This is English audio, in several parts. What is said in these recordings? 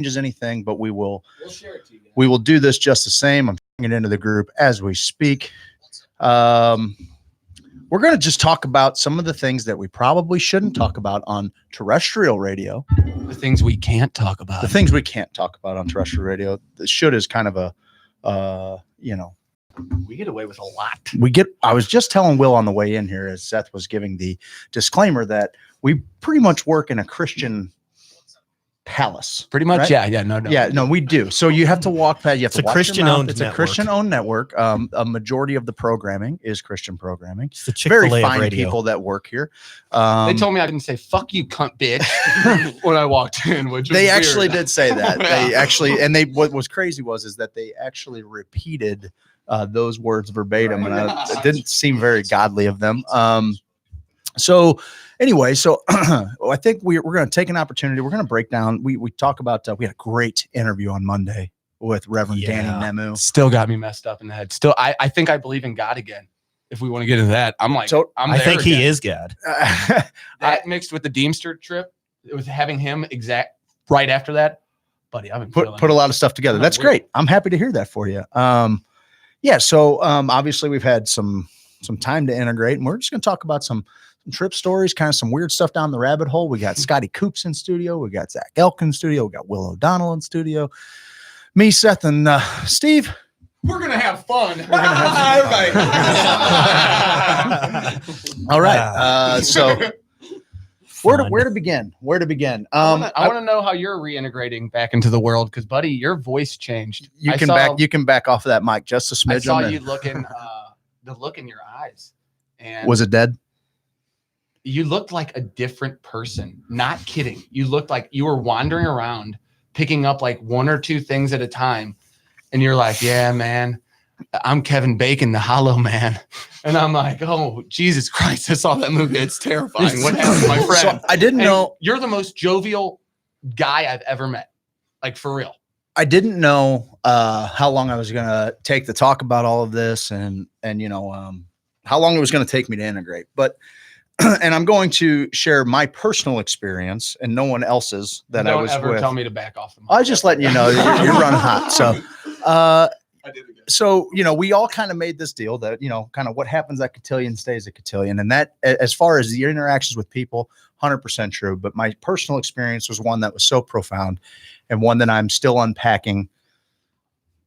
changes anything, but we'll share it to you guys. We will do this just the same. I'm putting it into the group as we speak. We're going to just talk about some of the things that we probably shouldn't talk about on terrestrial radio. The things we can't talk about. The things we can't talk about on terrestrial radio. The should is kind of a, we get away with a lot. I was just telling Will on the way in here as Seth was giving the disclaimer that we pretty much work in a Christian palace. Pretty much, right? No, we do. So you have to walk past. You have it's to watch Christian your mouth. owned. It's network. a Christian-owned network. A majority of the programming is Christian programming. It's the Chick-fil-A Very fine of radio. people that work here. they told me I didn't say "fuck you, cunt, bitch" when I walked in, which they was actually weird. did say that. Yeah. They actually, and what was crazy is that they actually repeated those words verbatim, and it didn't seem very godly of them. So anyway, I think we're going to take an opportunity. We're going to break down. We talk about. We had a great interview on Monday with Reverend Danny Nemu. Still got me messed up in the head. Still, I think I believe in God again. If we want to get into that, I'm like, I think he is God. That mixed with the Deemster trip, it was having him right after that, buddy. I've been put a lot of stuff together. That's great. I'm happy to hear that for you. So obviously we've had some time to integrate, and we're just going to talk about some trip stories, kind of some weird stuff down the rabbit hole. We got Scotty Coops in studio. We got Zach Elk in studio. We got Will O'Donnell in studio. Me, Seth, and Steve. We're going to have fun. All right. So where to begin? I want to know how you're reintegrating back into the world, because, buddy, your voice changed. You can back off of that mic just a smidge. I saw you looking, the look in your eyes. And was it dead? You looked like a different person. Not kidding. You looked like you were wandering around, picking up like one or two things at a time. And you're like, yeah, man, I'm Kevin Bacon, the Hollow Man. And I'm like, oh, Jesus Christ. I saw that movie. It's terrifying. What happened to my friend? So I didn't know. You're the most jovial guy I've ever met. Like, for real. I didn't know how long I was going to take to talk about all of this and how long it was going to take me to integrate. But and I'm going to share my personal experience and no one else's that I was with. Don't ever tell me to back off the mic. I was just letting you know you're running hot. So, I did again. So, we all kind of made this deal that, kind of what happens at Cotillion stays at Cotillion. And that, as far as the interactions with people, 100% true. But my personal experience was one that was so profound and one that I'm still unpacking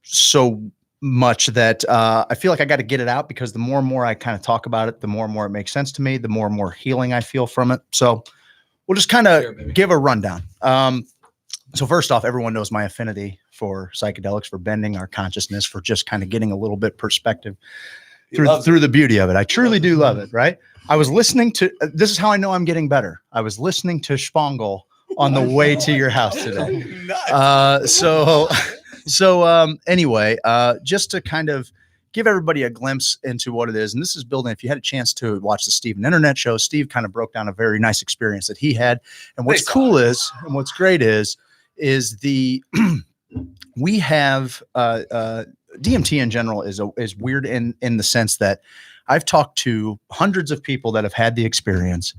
so much that I feel like I got to get it out, because the more and more I kind of talk about it, the more and more it makes sense to me, the more and more healing I feel from it. So we'll just kind of give a rundown. So first off, everyone knows my affinity for psychedelics, for bending our consciousness, for just kind of getting a little bit perspective through the beauty of it. I truly do love it, right? I was listening to, this is how I know I'm getting better. I was listening to Spongel on the way to your house today. Anyway, just to kind of give everybody a glimpse into what it is. And this is building, if you had a chance to watch the Steven Internet show, Steve kind of broke down a very nice experience that he had. And what's cool is, and what's great is the, we have, DMT in general is weird in the sense that I've talked to hundreds of people that have had the experience,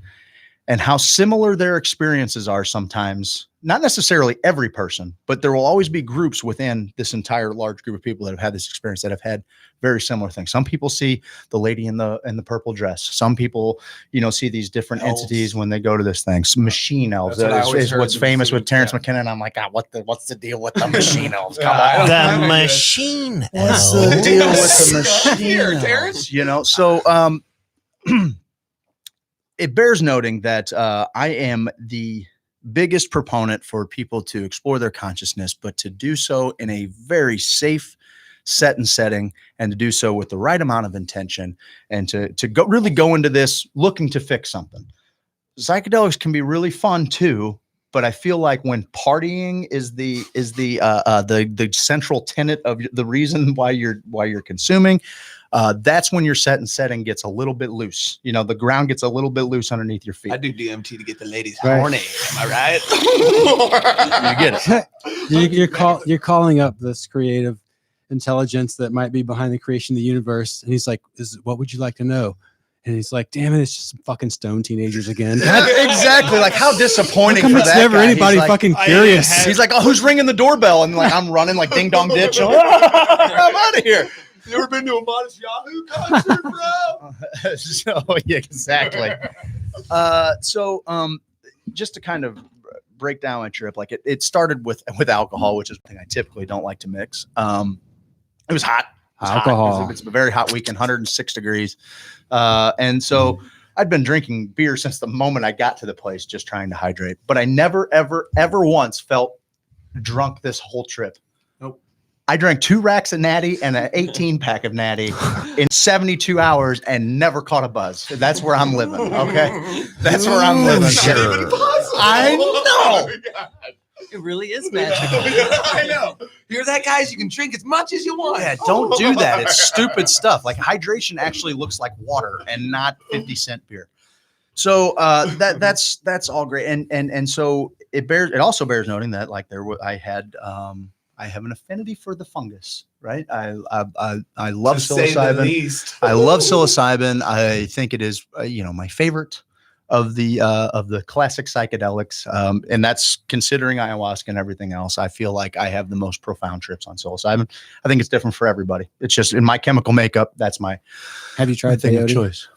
and how similar their experiences are sometimes. Not necessarily every person, but there will always be groups within this entire large group of people that have had this experience that have had very similar things. Some people see the lady in the purple dress. Some people, see these different entities when they go to this thing. Some machine elves is what's famous with Terrence McKenna. And I'm like, what's the deal with the machine elves? Come on, the machine. What's the deal with the machine elves? So it bears noting that I am the biggest proponent for people to explore their consciousness, but to do so in a very safe setting, and to do so with the right amount of intention, and to really go into this looking to fix something. Psychedelics can be really fun too, but I feel like when partying is the central tenet of the reason why you're consuming, that's when your setting gets a little bit loose. The ground gets a little bit loose underneath your feet. I do DMT to get the ladies horny. Am I right? You get it. You're calling up this creative intelligence that might be behind the creation of the universe, and he's like, what would you like to know? And he's like, damn it, it's just some fucking stone teenagers again. Exactly. Like, how disappointing How come for it's that never guy? anybody He's like, fucking curious? He's like, oh, who's ringing the doorbell? And like, I'm running like ding dong ditch. I'm out of here. You ever been to a Modest Yahoo concert, bro? So yeah, exactly. Just to kind of break down my trip, like it started with alcohol, which is a thing I typically don't like to mix. It was hot. Alcohol. It's a very hot weekend, 106 degrees. And so I'd been drinking beer since the moment I got to the place, just trying to hydrate. But I never, ever, ever once felt drunk this whole trip. Nope. I drank 2 racks of Natty and an 18 pack of Natty in 72 hours and never caught a buzz. That's where I'm living. Okay. That's where I'm living. Sure. I know. It really is magical. I know. Hear that, guys? You can drink as much as you want. Yeah, don't do that. It's stupid stuff. Like hydration actually looks like water and not 50-cent beer. So that's all great. And so it also bears noting that like I have an affinity for the fungus, right? I love psilocybin. I love psilocybin. I think it is my favorite of the classic psychedelics, and that's considering ayahuasca and everything else. I feel like I have the most profound trips on psilocybin. I think it's different for everybody. It's just in my chemical makeup. That's my Have you tried thing of peyote? choice.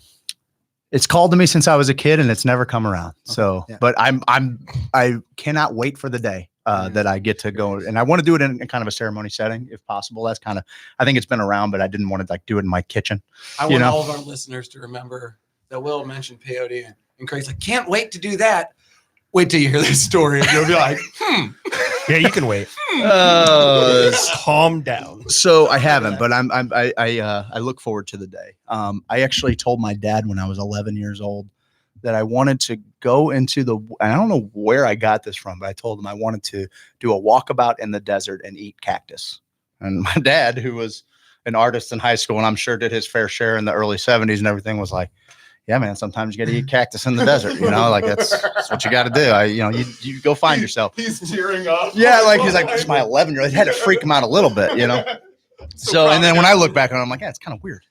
It's called to me since I was a kid, and it's never come around. So, yeah. but I cannot wait for the day that I get to go, and I want to do it in kind of a ceremony setting if possible. That's kind of, I think it's been around, but I didn't want to like do it in my kitchen. I want all of our listeners to remember that Will mentioned peyote. And Craig's like, can't wait to do that. Wait till you hear this story. And you'll be like, Yeah, you can wait. Calm down. So I haven't, but I look forward to the day. I actually told my dad when I was 11 years old that I wanted to go into I don't know where I got this from, but I told him I wanted to do a walkabout in the desert and eat cactus. And my dad, who was an artist in high school, and I'm sure did his fair share in the early 70s and everything, was like, yeah, man, sometimes you got to eat cactus in the desert, like that's what you got to do. You go find yourself. he's tearing up. Yeah. Like he's like, it's my 11-year-old. It had to freak him out a little bit, So, and then when I look back on it, I'm like, yeah, it's kind of weird,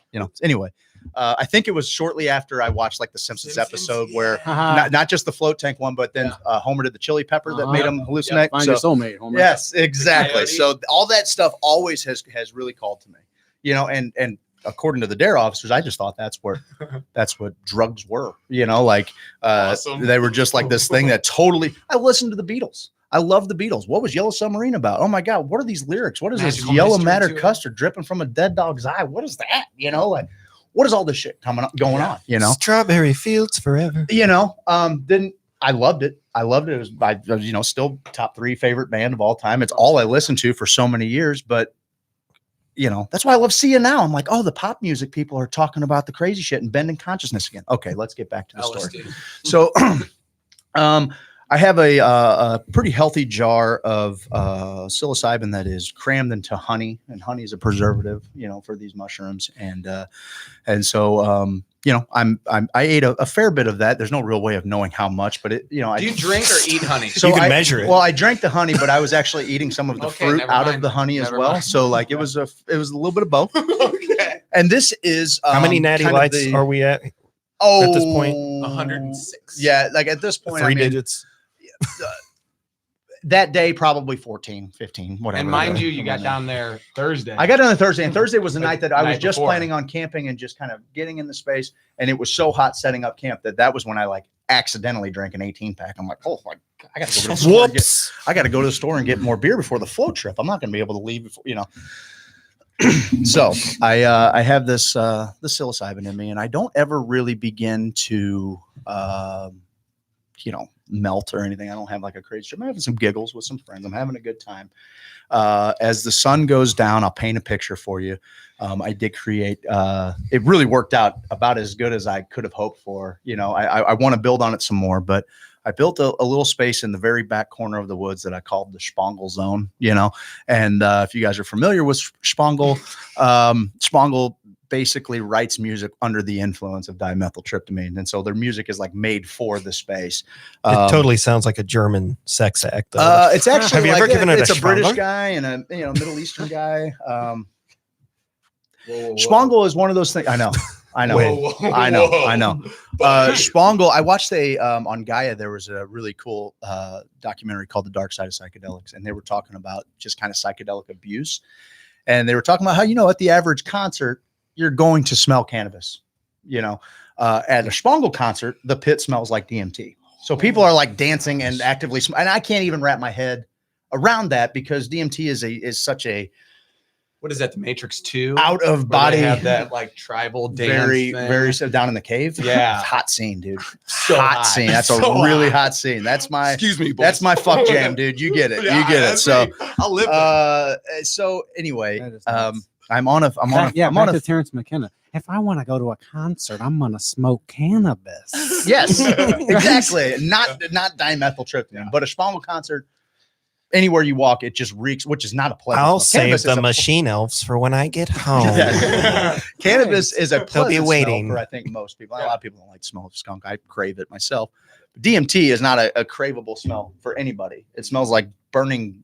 Anyway, I think it was shortly after I watched like the Simpsons episode where not just the float tank one, but then Homer did the chili pepper that made him hallucinate. Find your soulmate, Homer. Yes, exactly. So all that stuff always has really called to me, and according to the DARE officers, I just thought that's what drugs were, Awesome. They were just like this thing that totally, I listened to the Beatles. I love the Beatles. What was Yellow Submarine about? Oh my God. What are these lyrics? What is Magical this yellow mystery matter to it. custard dripping from a dead dog's eye? What is that? Like, what is all this shit going on? Strawberry fields forever. Then I loved it. It was, still top 3 favorite band of all time. It's all I listened to for so many years, but that's why I love seeing now. I'm like, oh, the pop music people are talking about the crazy shit and bending consciousness again. Okay, let's get back to the story. So, I have a pretty healthy jar of psilocybin that is crammed into honey, and honey is a preservative, for these mushrooms. And so, I ate a fair bit of that. There's no real way of knowing how much, but it, Do you drink or eat honey? So you can measure it. Well, I drank the honey, but I was actually eating some of the fruit never out mind. of the honey as Never well. mind. So like it was a little bit of both. Okay. And this is How many natty kind of lights are we at? Oh, at this point? 106. Yeah, like at this point, 3 digits. That day, probably 14, 15, whatever. And mind you got down there Thursday. I got on Thursday, and Thursday was the night that I was Night just before. planning on camping and just kind of getting in the space. And it was so hot setting up camp that was when I like accidentally drank an 18 pack. I'm like, oh, I got to go to the store. Whoops. I got to go to the store and get more beer before the float trip. I'm not going to be able to leave before, So I have this psilocybin in me, and I don't ever really begin to melt or anything. I don't have like a crazy trip. I'm having some giggles with some friends. I'm having a good time. As the sun goes down, I'll paint a picture for you. I did create, it really worked out about as good as I could have hoped for. I want to build on it some more, but I built a little space in the very back corner of the woods that I called the Spangle Zone, and if you guys are familiar with Spangle, Spangle basically writes music under the influence of dimethyltryptamine. And so their music is like made for the space. It totally sounds like a German sex act. Though. It's actually, have you ever given it it's a British Spangle? guy and a Middle Eastern guy. Spangle is one of those things. I know. I know. Whoa, I know. whoa. I know. Spangle. I watched on Gaia. There was a really cool documentary called "The Dark Side of Psychedelics," and they were talking about just kind of psychedelic abuse, and they were talking about how at the average concert you're going to smell cannabis. At a Spangle concert, the pit smells like DMT. So people are like dancing and actively, and I can't even wrap my head around that because DMT is such a What is that? The Matrix 2? out of Where body, they have that like tribal dance very thing? down in the cave. Yeah. Hot scene, dude. So hot scene. That's So a really hot. hot scene. That's my Excuse me, boys. that's my fuck jam, dude. You get it. Yeah, You get it. that's So me. I'll live there. so anyway, That is nuts. I'm on a Back I'm to Terrence McKenna. If I want to go to a concert, I'm gonna smoke cannabis. yes, exactly. Not dimethyltryptamine, but a Spangle concert. Anywhere you walk, it just reeks, which is not a pleasant. I'll smell. save Cannabis the is a- machine elves for when I get home. Yeah. Cannabis is a pleasant be waiting. smell for I think most people. A lot of people don't like the smell of skunk. I crave it myself. But DMT is not a craveable smell for anybody. It smells like burning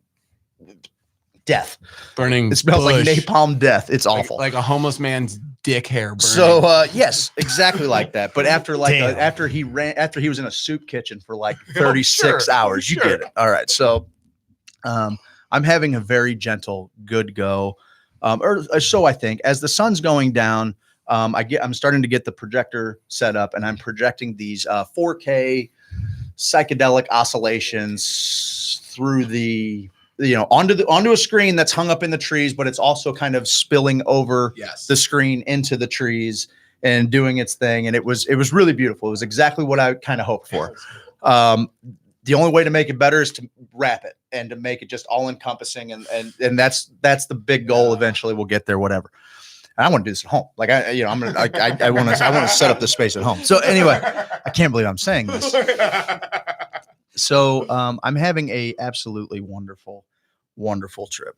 death. Burning. It smells like bush. napalm death. It's awful. Like a homeless man's dick hair burning. So yes, exactly like that. But after Damn. after he was in a soup kitchen for like 36 sure. hours, you get it. All right. So I'm having a very good go. Or so I think. As the sun's going down, I'm starting to get the projector set up and I'm projecting these 4K psychedelic oscillations through the onto a screen that's hung up in the trees, but it's also kind of spilling over yes. the screen into the trees and doing its thing. And it was really beautiful. It was exactly what I kind of hoped for. The only way to make it better is to wrap it and to make it just all encompassing. And that's the big goal. Eventually we'll get there, whatever. And I want to do this at home. Like I want to set up this space at home. So anyway, I can't believe I'm saying this. So I'm having a absolutely wonderful trip.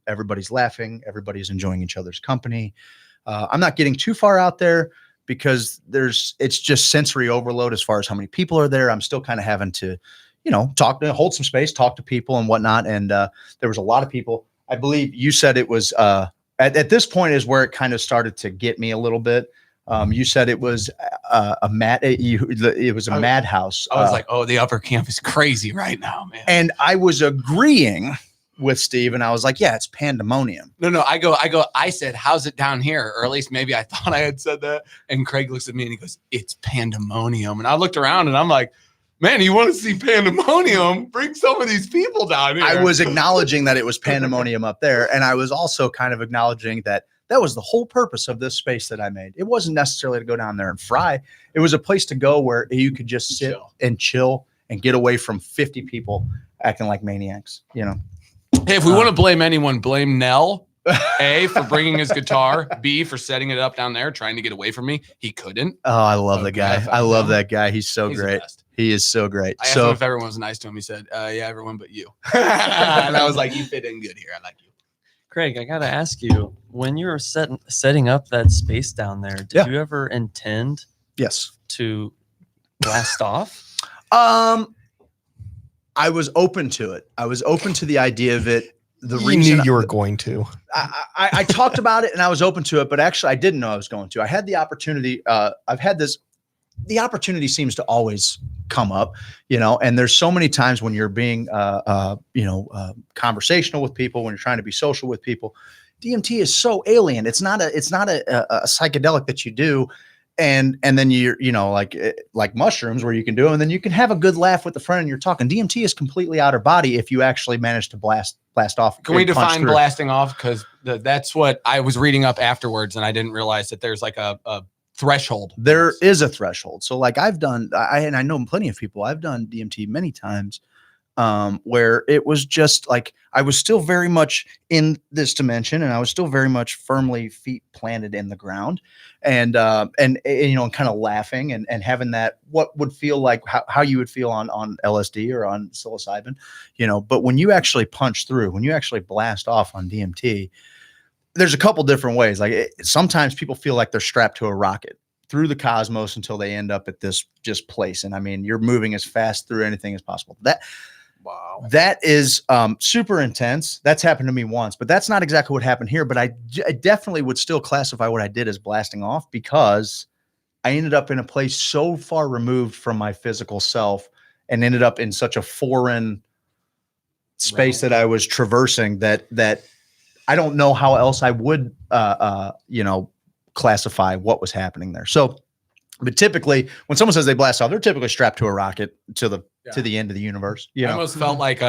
Everybody's laughing. Everybody's enjoying each other's company. I'm not getting too far out there because it's just sensory overload as far as how many people are there. I'm still kind of having to, hold some space, talk to people and whatnot. And there was a lot of people. I believe you said it was at this point is where it kind of started to get me a little bit. You said it was it was a madhouse. I was like, oh, the upper camp is crazy right now, man. And I was agreeing with Steve, and I was like, yeah, it's pandemonium. No, I said, how's it down here? Or at least maybe I thought I had said that. And Craig looks at me and he goes, it's pandemonium. And I looked around and I'm like, man, you want to see pandemonium? Bring some of these people down here. I was acknowledging that it was pandemonium up there. And I was also kind of acknowledging that was the whole purpose of this space that I made. It wasn't necessarily to go down there and fry. It was a place to go where you could just sit and chill and get away from 50 people acting like maniacs, Hey, if we want to blame anyone, blame Nell. A, for bringing his guitar. B, for setting it up down there, trying to get away from me. He couldn't. Oh, I love the guy. Okay, I love that guy. He's so He's the great. best. He is so great. I asked him if everyone was nice to him. He said, yeah, everyone but you. And I was like, you fit in good here. I like you. Craig, I gotta ask you, when you were setting up that space down there, did you ever intend Yes. to blast off? I was open to it. I was open to the idea of it. The You reason knew you were going to. I talked about it and I was open to it, but actually I didn't know I was going to. I had the opportunity. The opportunity seems to always come up, and there's so many times when you're being, conversational with people, when you're trying to be social with people. DMT is so alien. It's not a psychedelic that you do. And then you're, like mushrooms where you can do them and then you can have a good laugh with a friend and you're talking. DMT is completely outer body if you actually manage to blast off. Can we define through. blasting off? Because that's what I was reading up afterwards and I didn't realize that there's like a threshold. There is a threshold. So like I know plenty of people, I've done DMT many times where it was just like, I was still very much in this dimension and I was still very much firmly feet planted in the ground and kind of laughing and having that, what would feel like how you would feel on LSD or on psilocybin, but when you actually punch through, when you actually blast off on DMT, there's a couple different ways. Like sometimes people feel like they're strapped to a rocket through the cosmos until they end up at this just place. And I mean, you're moving as fast through anything as possible. Wow. That is super intense. That's happened to me once, but that's not exactly what happened here. But I definitely would still classify what I did as blasting off, because I ended up in a place so far removed from my physical self and ended up in such a foreign space that I was traversing that I don't know how else I would, classify what was happening there. So, but typically when someone says they blast off, they're typically strapped to a rocket to the end of the universe. I almost felt like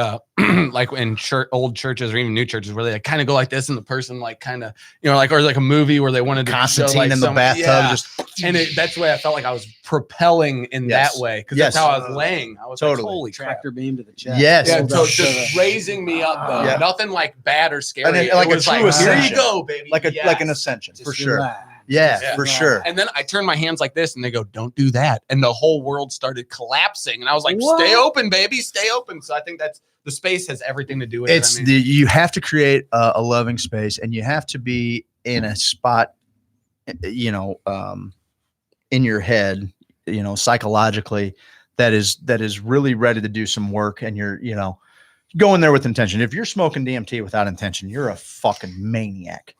like in old churches or even new churches where they like kind of go like this and the person like kind of, or like a movie where they wanted to Constantine show like in the bathtub, just and that's the way I felt like I was propelling in that way, because that's how I was laying. I was totally. like, holy Tractor beam to the chest. Yes. Yeah, so Sure. just raising me up though. Yeah. Nothing like bad or scary. And then, It like a was true here you ascension. go, baby. like an ascension for sure. Yeah, for sure. And then I turned my hands like this and they go, don't do that. And the whole world started collapsing. And I was like, What? stay open, baby, stay open. So I think that's the space has everything to do with It's it. I mean, you have to create a loving space, and you have to be in a spot, in your head, psychologically, that is really ready to do some work, and you're, go in there with intention. If you're smoking DMT without intention, you're a fucking maniac.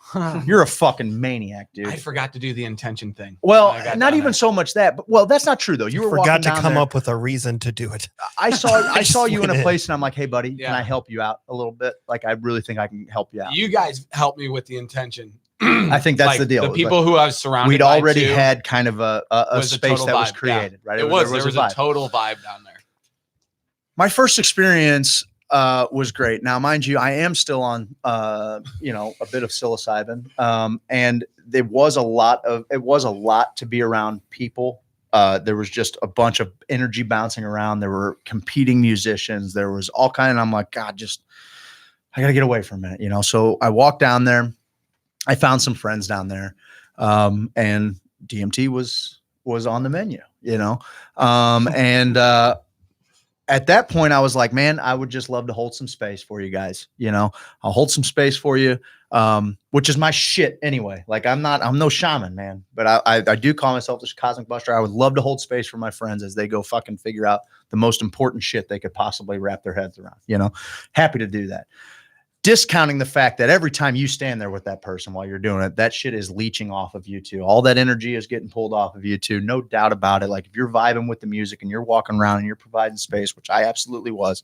You're a fucking maniac, dude. I forgot to do the intention thing. Well, I got not down even there. so much that, but that's not true though. You were forgot walking to down come there. up with a reason to do it. I saw you in a went place, and I'm like, hey, buddy, Yeah. can I help you out a little bit? Like, I really think I can help you out. You guys helped me with the intention. I think that's Like, the deal. The people who I was surrounded We'd by already too, had kind of a was a space total that was vibe. created, right? There was a vibe. total vibe down there. My first experience was great. Now, mind you, I am still on, a bit of psilocybin, and it was a lot to be around people. There was just a bunch of energy bouncing around. There were competing musicians. There was all kind. And I'm like, God, I gotta get away for a minute, So I walked down there. I found some friends down there, and DMT was on the menu, and at that point I was like, man, I would just love to hold some space for you guys. I'll hold some space for you, which is my shit anyway. Like I'm no shaman, man, but I do call myself the Cosmic Buster. I would love to hold space for my friends as they go fucking figure out the most important shit they could possibly wrap their heads around, happy to do that. Discounting the fact that every time you stand there with that person while you're doing it, that shit is leeching off of you too. All that energy is getting pulled off of you too. No doubt about it. Like if you're vibing with the music and you're walking around and you're providing space, which I absolutely was,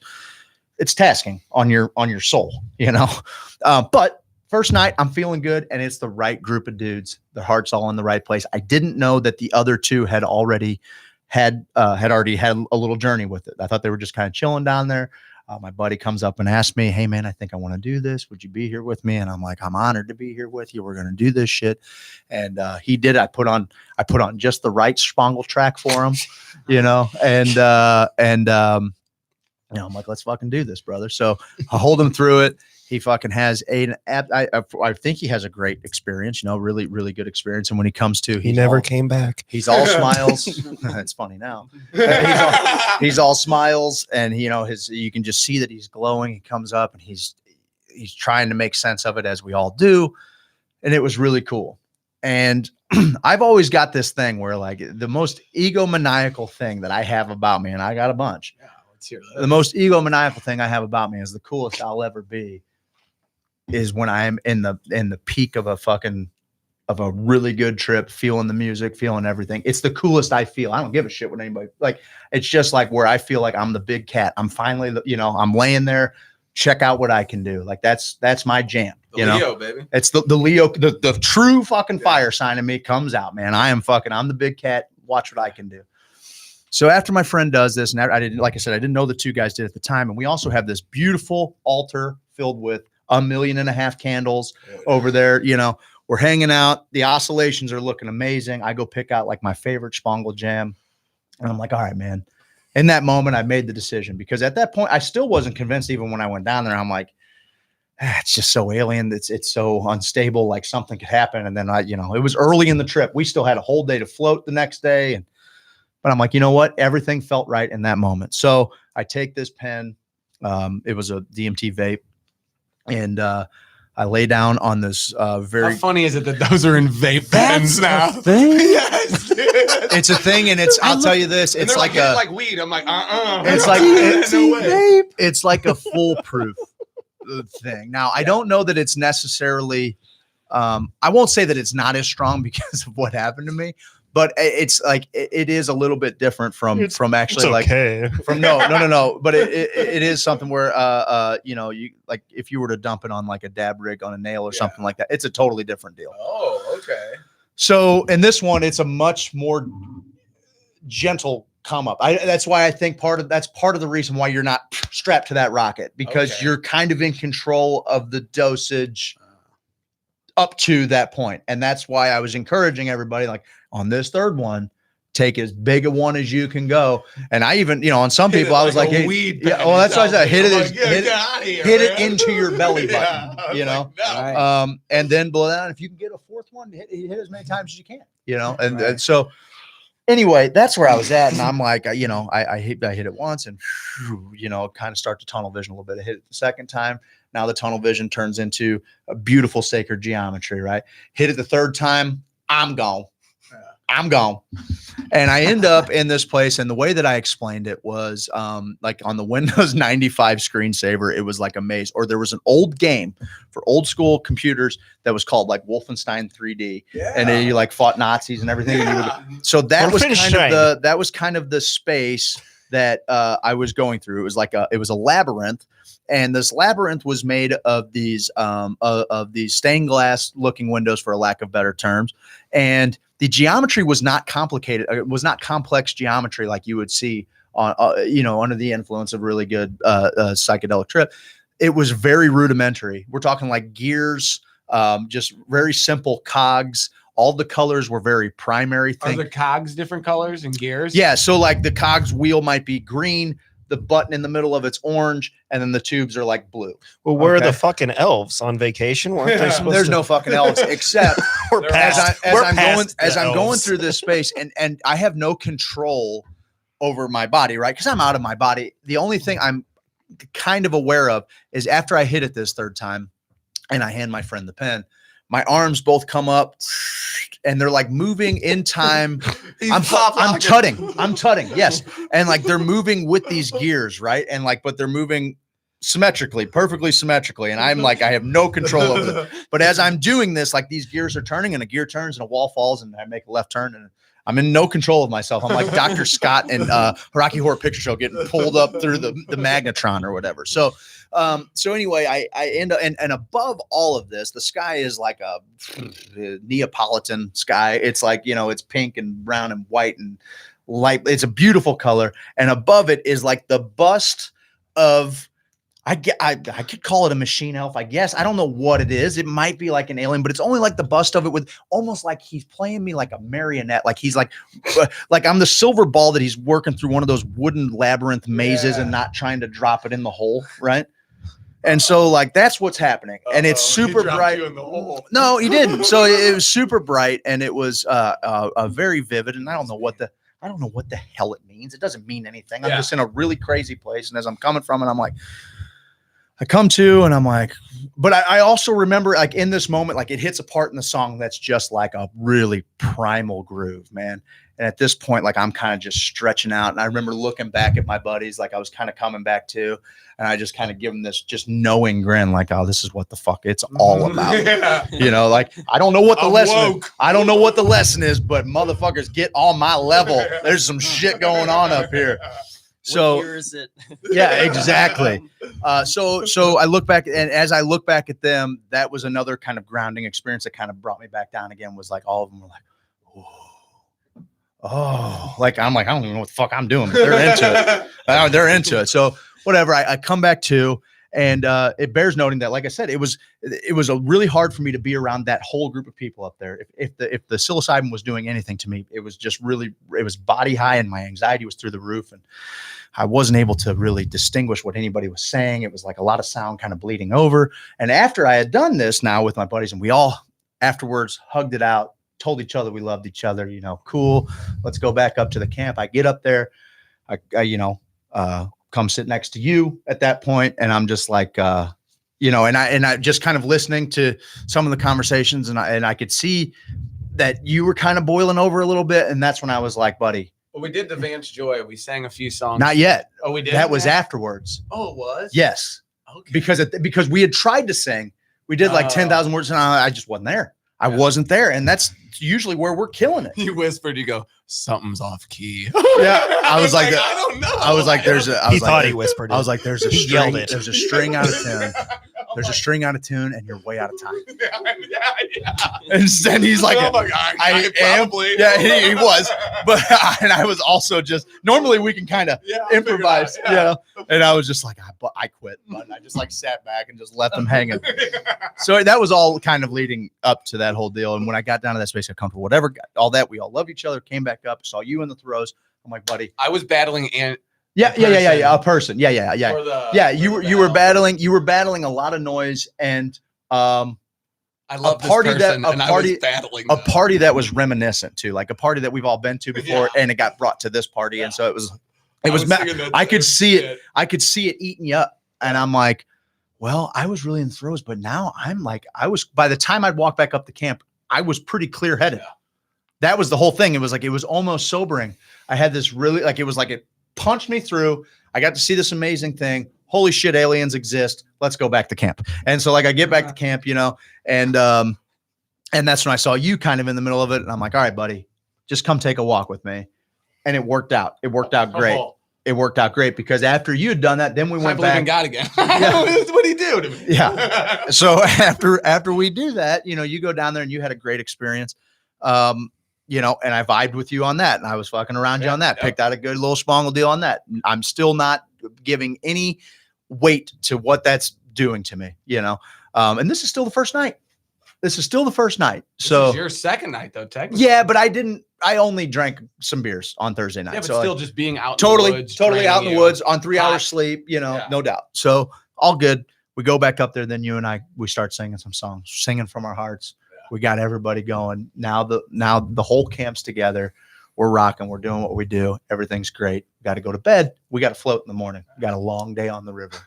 it's tasking on your soul, but first night I'm feeling good, and it's the right group of dudes. Their heart's all in the right place. I didn't know that the other two had already had a little journey with it. I thought they were just kind of chilling down there. My buddy comes up and asks me, hey man, I think I want to do this. Would you be here with me? And I'm like, I'm honored to be here with you. We're going to do this shit. And he did. I put on just the right spangle track for him, I'm like, let's fucking do this, brother. So I hold him through it. He fucking has I think he has a great experience, really, really good experience. And when he comes to, He never came back. He's all smiles. It's funny now. He's all smiles, and you can just see that he's glowing. He comes up and he's trying to make sense of it, as we all do. And it was really cool. And I've always got this thing where like the most egomaniacal thing that I have about me, and I got a bunch. Yeah, let's hear that. The most egomaniacal thing I have about me is the coolest I'll ever be is when I'm in the peak of a really good trip, feeling the music, feeling everything. It's the coolest I feel. I don't give a shit what anybody like. It's just like where I feel like I'm the big cat. I'm finally, I'm laying there. Check out what I can do. Like that's my jam. Leo, baby. It's the Leo, the true fucking fire sign in me comes out, man. I'm the big cat. Watch what I can do. So after my friend does this, and I didn't, like I said, I didn't know the two guys did at the time. And we also have this beautiful altar filled with 1.5 million candles over there. We're hanging out. The oscillations are looking amazing. I go pick out like my favorite Spangle jam. And I'm like, all right, man. In that moment, I made the decision, because at that point, I still wasn't convinced. Even when I went down there, I'm like, it's just so alien. It's so unstable. Like something could happen. And then it was early in the trip. We still had a whole day to float the next day. But I'm like, you know what? Everything felt right in that moment. So I take this pen. It was a DMT vape. And I lay down on this very. How funny is it that those are in vape pens now? Yes, dude. It's a thing, and I'll tell you this. It's like a like weed. I'm like, It's like no way. it's like a foolproof thing. Now, I don't know that it's necessarily. I won't say that it's not as strong because of what happened to me, but it's like it is a little bit different from actually like from no. But it is something where you like if you were to dump it on like a dab rig on a nail or something like that, it's a totally different deal. Oh, okay. So in this one, it's a much more gentle come up. That's why I think that's part of the reason why you're not strapped to that rocket, because you're kind of in control of the dosage up to that point. And that's why I was encouraging everybody, like on this third one, take as big a one as you can go. And I even, on some people, I was like, hey, well, that's why I said, hit it into your belly button, and then blow down. If you can get a fourth one, hit as many times as you can, and so anyway, that's where I was at. And I'm like, I hit it once and, kind of start to tunnel vision a little bit. I hit it the second time. Now the tunnel vision turns into a beautiful sacred geometry, right? Hit it the third time, I'm gone. And I end up in this place. And the way that I explained it was like on the Windows 95 screensaver, it was like a maze. Or there was an old game for old school computers that was called like Wolfenstein 3D. Yeah. And then you like fought Nazis and everything. Yeah. So that was kind of the space that I was going through. It was a labyrinth. And this labyrinth was made of these stained glass looking windows, for a lack of better terms. And the geometry was not complicated. It was not complex geometry like you would see on, under the influence of really good psychedelic trip. It was very rudimentary. We're talking like gears, just very simple cogs. All the colors were very primary. Are the cogs different colors and gears? Yeah. So like the cogs wheel might be green. The button in the middle of it's orange, and then the tubes are like blue. Well, where are the fucking elves on vacation? Weren't they supposed There's to? No fucking elves, except as I'm going through this space, and I have no control over my body, right? Because I'm out of my body. The only thing I'm kind of aware of is after I hit it this third time, and I hand my friend the pen, my arms both come up and they're like moving in time. I'm tutting. Yes. And like, they're moving with these gears. Right. And like, but they're moving perfectly symmetrically. And I'm like, I have no control over them. But as I'm doing this, like these gears are turning and a gear turns and a wall falls and I make a left turn and I'm in no control of myself. I'm like Dr. Scott and Rocky Horror Picture Show getting pulled up through the magnetron or whatever. So anyway, I end up, and above all of this, the sky is like a Neapolitan sky. It's like, it's pink and brown and white and light. It's a beautiful color. And above it is like the bust of, I could call it a machine elf, I guess. I don't know what it is. It might be like an alien, but it's only like the bust of it with almost like he's playing me like a marionette. Like he's like I'm the silver ball that he's working through one of those wooden labyrinth mazes and not trying to drop it in the hole. Right. And so like, that's what's happening. And it's super bright. You in the hole. No, he didn't. So it was super bright and it was very vivid. And I don't know what the hell it means. It doesn't mean anything. I'm just in a really crazy place. And as I'm coming from it, I'm like, I come to and I'm like, but I also remember like in this moment, like it hits a part in the song that's just like a really primal groove, man. And at this point, like I'm kind of just stretching out. And I remember looking back at my buddies, like I was kind of coming back to, and I just kind of give them this just knowing grin, like, oh, this is what the fuck it's all about. Like I don't know what the lesson is. I don't know what the lesson is, but motherfuckers, get on my level. There's some shit going on up here. So what year is it? Yeah, exactly. So I look back, and as I look back at them, that was another kind of grounding experience that kind of brought me back down again. Was like all of them were like, like I'm like, I don't even know what the fuck I'm doing. But they're into it. They're into it. So whatever. I come back to, and it bears noting that, like I said, it was really hard for me to be around that whole group of people up there. If the psilocybin was doing anything to me, it was just really, it was body high, and my anxiety was through the roof, and I wasn't able to really distinguish what anybody was saying. It was like a lot of sound kind of bleeding over. And after I had done this now with my buddies, and we all afterwards hugged it out, told each other we loved each other, cool, let's go back up to the camp. I get up there, I come sit next to you at that point, and I'm just like, and I just kind of listening to some of the conversations, and I could see that you were kind of boiling over a little bit. And that's when I was like, buddy. Well, we did the Vance Joy. We sang a few songs. Not yet. Oh, we did? That was afterwards. Oh, it was? Yes. Okay. Because we had tried to sing. We did like 10,000 words and I just wasn't there. I wasn't there. And that's usually where we're killing it. You whispered, you go, something's off key. Yeah. I was like, I don't know. I was like, He thought he whispered it. I was like, there's a He string. yelled it. There's a string out of tune. There's a string out of tune and you're way out of time. Yeah. And then he's like, oh my God, I am. probably. Yeah, he was. But and I was also just, normally we can kind of improvise. Yeah. And I was just like, I quit. But I just like sat back and just left them hanging. So that was all kind of leading up to that whole deal. And when I got down to that space, I got comfortable, whatever, all that, we all loved each other, came back up, saw you in the throws. I'm like, buddy. I was battling and Yeah, a person. Yeah. You were battling a lot of noise and I love a party this person, that and I was battling a them. party that was reminiscent to, like a party that we've all been to before, and it got brought to this party, and so it was I could see it. I could see it eating you up, and I'm like, well, I was really in throes, but now I'm like, by the time I'd walk back up the camp, I was pretty clear headed. Yeah. That was the whole thing. It was like, it was almost sobering. I had this really, like, it was like it punched me through. I got to see this amazing thing. Holy shit, aliens exist. Let's go back to camp. And so like I get back to camp, and that's when I saw you kind of in the middle of it. And I'm like, all right, buddy, just come take a walk with me. And it worked out. It worked out great. It worked out great because after you had done that, then we went back. In God again. Yeah. What'd he do to me? Yeah. So after we do that, you go down there and you had a great experience. And I vibed with you on that, and I was fucking around you on that, picked out a good little spangle deal on that. I'm still not giving any weight to what that's doing to me, and this is still the first night. So this is your second night though, technically. Yeah, but I only drank some beers on Thursday night. Yeah, but so still just being out totally, in the woods. Totally out in the woods on 3 hours sleep, no doubt. So all good. We go back up there, then you and I, we start singing some songs, singing from our hearts. We got everybody going. Now the whole camp's together. We're rocking. We're doing what we do. Everything's great. Got to go to bed. We got to float in the morning. We got a long day on the river.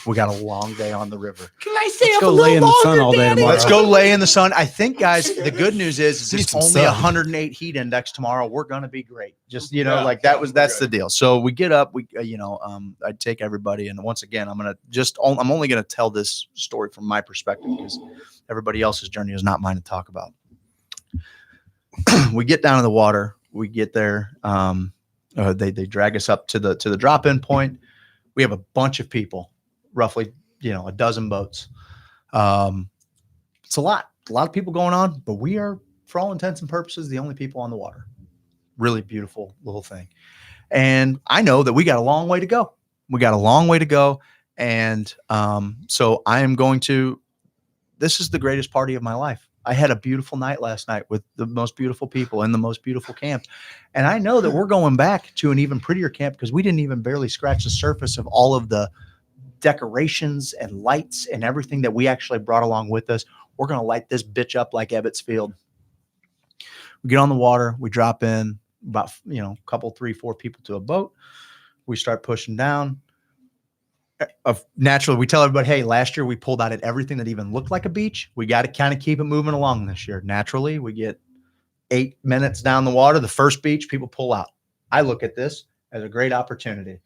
Can I stay Let's go lay in the sun all day tomorrow? Let's go lay in the sun. I think, guys, the good news is it's only 108 heat index tomorrow. We're going to be great. Just, that's the deal. So we get up, I take everybody. And once again, I'm only going to tell this story from my perspective because everybody else's journey is not mine to talk about. We get down to the water. We get there. They drag us up to the drop-in point. We have a bunch of people, roughly, a dozen boats. It's a lot of people going on, but we are, for all intents and purposes, the only people on the water. Really beautiful little thing. And I know that we got a long way to go. And so I am going to, this is the greatest party of my life. I had a beautiful night last night with the most beautiful people in the most beautiful camp. And I know that we're going back to an even prettier camp because we didn't even barely scratch the surface of all of the decorations and lights and everything that we actually brought along with us. We're going to light this bitch up like Ebbets Field. We get on the water. We drop in about, a couple, 3, 4 people to a boat. We start pushing down. Naturally, we tell everybody, hey, last year we pulled out at everything that even looked like a beach. We got to kind of keep it moving along this year. Naturally, we get 8 minutes down the water. The first beach, people pull out. I look at this as a great opportunity.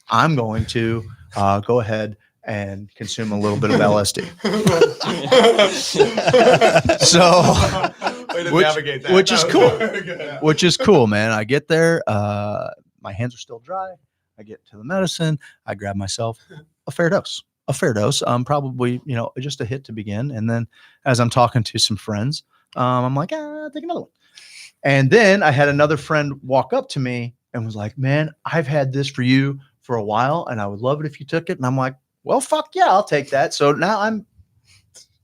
I'm going to go ahead and consume a little bit of LSD. Which is cool, man. I get there. My hands are still dry. I get to the medicine. I grab myself a fair dose. Probably, just a hit to begin. And then as I'm talking to some friends, I'm like, take another one. And then I had another friend walk up to me and was like, man, I've had this for you for a while and I would love it if you took it. And I'm like, well, fuck yeah, I'll take that. So now I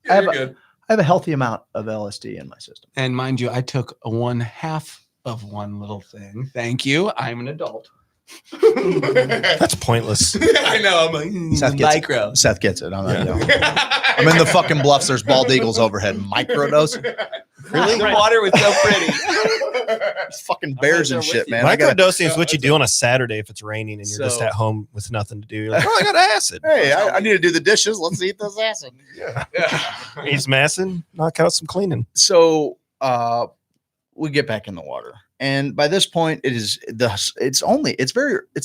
have a healthy amount of LSD in my system. And mind you, I took 1/2 of one little thing. Thank you. I'm an adult. That's pointless. I know. I'm like, Seth gets it. I'm in the fucking bluffs. There's bald eagles overhead. Microdose. Really? The water was so pretty. It's fucking bears and shit, man. I gotta, Microdosing is what you do on a Saturday if it's raining and you're just So- at home with nothing to do. You're like, oh, I got acid. hey, I need to do the dishes. Let's eat this acid. Yeah. Eat some acid, knock out some cleaning. So we get back in the water. And by this point, it's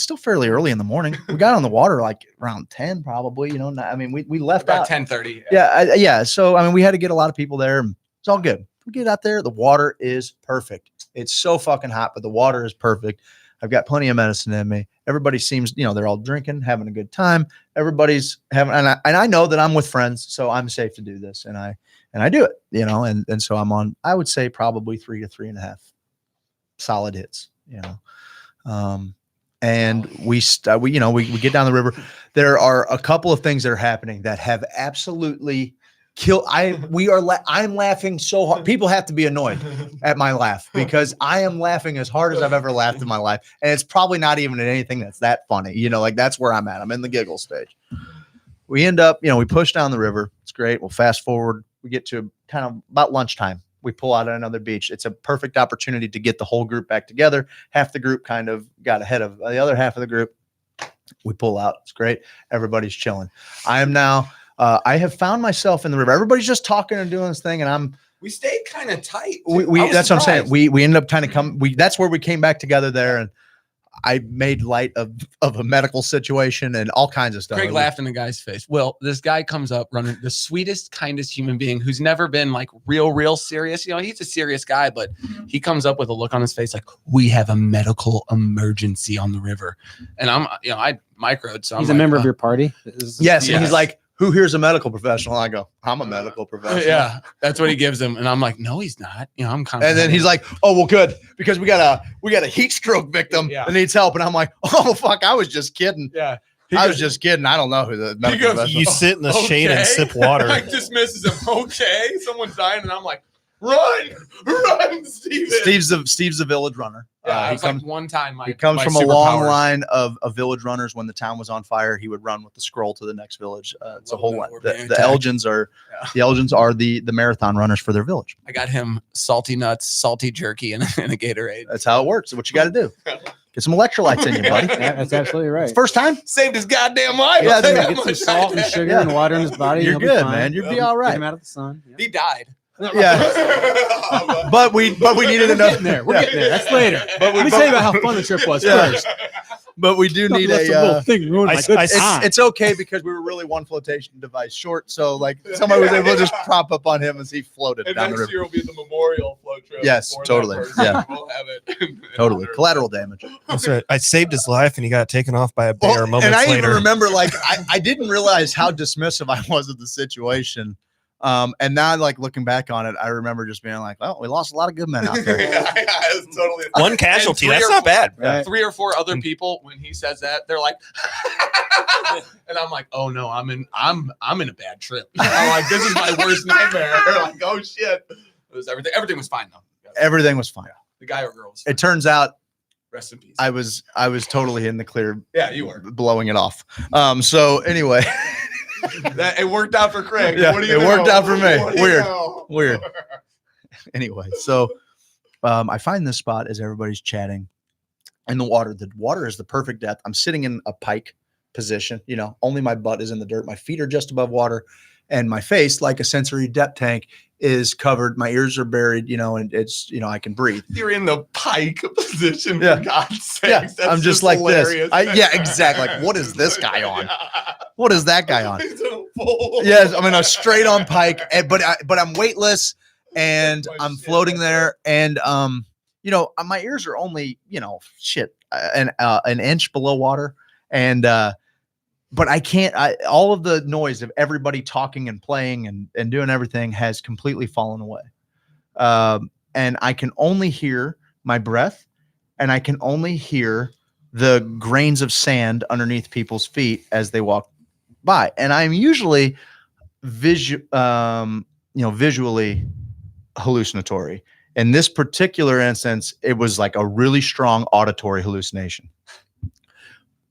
still fairly early in the morning. We got on the water like around 10, probably, I mean, we left About out 10:30. Yeah. So, I mean, we had to get a lot of people there. It's all good. We get out there. The water is perfect. It's so fucking hot, but the water is perfect. I've got plenty of medicine in me. Everybody seems, they're all drinking, having a good time. Everybody's having, and I know that I'm with friends, so I'm safe to do this. And I do it, and so I'm on, I would say probably 3 to 3.5 solid hits, and we get down the river. There are a couple of things that are happening that have absolutely killed. I'm laughing so hard. People have to be annoyed at my laugh because I am laughing as hard as I've ever laughed in my life. And it's probably not even anything that's that funny, like that's where I'm at. I'm in the giggle stage. We end up, we push down the river. It's great. We'll fast forward. We get to kind of about lunchtime. We pull out at another beach. It's a perfect opportunity to get the whole group back together. Half the group kind of got ahead of the other half of the group. We pull out. It's great. Everybody's chilling. I am now, I have found myself in the river. Everybody's just talking and doing this thing. And We stayed kind of tight. that's what I'm saying. We ended up kind of that's where we came back together there. And I made light of a medical situation and all kinds of stuff. Craig laughed in the guy's face. Well, this guy comes up running, the sweetest, kindest human being who's never been like real serious. He's a serious guy, but he comes up with a look on his face like, we have a medical emergency on the river. And I microed. So He's I'm a member like, of your party. Yes. And Yes. he's like, who here's a medical professional? I go, I'm a medical professional. yeah, that's what he gives him. And I'm like, no, he's not. I'm kind of. And then he's like, oh, well, good. Because we got a heat stroke victim that needs help. And I'm like, oh, fuck. I was just kidding. yeah. I was just kidding. I don't know who the medical professional. You sit in the shade and sip water. Like dismisses him. Okay, someone's dying, and I'm like, run, Steven. Steve's the village runner. Yeah, He comes, like one time. he comes from a long line of village runners. When the town was on fire, he would run with the scroll to the next village. It's a whole line. The Elgins are the marathon runners for their village. I got him salty nuts, salty jerky, and a Gatorade. That's how it works. What you got to do. Get some electrolytes in you, buddy. Yeah, that's absolutely right. First time? Saved his goddamn life. Yeah, Get some salt and sugar and water in his body. You're and good, he'll be fine. man. You'd be all right. Get him out of the sun. Yeah. He died. Yeah. but we needed We're enough. getting there. We're getting there. That's later. But Let me tell you about how fun the trip was first. But we do need That's little thing ruined my good time. it's okay because we were really one flotation device short. So like somebody was able to just prop up on him as he floated down the river. will be the memorial float trip. Yes, totally. Yeah. We'll have it. Totally. Collateral damage. That's right. I saved his life and he got taken off by a bear moments and I later. even remember like I didn't realize how dismissive I was of the situation. And now like looking back on it, I remember just being like, well, we lost a lot of good men out there. It's totally One casualty. And That's not bad. Right. 3 or 4 other people when he says that they're like and I'm like, oh no, I'm in a bad trip. I'm like, this is my worst nightmare. They're like, oh shit. It was everything was fine though. Everything was fine. The guy or girl was fine. It turns out Rest in peace. I was totally in the clear. Yeah, you were. Blowing it off. So anyway. It worked out for Craig. Yeah, What do you it know? worked out for me. What do you Weird. know? Weird. Anyway, so I find this spot as everybody's chatting in the water. The water is the perfect depth. I'm sitting in a pike position, only my butt is in the dirt. My feet are just above water and my face, like a sensory depth tank, is covered. My ears are buried, and it's, I can breathe. You're in the pike position, Yeah. for God's sake. Yeah, That's I'm just like hilarious. this. Yeah, exactly. Like, what is this guy on? What is that guy on? He's in a full- Yes, I'm in a straight on pike, but I'm weightless and I'm floating there, and my ears are only an inch below water, and but I can't. All of the noise of everybody talking and playing and doing everything has completely fallen away, and I can only hear my breath, and I can only hear the grains of sand underneath people's feet as they walk by, and I'm usually visually hallucinatory. In this particular instance, it was like a really strong auditory hallucination.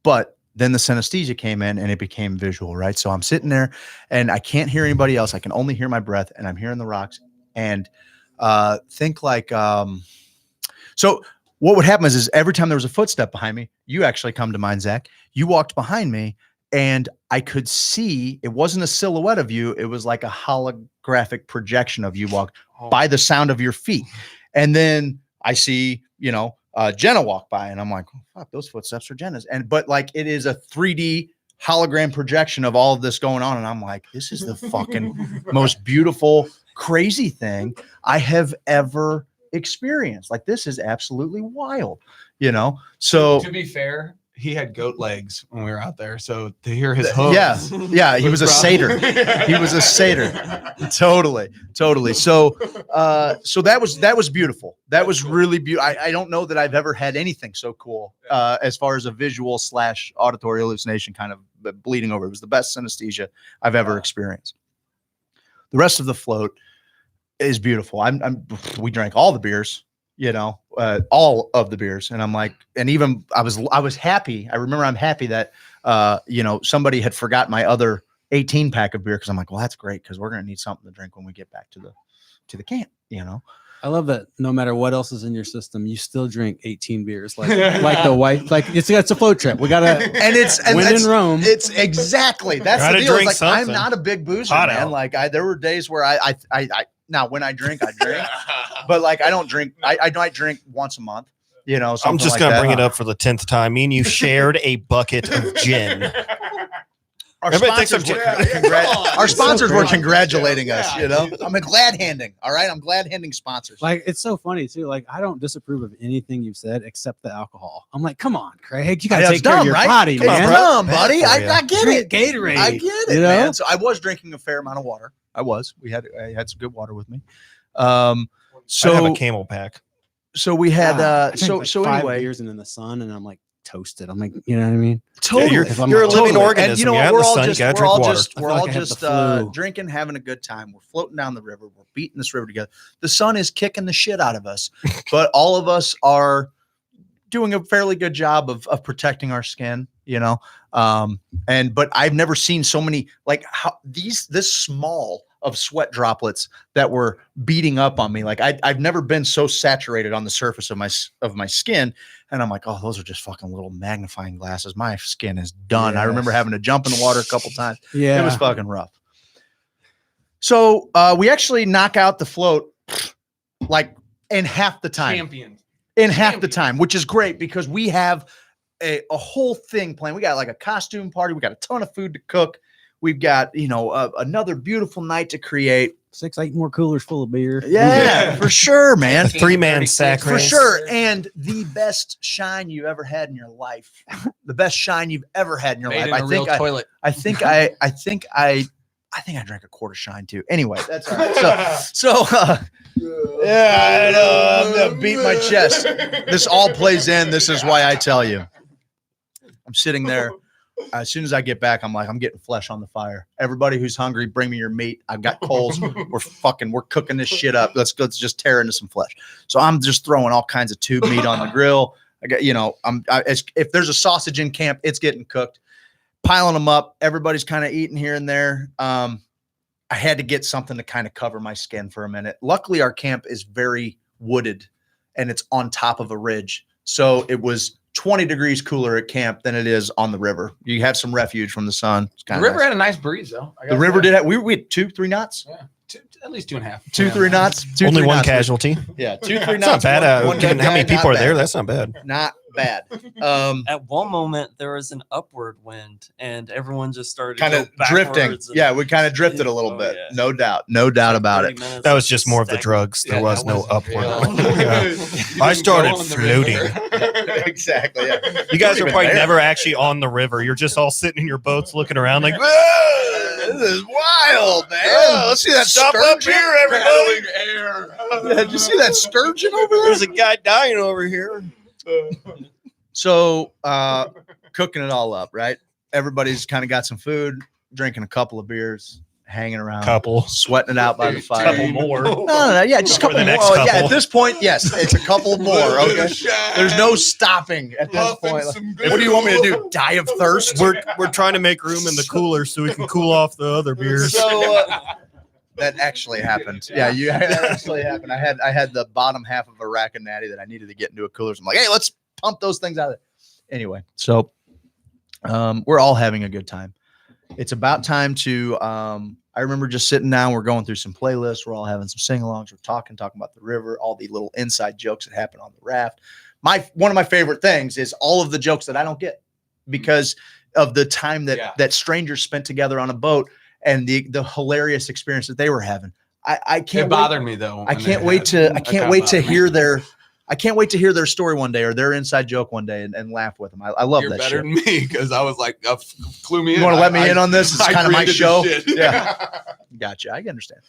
But then the synesthesia came in and it became visual, right? So I'm sitting there and I can't hear anybody else. I can only hear my breath and I'm hearing the rocks. And Think like, so what would happen is every time there was a footstep behind me, you actually come to mind, Zach. You walked behind me and I could see it wasn't a silhouette of you. It was like a holographic projection of you walk by the sound of your feet. And then I see, Jenna walk by and I'm like, oh, fuck, those footsteps are Jenna's. But like, it is a 3D hologram projection of all of this going on. And I'm like, this is the fucking most beautiful, crazy thing I have ever experienced. Like, this is absolutely wild, So to be fair, he had goat legs when we were out there. So to hear his hooves. Yeah. He was a satyr. He was a satyr. Totally. So, so that was beautiful. That was really beautiful. I don't know that I've ever had anything so cool, as far as a visual / auditory hallucination kind of bleeding over. It was the best synesthesia I've ever experienced. The rest of the float is beautiful. We drank all the beers, all of the beers. And I'm like, and even I was happy. I remember I'm happy that, somebody had forgot my other 18 pack of beer. Cause I'm like, well, that's great. Cause we're going to need something to drink when we get back to the camp, I love that no matter what else is in your system, you still drink 18 beers. Like the white, like it's a float trip. We gotta, and when in Rome. It's exactly, that's the deal. It's like, I'm not a big boozer, Hot man. out. Like there were days where I now when I drink, but like, I don't drink. I might drink once a month, I'm just going to bring it up for the 10th time. Me and you shared a bucket of gin. Our Everybody sponsors, thinks our sponsors were congratulating us, I'm a glad handing. All right. I'm glad handing sponsors. Like, it's so funny too. Like, I don't disapprove of anything you've said except the alcohol. I'm like, come on, Craig, you gotta take care of your body, Come man. on, dumb, buddy. I get it. Gatorade. I get it, man. So I was drinking a fair amount of water. I had some good water with me. So I have a camel pack. So we had I drank so 5 anyway, beers and in the sun, and I'm like toasted. I'm like, you know what I mean? totally. Yeah, you're a living organism. And You're out in the sun, you gotta drink water. We're all just drinking, having a good time. We're floating down the river. We're beating this river together. The sun is kicking the shit out of us, but all of us are doing a fairly good job of protecting our skin, but I've never seen so many, like, how this small of sweat droplets that were beating up on me. Like I've never been so saturated on the surface of my skin. And I'm like, oh, those are just fucking little magnifying glasses. My skin is done. Yes. I remember having to jump in the water a couple times. Yeah. It was fucking rough. So we actually knock out the float like in half the time. Half the time, which is great because we have a whole thing planned. We got like a costume party. We got a ton of food to cook. We've got, another beautiful night to create. 6-8 more coolers full of beer. Yeah, for sure, man. 3-man sack For race. sure. And the best shine you ever had in your life. The best shine you've ever had in your life. I think I drank a quart of shine too. Anyway, that's all right. So yeah, I know. I'm gonna beat my chest. This all plays in. This is why I tell you. I'm sitting there. As soon as I get back, I'm like, I'm getting flesh on the fire. Everybody who's hungry, bring me your meat. I've got coals. We're cooking this shit up. Let's just tear into some flesh. So I'm just throwing all kinds of tube meat on the grill. I got, if there's a sausage in camp, it's getting cooked. Piling them up. Everybody's kind of eating here and there. I had to get something to kind of cover my skin for a minute. Luckily, our camp is very wooded and it's on top of a ridge. So it was 20 degrees cooler at camp than it is on the river. You have some refuge from the sun. The river had a nice breeze, though. The river did have, we had 2-3 knots. Yeah, at least 2.5. 2-3 knots. Only one casualty. Yeah, 2-3 knots. That's not bad. Given how many people are there, that's not bad. Not bad. At one moment, there was an upward wind, and everyone just started kind of drifting. Yeah, we kind of drifted a little bit. Yeah. No doubt about it. That was just more of the drugs. There was no upward. I started floating. Exactly. Yeah. You guys are probably never actually on the river. You're just all sitting in your boats looking around like, this is wild, man. Let's see that stop up here, everybody. Yeah, did you see that sturgeon over there? There's a guy dying over here. So cooking it all up, right? Everybody's kind of got some food, drinking a couple of beers, hanging around, sweating it out by the fire. Couple more. No, yeah, just a couple more. Couple. Yeah, at this point, yes, it's a couple more. Okay, there's no stopping at this point. Like, what do you want me to do? Die of thirst? We're trying to make room in the cooler so we can cool off the other beers. That actually happened. Yeah, that actually happened. I had the bottom half of a rack of natty that I needed to get into a cooler. So I'm like, hey, let's pump those things out of there. Anyway, so we're all having a good time. It's about time to I remember just sitting down, we're going through some playlists, we're all having some sing-alongs, we're talking about the river, all the little inside jokes that happen on the raft. One of my favorite things is all of the jokes that I don't get because of the time that strangers spent together on a boat and the hilarious experience that they were having. I can't. It bothered me though. I can't wait to hear their story one day or their inside joke one day and laugh with them. I love You're that better shit. than me because I was like, clue me in. You want to let me in on this? It's kind of my show. Yeah. Gotcha. I understand.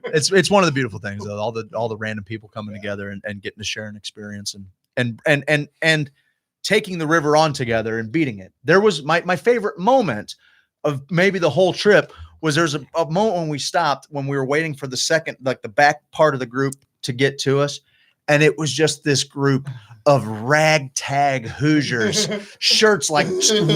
It's one of the beautiful things though. All the random people coming together and getting to share an experience and taking the river on together and beating it. There was my favorite moment of maybe the whole trip was there's a moment when we stopped when we were waiting for the second, like the back part of the group to get to us. And it was just this group of ragtag Hoosiers, shirts like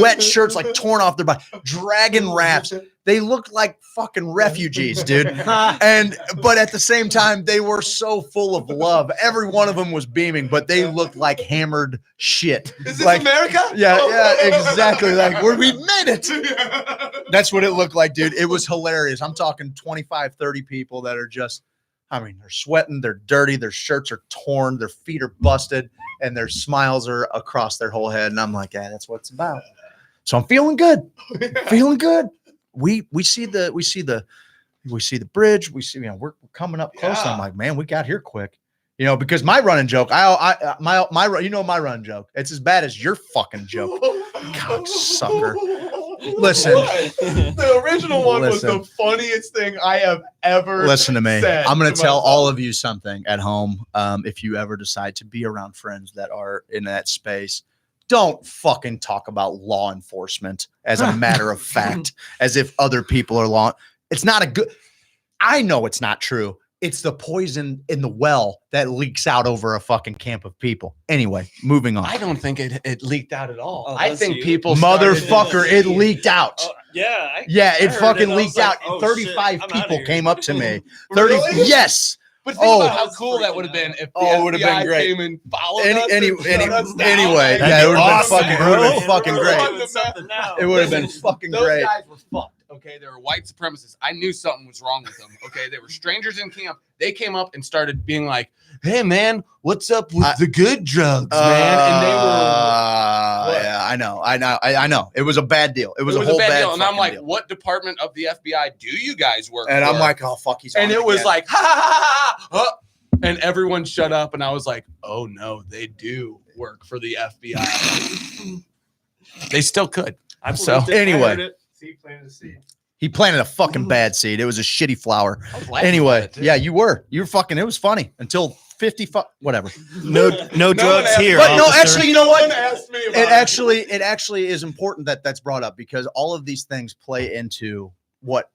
wet shirts, like torn off their body, dragging rafts. They looked like fucking refugees, dude. But at the same time, they were so full of love. Every one of them was beaming, but they looked like hammered shit. Is this like, America? Yeah, exactly. Like we made it. That's what it looked like, dude. It was hilarious. I'm talking 25, 30 people that are just, I mean, they're sweating, they're dirty, their shirts are torn, their feet are busted, and their smiles are across their whole head. And I'm like, yeah, that's what it's about. So I'm feeling good. Feeling good. We see the bridge. We see, we're coming up close. Yeah. I'm like, man, we got here quick. Because my running joke, my running joke, it's as bad as your fucking joke. Cocksucker. Listen. The original one was the funniest thing I have ever Listen to me. said I'm going to to tell myself. all of you something at home. If you ever decide to be around friends that are in that space, don't fucking talk about law enforcement as a matter of fact, as if other people are law. It's not a good. I know it's not true. It's the poison in the well that leaks out over a fucking camp of people. Anyway, moving on. I don't think it leaked out at all. Oh, I that's think you. people Motherfucker, it leaked out. Yeah. It heard fucking it. I was leaked like, out. oh, 35 shit, I'm outta people here. came up to me. 30. Really? Yes. But think about how cool that would have been if the Oh, it would have been FBI great. came and followed us. Anyway, yeah, it would have been fucking great. It would have been fucking Those great. guys were fucked. Okay, they were white supremacists. I knew something was wrong with them. Okay, they were strangers in camp. They came up and started being like, "Hey, man, what's up with the good drugs, man?" And they were, yeah, I know. It was a bad deal. It was a whole bad deal. And I'm fucking like, deal. "What department of the FBI do you guys work?" And for? I'm like, oh fuck, he's on and it was again. like, ha ha ha ha, ha. And everyone shut up. And I was like, oh no, they do work for the FBI. They still could. So anyway, he planted a Mm. fucking bad seed. It was a shitty flower. I was laughing Anyway, at it, too. yeah, you were fucking. It was funny until 50. Whatever. No drugs asked here. me. But no, officer. actually, you know No what? one asked me about It actually is important that that's brought up because all of these things play into what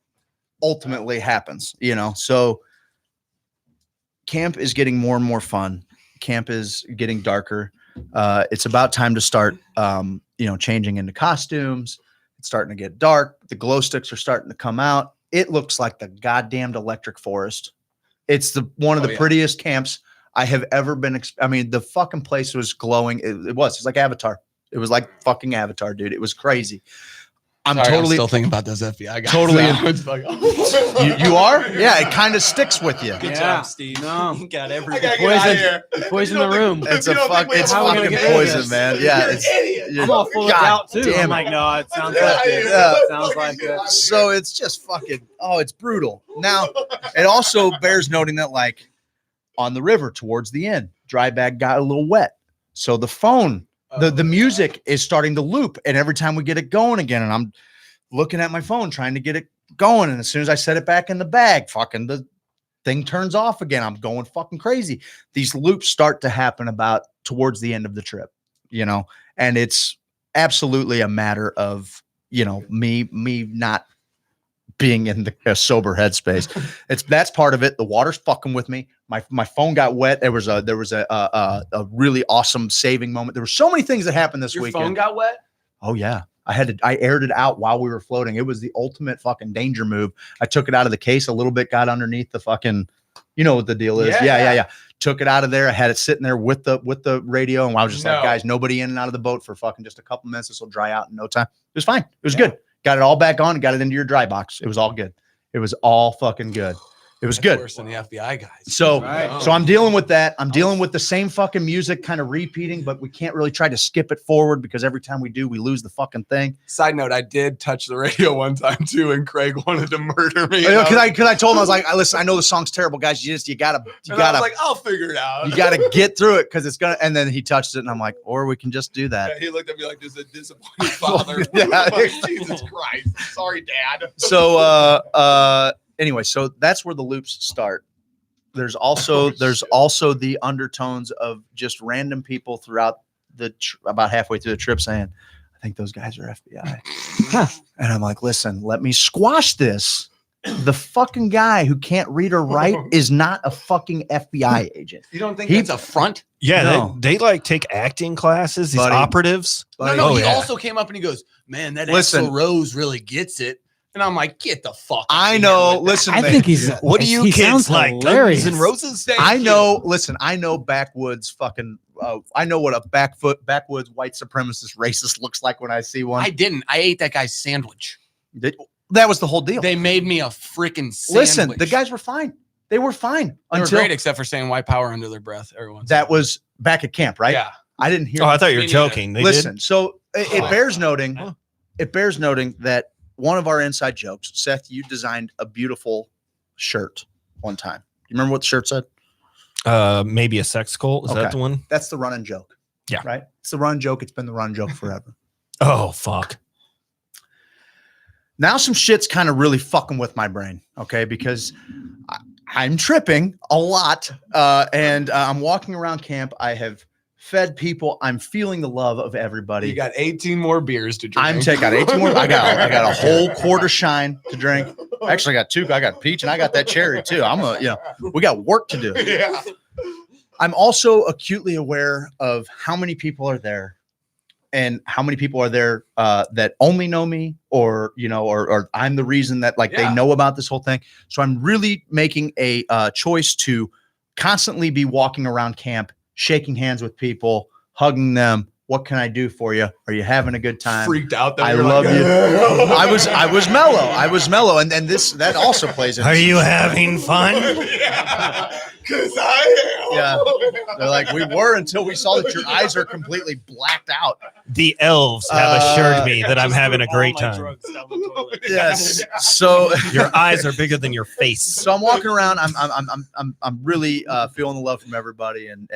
ultimately happens. So camp is getting more and more fun. Camp is getting darker. It's about time to start, changing into costumes. It's starting to get dark. The glow sticks are starting to come out. It looks like the goddamned electric forest. It's one of the prettiest camps I have ever been. The fucking place was glowing. It's like Avatar. It was like fucking Avatar, dude. It was crazy. I'm still thinking about those FBI guys. Totally. It's like, You are? Yeah, it kind of sticks with you. Good Yeah. job, Steve. No. You got I everything. gotta get out of here. Poison the room. It's You don't think we have a fucking fucking poison, idiot? man. Yeah, You're it's an idiot. I'm all full of God doubt too. damn I'm it. like, no, it sounds Yeah, like it. yeah. Sounds like it. so it's just fucking. Oh, it's brutal. Now, it also bears noting that like on the river towards the end, dry bag got a little wet, so the phone, the music is starting to loop, and every time we get it going again, and I'm looking at my phone trying to get it going, and as soon as I set it back in the bag, fucking the thing turns off again. I'm going fucking crazy. These loops start to happen about towards the end of the trip, and it's absolutely a matter of me not being in a sober headspace. That's part of it. The water's fucking with me. My phone got wet. There was a really awesome saving moment. There were so many things that happened this Your weekend. phone got wet? Oh yeah. I aired it out while we were floating. It was the ultimate fucking danger move. I took it out of the case a little bit, got underneath the fucking, you know what the deal is. Yeah. Took it out of there. I had it sitting there with the radio, and I was just like, guys, nobody in and out of the boat for fucking just a couple minutes. This will dry out in no time. It was fine. It was good. Got it all back on and got it into your dry box. It was all good. It was all fucking good. It was good. Worse than the FBI guys. So I'm dealing with that. I'm dealing with the same fucking music kind of repeating, but we can't really try to skip it forward because every time we do, we lose the fucking thing. Side note, I did touch the radio one time too, and Craig wanted to murder me. Because I told him, I was like, listen, I know the song's terrible, guys. You gotta I was like, I'll figure it out. You gotta get through it because it's gonna. And then he touched it, and I'm like, or we can just do that. He looked at me like this is a disappointed father. Jesus Christ. Sorry, Dad. So anyway, so that's where the loops start. There's also the undertones of just random people throughout about halfway through the trip saying, I think those guys are FBI. And I'm like, listen, let me squash this. The fucking guy who can't read or write is not a fucking FBI agent. You don't think that's a front? Yeah, No. they like take acting classes, these Buddy. operatives. No, he also came up and he goes, man, that Listen. Axl Rose really gets it. And I'm like, get the fuck. I know. Listen, I man. think he's. What do you he kids sounds like? hilarious. Guns and Roses? I know. Listen, I know backwoods fucking. I know what a backwoods white supremacist racist looks like when I see one. I didn't. I ate that guy's sandwich. That was the whole deal. They made me a freaking sandwich. Listen, the guys were fine. They were fine They were until great, except for saying white power under their breath every once. that was back at camp, right? Yeah. I didn't hear. Oh, I thought you were Me neither. joking. They Listen, did? so it bears noting. It bears noting that one of our inside jokes, Seth, you designed a beautiful shirt one time. You remember what the shirt said? Maybe a sex cult. Is that the one? That's the running joke. Yeah. Right? It's the run joke. It's been the run joke forever. Oh, fuck. Now some shit's kind of really fucking with my brain, okay? Because I'm tripping a lot, and I'm walking around camp. I have fed people. I'm feeling the love of everybody. You got 18 more beers to drink. I'm taking 18 more. I got a whole quarter shine to drink. Actually, I got two. I got peach and I got that cherry too. We got work to do. Yeah. I'm also acutely aware of how many people are there, and how many people are there that only know me, or I'm the reason that they know about this whole thing. So I'm really making a choice to constantly be walking around camp, shaking hands with people, hugging them. What can I do for you? Are you having a good time? Freaked out. That I love you. I was mellow. And that also plays in. Are you having fun? Yeah. Because I am. Yeah. They're like, we were until we saw that your eyes are completely blacked out. The elves have assured me that I'm having a great time. Yes. So Your eyes are bigger than your face. So I'm walking around. I'm really feeling the love from everybody, and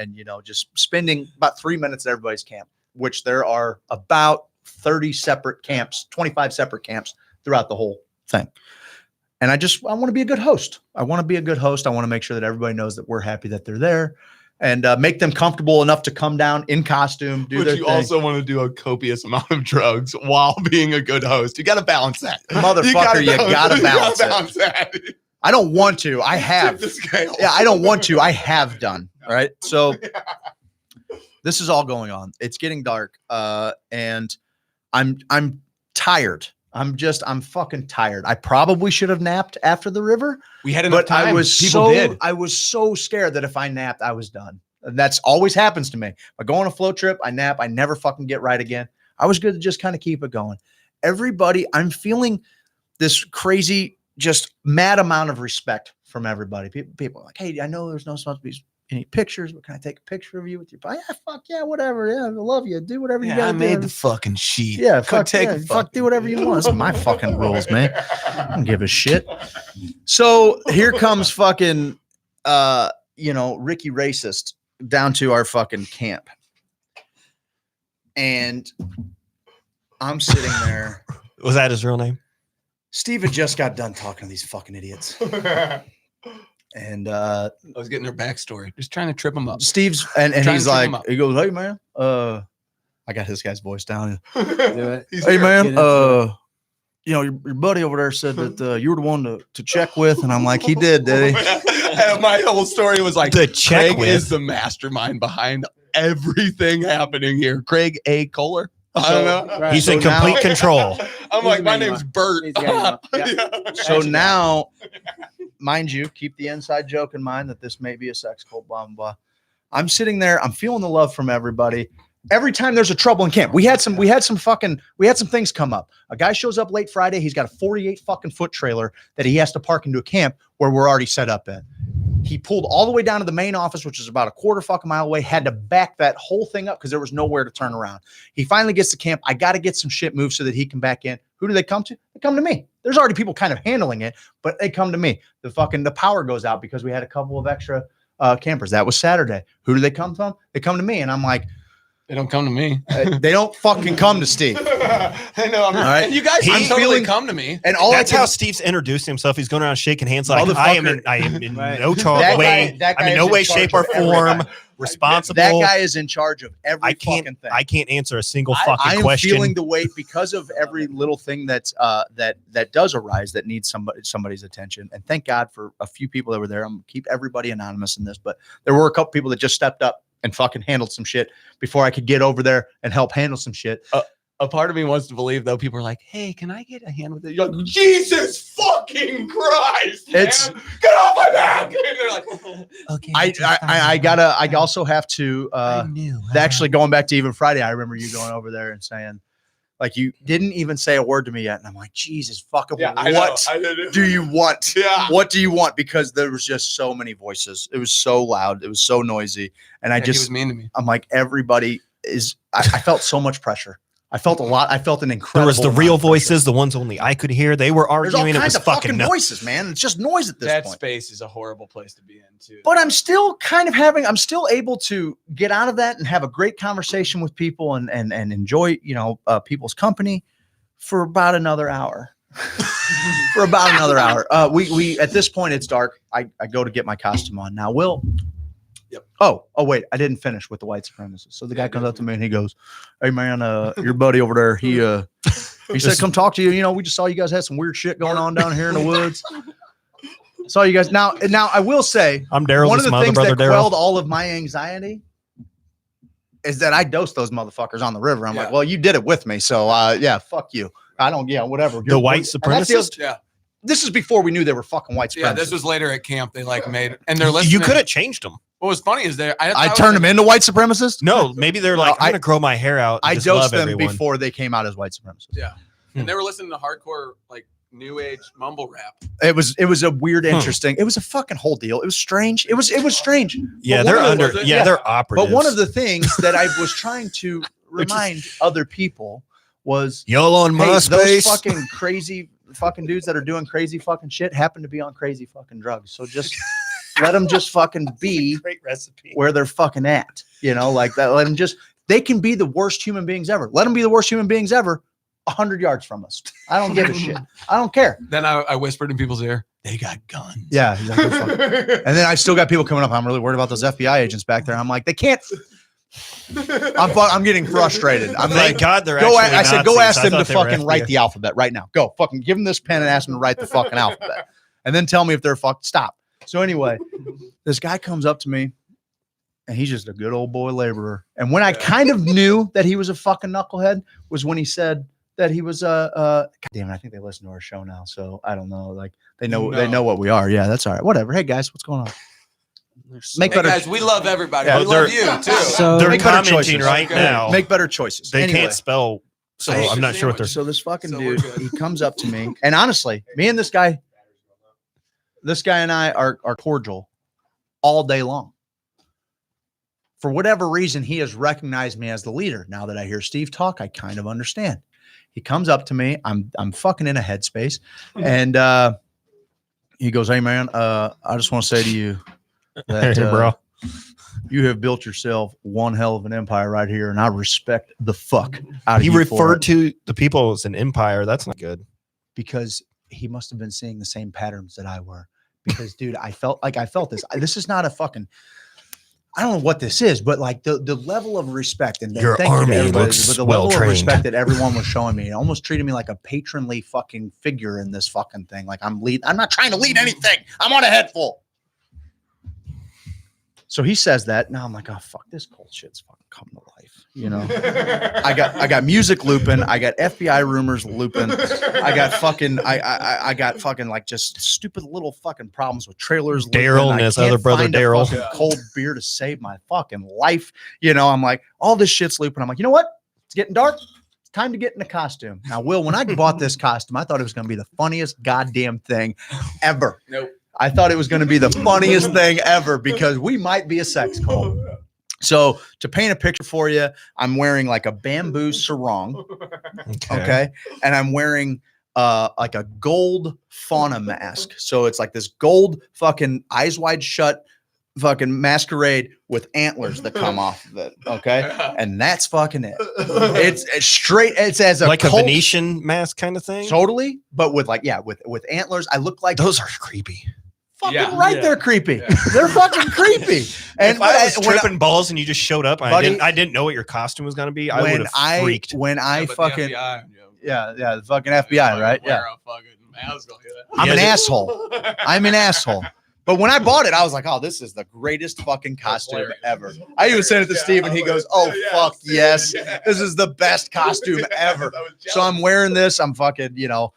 just spending about 3 minutes at everybody's camp, which there are about 30 separate camps, 25 separate camps throughout the whole thing. And I want to be a good host. I want to make sure that everybody knows that we're happy that they're there, and make them comfortable enough to come down in costume, do But their you thing. also want to do a copious amount of drugs while being a good host. You got to balance that. Motherfucker, you gotta balance it. that. I don't want to. I have. Tip the scale. Yeah, I don't want to. I have done. All right. So this is all going on. It's getting dark. And I'm tired. I'm fucking tired. I probably should have napped after the river. We had enough But time. I was I was so scared that if I napped, I was done. And that's always happens to me. I go on a float trip, I nap, I never fucking get right again. I was good to just kind of keep it going. Everybody, I'm feeling this crazy, just mad amount of respect from everybody. People are like, hey, I know there's no supposed to be any pictures, but can I take a picture of you with your body? Yeah, fuck yeah, whatever. Yeah, I love you. Do whatever you gotta I do. made the fucking sheet. Yeah, Fuck, do whatever you want. This is my fucking rules, man. I don't give a shit. So here comes fucking Ricky Racist down to our fucking camp. And I'm sitting there. Was that his real name? Steve had just got done talking to these fucking idiots. And I was getting their backstory, just trying to trip them up. Steve's and Trying he's to trip like, him up. he goes, hey man, I got this guy's voice down. Do it. He's Hey here. man, Get into your buddy over there said that you were the one to check with, and I'm like, he did he? And my whole story was like, The check Craig with. is the mastermind behind everything happening here. Craig A. Kohler. I don't know. Right. He's So in complete control. I'm like, my name's Bert. He's got you. Yeah. So now, mind you, keep the inside joke in mind that this may be a sex cult, blah, blah, blah. I'm sitting there. I'm feeling the love from everybody. Every time there's a trouble in camp, we had some things come up. A guy shows up late Friday. He's got a 48 fucking foot trailer that he has to park into a camp where we're already set up in. He pulled all the way down to the main office, which is about a quarter fucking mile away, had to back that whole thing up because there was nowhere to turn around. He finally gets to camp. I got to get some shit moved so that he can back in. Who do they come to? They come to me. There's already people kind of handling it, but they come to me. The power goes out because we had a couple of extra campers. That was Saturday. Who do they come from? They come to me. And I'm like, They don't come to me. they don't fucking come to Steve. I know. right. And you guys He's totally feeling- come to me. And all That's I can, how Steve's introduced himself. He's going around shaking hands like I am in Right. no That way. guy I'm in is no in way, charge shape, or of form everything. responsible. that guy is in charge of every fucking thing. I can't answer a single I fucking am question. feeling the weight because of every little thing that's that does arise that needs somebody's attention. And thank God for a few people that were there. I'm gonna keep everybody anonymous in this, but there were a couple people that just stepped up and fucking handled some shit before I could get over there and help handle some shit. A part of me wants to believe, though, people are like, hey, can I get a hand with it? You're like, Jesus fucking Christ. It's- man. Get off my back. And they're like, Okay. I also have to I knew. actually going back to even Friday. I remember you going over there and saying, like, you didn't even say a word to me yet, and I'm like, Jesus fucking, yeah, what I know. do you want? Yeah. What do you want? Because there was just so many voices. It was so loud. It was so noisy, and He was mean to me. I'm like, everybody is. I felt so much pressure. I felt a lot. I felt an incredible. There was the amount real of pressure. voices, the ones only I could hear. They were There's all arguing. It kinds was of fucking fucking nuts. voices, man. It's just noise at this That point. space is a horrible place to be in, too. But I'm still kind of I'm still able to get out of that and have a great conversation with people and enjoy, people's company for about another hour. For about another hour. We at this point it's dark. I go to get my costume on. Now, Will. Yep. Oh, wait, I didn't finish with the white supremacists. So the guy comes up to me and he goes, "Hey man, your buddy over there, he said come talk to you. We just saw you guys had some weird shit going on down here in the woods." Saw you guys. Now I will say I'm Daryl's one of the other things brother, that quelled Daryl. all of my anxiety is that I dosed those motherfuckers on the river. I'm Yeah. like, well, you did it with me. So yeah, fuck you. I don't, whatever. The white and that's the other- supremacist? Yeah. This is before we knew they were fucking white supremacists. Yeah, this was later at camp. They made, and they're listening. You could have changed them. What was funny is I turned them into white supremacists. No, maybe they're like, I'm going to grow my hair out. And I just dosed love them everyone. before they came out as white supremacists. Yeah. And they were listening to hardcore, new age mumble rap. It was a weird, interesting. It was a fucking whole deal. It was strange. It was strange. Yeah, But they're one of the- under. was- Yeah, yeah. they're operatives. But one of the things that I was trying to remind other people was, y'all on hey, those MySpace. fucking crazy fucking dudes that are doing crazy fucking shit happen to be on crazy fucking drugs. So just let them just fucking be Great recipe. where they're fucking at. Like that. Let them they can be the worst human beings ever. Let them be the worst human beings ever 100 yards from us. I don't give a shit. I don't care. Then I whispered in people's ear, they got guns. Yeah. Exactly. And then I still got people coming up. I'm really worried about those FBI agents back there. I'm like, they can't. I'm getting frustrated. I'm Thank like, God they're go. actually I said, go Nazis. ask I them to thought they were fucking write FBI. the alphabet right now. Go fucking give them this pen and ask them to write the fucking alphabet, and then tell me if they're stop. So anyway, this guy comes up to me, and he's just a good old boy laborer. And when I kind of knew that he was a fucking knucklehead was when he said that he was God damn it, I think they listen to our show now, so I don't know. Like they know what we are. Yeah, that's all right. Whatever. Hey guys, what's going on? Make Hey better. guys, we love everybody. Yeah, we love you too. So They're Make better commenting choices. right Okay. now. Make better choices. They Anyway. can't spell, so Hey, I'm not sure what they're. So this fucking So we're dude, good. he comes up to me, and honestly, me and this guy and I are cordial all day long. For whatever reason, he has recognized me as the leader. Now that I hear Steve talk, I kind of understand. He comes up to me. I'm fucking in a headspace, and he goes, "Hey man, I just want to say to you that Hey, bro. you have built yourself one hell of an empire right here, and I respect the fuck out of He you for referred it." to the people as an empire. That's not good. Because he must have been seeing the same patterns that I were. Because, dude, I felt this. This is not a fucking. I don't know what this is, but like the level of respect and Your thank you to army everybody, looks but the level of well-trained. respect that everyone was showing me, it almost treated me like a patronly fucking figure in this fucking thing. Like I'm not trying to lead anything. I'm on a head full. So he says that. Now I'm like, oh fuck, this cold shit's fucking come to life. You know, I got music looping. I got FBI rumors looping. I got fucking like just stupid little fucking problems with trailers. Daryl and his other brother Daryl. Cold beer to save my fucking life. You know, I'm like, all this shit's looping. I'm like, you know what? It's getting dark. It's time to get in a costume. Now, Will, when I bought this costume, I thought it was going to be the funniest goddamn thing ever. Nope. I thought it was going to be the funniest thing ever because we might be a sex cult. So to paint a picture for you, I'm wearing like a bamboo sarong. Okay. And I'm wearing like a gold fauna mask. So it's like this gold fucking eyes wide shut fucking masquerade with antlers that come off of it. Okay. And that's fucking it. It's straight. It's as a like cult, a Venetian mask kind of thing. Totally. But with like, yeah, with antlers. I look like Those are creepy. fucking they're creepy. They're fucking creepy. And if I was tripping balls and you just showed up, buddy, I didn't know what your costume was going to be. I would have freaked. When I fucking FBI, the fucking FBI, right? Yeah. I'm an asshole. I'm an asshole. But when I bought it, I was like, oh, this is the greatest fucking costume ever. I even sent it to Steve and he goes, oh, fuck yes. This is the best costume ever. So I'm wearing this. I'm fucking, you know,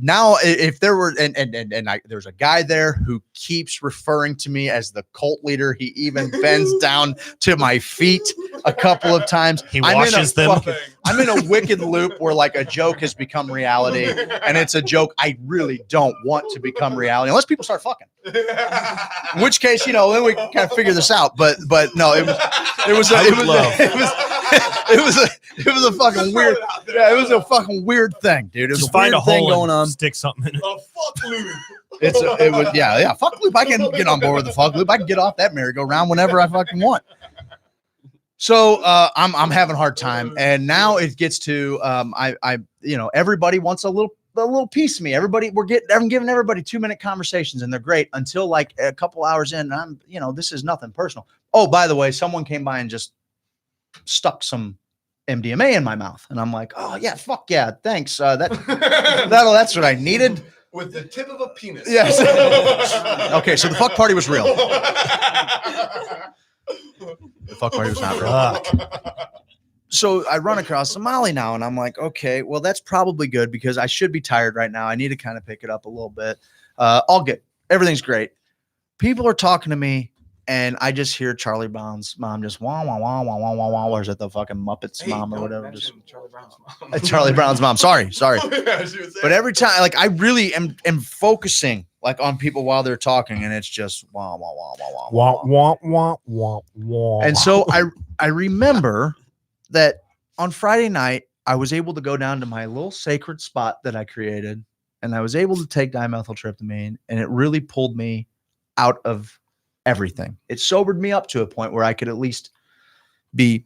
now if there were there's a guy there who keeps referring to me as the cult leader. He even bends down to my feet a couple of times. He washes them. I'm in a wicked loop where like a joke has become reality, and it's a joke I really don't want to become reality unless people start fucking. In which case, you know, then we kind of figure this out. But no, it was a fucking weird. Yeah, it was a fucking weird thing, dude. It was Just a weird find a thing hole going on. and stick something in it. A fuck loop. It was yeah. Fuck loop. I can get on board with the fuck loop. I can get off that merry-go-round whenever I fucking want. So I'm having a hard time, and now it gets to I you know, everybody wants a little piece of me. I'm giving everybody 2-minute conversations, and they're great until like a couple hours in. And I'm, you know, this is nothing personal. Oh, by the way, someone came by and just stuck some MDMA in my mouth, and I'm like, oh yeah, fuck yeah, thanks. That's what I needed. With the tip of a penis. Yes. Okay, so the fuck party was real. The fuck party was not real. So I run across Somali now, and I'm like, okay, well, that's probably good because I should be tired right now. I need to kind of pick it up a little bit. All good. Everything's great. People are talking to me, and I just hear Charlie Brown's mom just wah, wah, wah, wah, wah, wah, wah, or is it the fucking Muppets mom or whatever? Just Charlie Brown's mom. Charlie Brown's mom. Sorry. Yeah, But every time, like, I really am focusing like on people while they're talking, and it's just wah, wah, wah, wah, wah, Wah, wah, wah, wah, wah. And so I remember that on Friday night, I was able to go down to my little sacred spot that I created, and I was able to take dimethyltryptamine, and it really pulled me out of everything. It sobered me up to a point where I could at least be,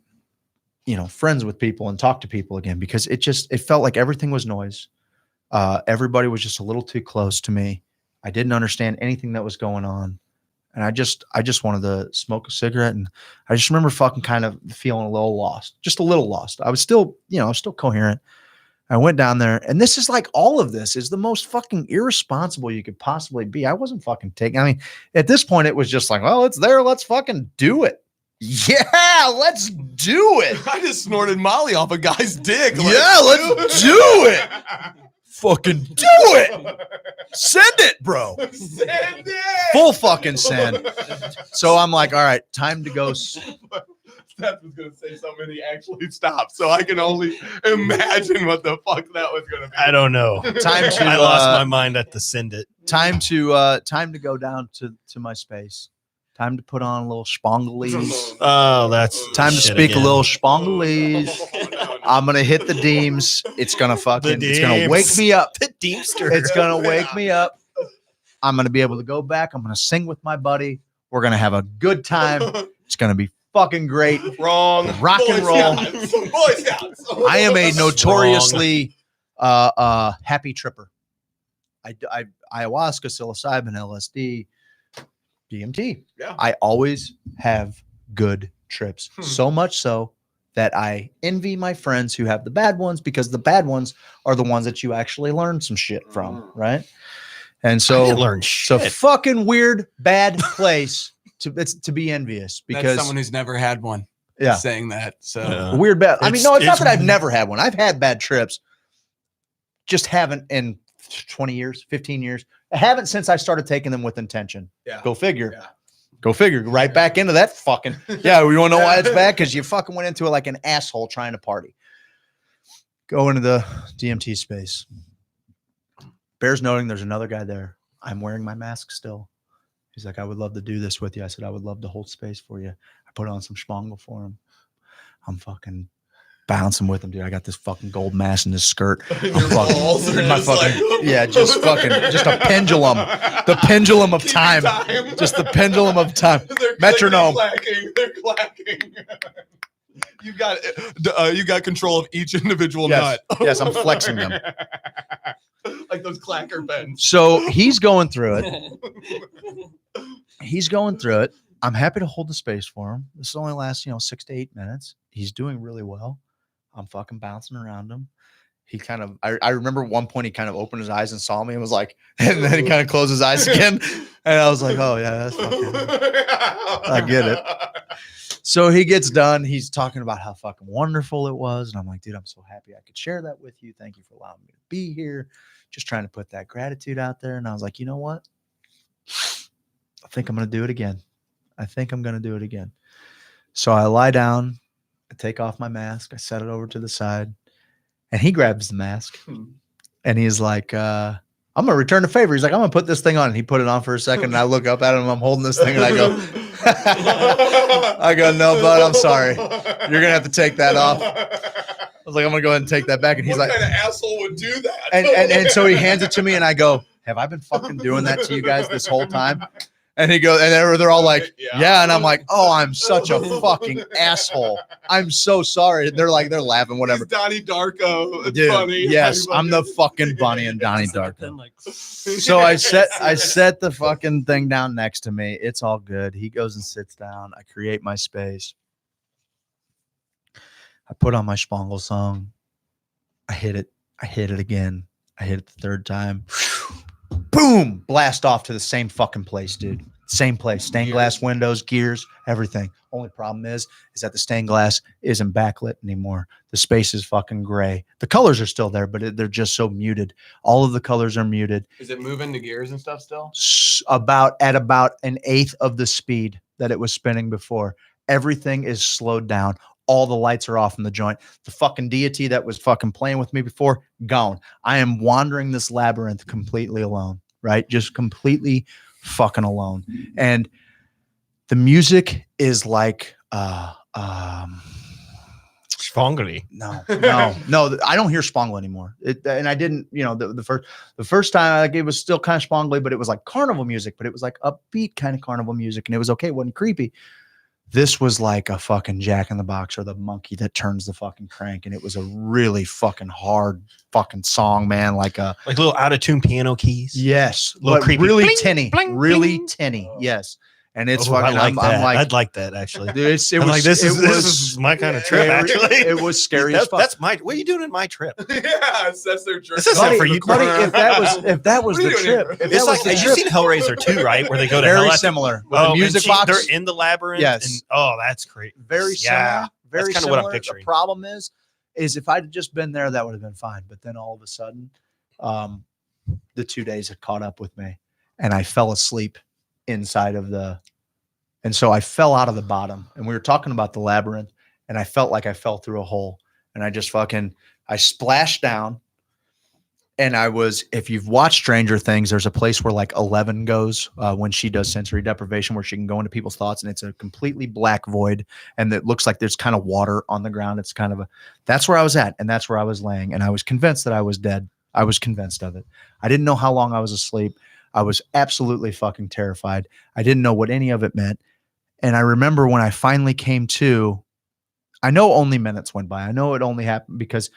you know, friends with people and talk to people again, because it felt like everything was noise. Everybody was just a little too close to me. I didn't understand anything that was going on. And I just wanted to smoke a cigarette. And I just remember fucking kind of feeling a little lost, just a little lost. I was still, you know, still coherent. I went down there, and this is like, all of this is the most fucking irresponsible you could possibly be. I wasn't fucking taking, I mean, at this point it was just like, well, it's there. Let's fucking do it. Yeah, let's do it. I just snorted Molly off a guy's dick. Yeah, let's do it. Fucking do it. Send it, bro. Send it. Full fucking send. So I'm like, all right, time to go. Steph was going to say something, and he actually stopped. So I can only imagine what the fuck that was going to be. I don't know. I lost my mind at the send it. Time to go down to my space. Time to put on a little Spangalese. Oh, that's time to speak again. A little Spangalese. I'm gonna hit the deems. It's gonna it's gonna wake me up. The deemster. It's gonna wake me up. I'm gonna be able to go back. I'm gonna sing with my buddy. We're gonna have a good time. It's gonna be fucking great. Wrong. Rock and roll. Boy Scouts. I am a notoriously happy tripper. I ayahuasca, psilocybin, LSD, DMT. Yeah. I always have good trips. So much so that I envy my friends who have the bad ones, because the bad ones are the ones that you actually learn some shit from, right? And so, I didn't learn shit. It's a fucking weird, bad place to be envious That's because someone who's never had one. Yeah. Saying that. So Yeah. weird bad. I mean, It's- no, it's not it's- that I've never had one. I've had bad trips. Just haven't in 20 years, 15 years. I haven't since I started taking them with intention. Yeah. Go figure. Yeah. Go figure. Right back into that fucking. Yeah, we don't know why it's bad because you fucking went into it like an asshole trying to party. Go into the DMT space. Bears noting there's another guy there. I'm wearing my mask still. He's like, I would love to do this with you. I said, I would love to hold space for you. I put on some schmongle for him. I'm fucking bouncing with him, dude. I got this fucking gold mask and this skirt. Just a pendulum. The pendulum of time. Just the pendulum of time. Metronome. They're clacking. You got control of each individual Yes. nut. Yes, I'm flexing them. Like those clacker bends. So he's going through it. I'm happy to hold the space for him. This only lasts, 6 to 8 minutes. He's doing really well. I'm fucking bouncing around him. He kind of, I remember at one point he kind of opened his eyes and saw me and was like, and then he kind of closed his eyes again. And I was like, oh yeah, that's fucking, I get it. So he gets done. He's talking about how fucking wonderful it was. And I'm like, dude, I'm so happy I could share that with you. Thank you for allowing me to be here. Just trying to put that gratitude out there. And I was like, you know what? I think I'm going to do it again. So I lie down, I take off my mask, I set it over to the side, and he grabs the mask and he's like, I'm going to return the favor. He's like, I'm going to put this thing on. And he put it on for a second. And I look up at him. I'm holding this thing and I go, no, bud, I'm sorry. You're going to have to take that off. I was like, I'm going to go ahead and take that back. And he's What like, kind of asshole would do that? and so he hands it to me and I go, have I been fucking doing that to you guys this whole time? And he goes, and they're all like, yeah. And I'm like, oh, I'm such a fucking asshole. I'm so sorry. They're laughing, whatever. He's Donnie Darko. It's Dude, funny. yes, I'm the fucking bunny and Donnie Darko. So I set the fucking thing down next to me. It's all good. He goes and sits down. I create my space. I put on my Spangle song. I hit it again. I hit it the third time. Boom! Blast off to the same fucking place, dude. Same place. Stained glass windows, gears, everything. Only problem is that the stained glass isn't backlit anymore. The space is fucking gray. The colors are still there, but they're just so muted. All of the colors are muted. Is it moving the gears and stuff still? About an eighth of the speed that it was spinning before. Everything is slowed down. All the lights are off in the joint. The fucking deity that was fucking playing with me before, gone. I am wandering this labyrinth completely alone, right? Just completely fucking alone. And the music is like, Spongly. No, I don't hear Spangle anymore. And I didn't, the first time it was still kind of Spangly, but it was like carnival music, but it was like upbeat kind of carnival music. And it was okay. It wasn't creepy. This was like a fucking Jack in the Box or the monkey that turns the fucking crank. And it was a really fucking hard fucking song, man. Like little out of tune piano keys. Yes. Little creepy. Really Bling, tinny. bling, Really bling. tinny. Yes. And it's I fucking, like that. I'm like, I'd like that actually. dude, this this is my kind of trip. Actually, it was scary as fuck. That's my. What are you doing in my trip? Yes, that's their jerk. This isn't for you. Buddy, if that was What are the you doing trip, here? It's like you've seen Hellraiser 2, right? Where they go to very hell. similar. With the music box. They're in the labyrinth. Yes. And, oh, that's great. Very similar. Very that's kind of similar. what I'm picturing. The problem is if I'd just been there, that would have been fine. But then all of a sudden, the 2 days had caught up with me, and I fell asleep inside of and so I fell out of the bottom. And we were talking about the labyrinth, and I felt like I fell through a hole, and I splashed down. And if you've watched Stranger Things, there's a place where like 11 goes when she does sensory deprivation, where she can go into people's thoughts, and it's a completely black void, and it looks like there's kind of water on the ground. It's kind of that's where I was at, and that's where I was laying, and I was convinced that I was dead. I was convinced of it. I didn't know how long I was asleep. I was absolutely fucking terrified. I didn't know what any of it meant. And I remember when I finally came to, I know only minutes went by. I know it only happened because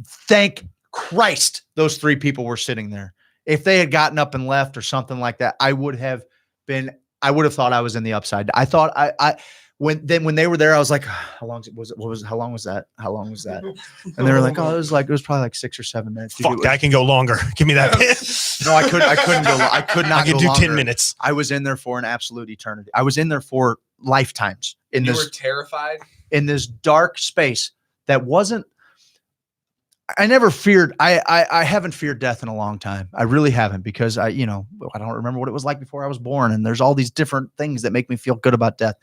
thank Christ those 3 people were sitting there. If they had gotten up and left or something like that, I would have thought I was in the upside. I thought when they were there, I was like, how long was it? How long was that? And they were like, oh, it was probably like 6 or 7 minutes. Dude, Fuck, I can go longer. Give me that. No, I couldn't go. I could not. I can go do longer. 10 minutes. I was in there for an absolute eternity. I was in there for lifetimes. You were terrified in this dark space that wasn't. I never feared. I haven't feared death in a long time. I really haven't, because I don't remember what it was like before I was born. And there's all these different things that make me feel good about death.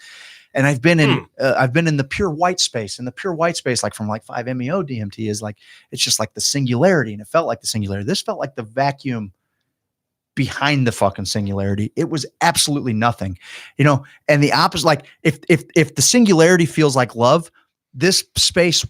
And I've been in the pure white space, and the pure white space, like from like 5-MeO DMT, is like, it's just like the singularity. And it felt like the singularity. This felt like the vacuum behind the fucking singularity. It was absolutely nothing, and the opposite. Like if the singularity feels like love, this space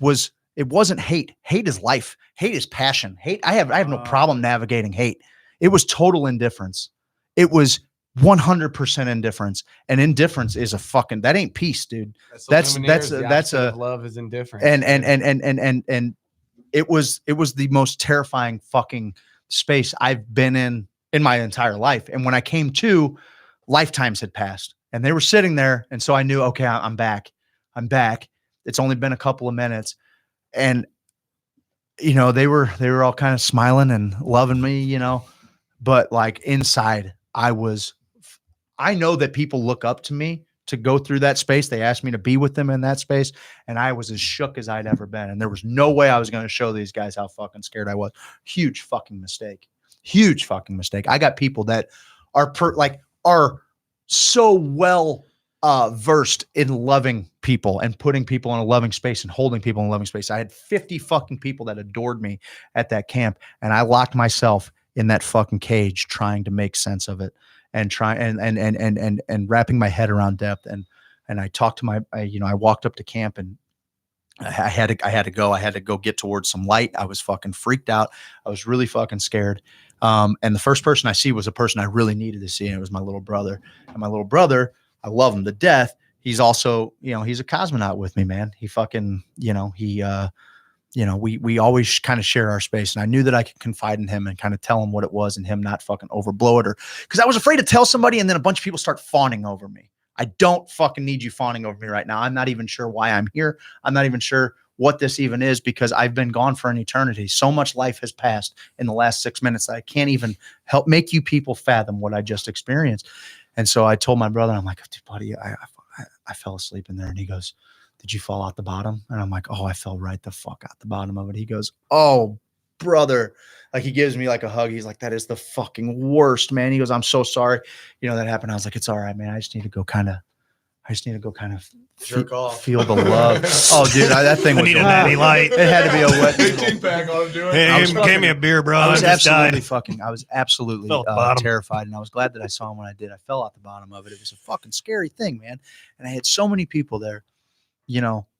it wasn't hate. Hate is life. Hate is passion. Hate. I have no problem navigating hate. It was total indifference. It was 100% indifference, and indifference is that ain't peace, dude. That's love is indifference. And it was the most terrifying fucking space I've been in my entire life. And when I came to, lifetimes had passed, and they were sitting there, and so I knew, okay, I'm back. It's only been a couple of minutes. And, they were all kind of smiling and loving me, but like inside I know that people look up to me to go through that space. They asked me to be with them in that space, and I was as shook as I'd ever been. And there was no way I was going to show these guys how fucking scared I was. Huge fucking mistake. I got people that are so well versed in loving people and putting people in a loving space and holding people in a loving space. I had 50 fucking people that adored me at that camp, and I locked myself in that fucking cage trying to make sense of it and wrapping my head around depth. And I talked to I walked up to camp, and I had to go get towards some light. I was fucking freaked out. I was really fucking scared. And the first person I see was a person I really needed to see, and it was my little brother. And my little brother, I love him to death. He's also, he's a cosmonaut with me, man. He fucking, we always kind of share our space, and I knew that I could confide in him and kind of tell him what it was, and him not fucking overblow it, because I was afraid to tell somebody and then a bunch of people start fawning over me. I don't fucking need you fawning over me right now. I'm not even sure why I'm here. I'm not even sure what this even is, because I've been gone for an eternity. So much life has passed in the last 6 minutes that I can't even help make you people fathom what I just experienced. And so I told my brother, I'm like, dude, buddy, I fell asleep in there. And he goes, did you fall out the bottom? And I'm like, oh, I fell right the fuck out the bottom of it. He goes, oh, brother. Like, he gives me like a hug. He's like, that is the fucking worst, man. He goes, I'm so sorry, that happened. I was like, it's all right, man. I just need to go kind of jerk off, feel the love. Oh, dude, that thing was a natty light. It had to be a wet 18-pack on doing. Hey, gave me a beer, bro. I was absolutely terrified, and I was glad that I saw him when I did. I fell out the bottom of it. It was a fucking scary thing, man. And I had so many people there,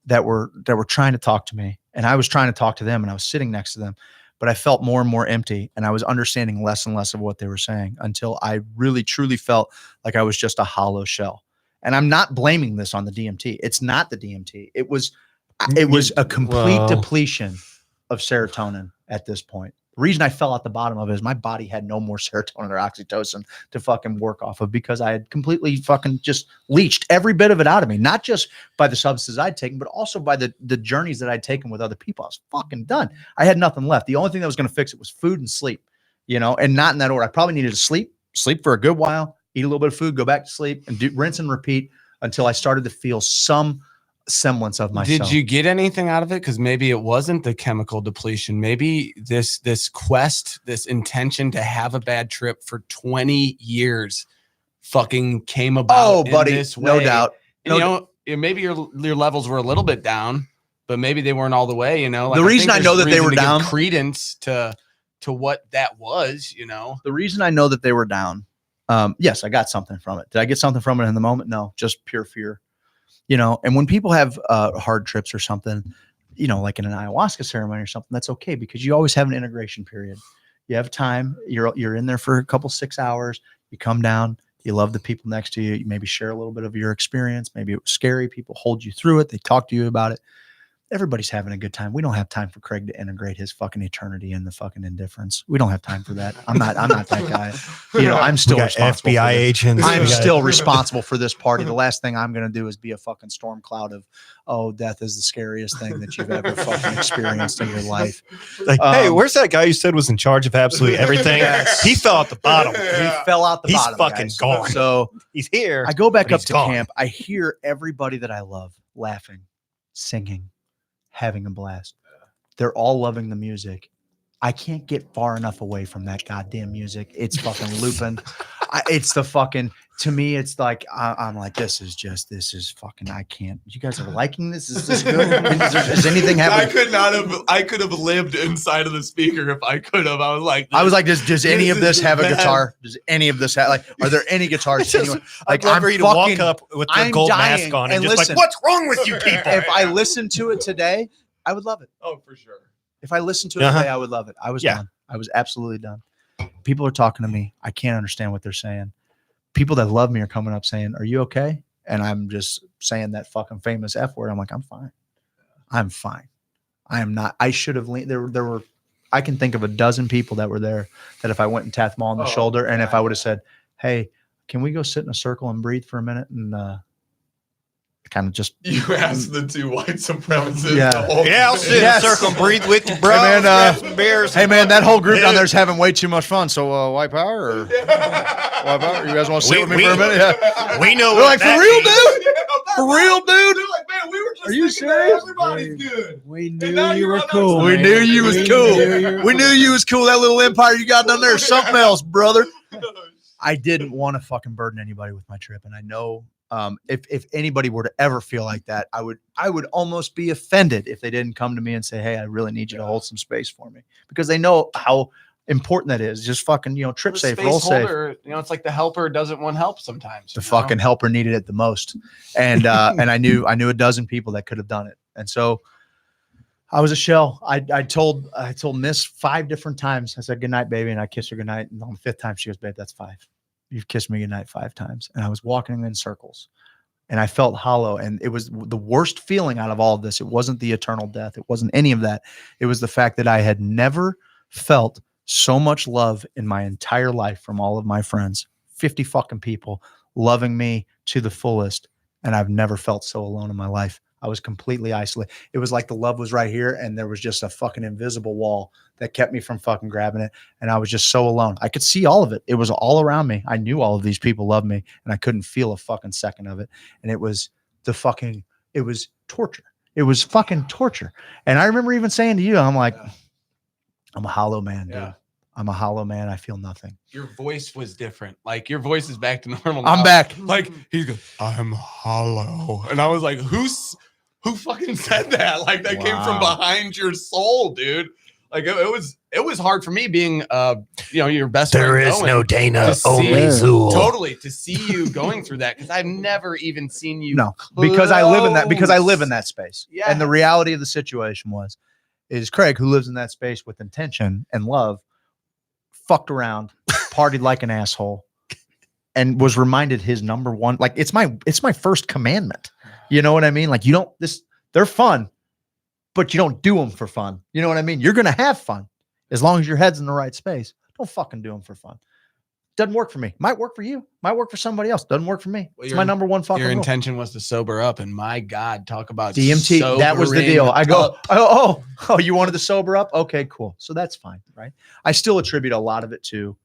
that were trying to talk to me, and I was trying to talk to them, and I was sitting next to them, but I felt more and more empty, and I was understanding less and less of what they were saying, until I really truly felt like I was just a hollow shell. And I'm not blaming this on the DMT. It's not the DMT. It was a complete depletion of serotonin at this point. The reason I fell out the bottom of it is my body had no more serotonin or oxytocin to fucking work off of, because I had completely fucking just leached every bit of it out of me, not just by the substances I'd taken, but also by the journeys that I'd taken with other people. I was fucking done. I had nothing left. The only thing that was going to fix it was food and sleep, and not in that order. I probably needed to sleep for a good while, eat a little bit of food, go back to sleep, and rinse and repeat until I started to feel some semblance of myself. Did you get anything out of it? Because maybe it wasn't the chemical depletion. Maybe this quest, this intention to have a bad trip for 20 years fucking came about. Oh, buddy, in this way. No doubt. And, maybe your levels were a little bit down, but maybe they weren't all the way, Like, the reason I know that they were down, credence to what that was, The reason I know that they were down, yes, I got something from it. Did I get something from it in the moment? No, just pure fear. And when people have hard trips or something, like in an ayahuasca ceremony or something, that's okay, because you always have an integration period. You have time. You're in there for a couple 6 hours. You come down. You love the people next to you. You maybe share a little bit of your experience. Maybe it was scary. People hold you through it. They talk to you about it. everybody's having a good time. We don't have time for Craig to integrate his fucking eternity in the fucking indifference. We don't have time for that. I'm not that guy. I'm still responsible. FBI agents. I'm still responsible for this party. The last thing I'm going to do is be a fucking storm cloud of, oh, death is the scariest thing that you've ever fucking experienced in your life. Like, hey, where's that guy you said was in charge of absolutely everything? He fell out the bottom. He fell out the bottom. He's fucking gone. So he's here. I go back up to gone. camp. I hear everybody that I love laughing, singing, having a blast. They're all loving the music. I can't get far enough away from that goddamn music. It's fucking looping. It's the fucking, to me, it's like, I'm like, this is fucking, I can't. You guys are liking this? Is this good? Is anything happening? I could have lived inside of the speaker if I could have. I was like, does any of this have a guitar? Does any of this have, like, are there any guitars? I'd love for you to walk up with the gold mask on and just listen, like, what's wrong with you people? If I listened to it today, I would love it. Oh, for sure. If I listened to it today, I would love it. I was done. I was absolutely done. People are talking to me. I can't understand what they're saying. People that love me are coming up saying, are you okay? And I'm just saying that fucking famous F word. I'm like, I'm fine. I'm fine. I am not. I should have leaned. There were, I can think of a dozen people that were there that if I went and tapped them all on the shoulder and if I would have said, hey, can we go sit in a circle and breathe for a minute and kind of just. You asked the two white supremacists. Yeah. I'll sit in a circle and breathe with you, bro. Hey, man, some beers. Hey, man, that whole group down there is having way too much fun. So white power or white power? You guys want to sit with me for a minute? Yeah. We know. They're like, for real, dude? For real, dude? They're like, man, we were just Are you thinking that serious? everybody's good. We And knew now you you're were on that cool. side. We knew you was cool. We We knew you was cool. That little empire you got down there is something else, brother. I didn't want to fucking burden anybody with my trip. And I know if anybody were to ever feel like that, I would almost be offended if they didn't come to me and say, hey, I really need you to hold some space for me, because they know how important that is. Just fucking, trip safe, roll safe. It's like the helper doesn't want help sometimes. The fucking helper needed it the most. And and I knew a dozen people that could have done it. And so I was a shell. I told Miss 5 different times. I said, good night, baby. And I kissed her good night. And on the 5th time, she goes, babe, that's 5. You've kissed me goodnight 5 times. And I was walking in circles and I felt hollow. And it was the worst feeling out of all of this. It wasn't the eternal death. It wasn't any of that. It was the fact that I had never felt so much love in my entire life from all of my friends, 50 fucking people loving me to the fullest. And I've never felt so alone in my life. I was completely isolated. It was like the love was right here and there was just a fucking invisible wall that kept me from fucking grabbing it. And I was just so alone. I could see all of it. It was all around me. I knew all of these people loved me and I couldn't feel a fucking second of it. And it was it was torture. It was fucking torture. And I remember even saying to you, I'm like, I'm a hollow man, dude. I'm a hollow man. I feel nothing. Your voice was different. Like your voice is back to normal. I'm now. back. Like he's going, I'm hollow. And I was like, who fucking said that? Like that came from behind your soul, dude. Like it was hard for me being your best friend. There is no Dana, only Zool. Totally, to see you going through that, because I've never even seen you. No, because I live in that space. Yeah. And the reality of the situation is Craig, who lives in that space with intention and love, fucked around, partied like an asshole, and was reminded his number one, like it's my first commandment. You know what I mean? Like they're fun, but you don't do them for fun. You know what I mean? You're going to have fun as long as your head's in the right space. Don't fucking do them for fun. Doesn't work for me. Might work for you. Might work for somebody else. Doesn't work for me. It's my number one fucking Your rule. intention was to sober up, and my God, talk about DMT. That was the deal. I go, oh, you wanted to sober up? Okay, cool. So that's fine, right? I still attribute a lot of it to,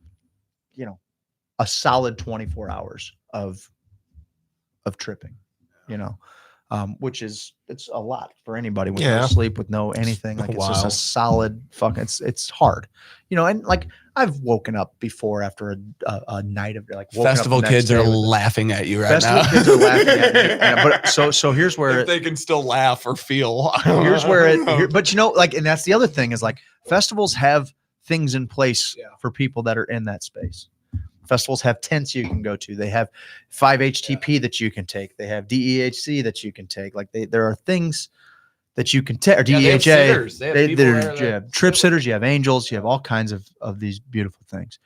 a solid 24 hours of tripping, which it's a lot for anybody with no sleep, with no anything. Like it's just a solid fucking. It's hard, and like I've woken up before after a night of like festival kids are laughing at you right now. Festival kids are laughing at me. But so here's where if they can still laugh or feel. Here's where and that's the other thing is like festivals have things in place for people that are in that space. Festivals have tents you can go to. They have 5-HTP that you can take. They have DEHC that you can take. Like there are things that you can take, or DEHA. They have trip sitters. You have angels. You have all kinds of these beautiful things.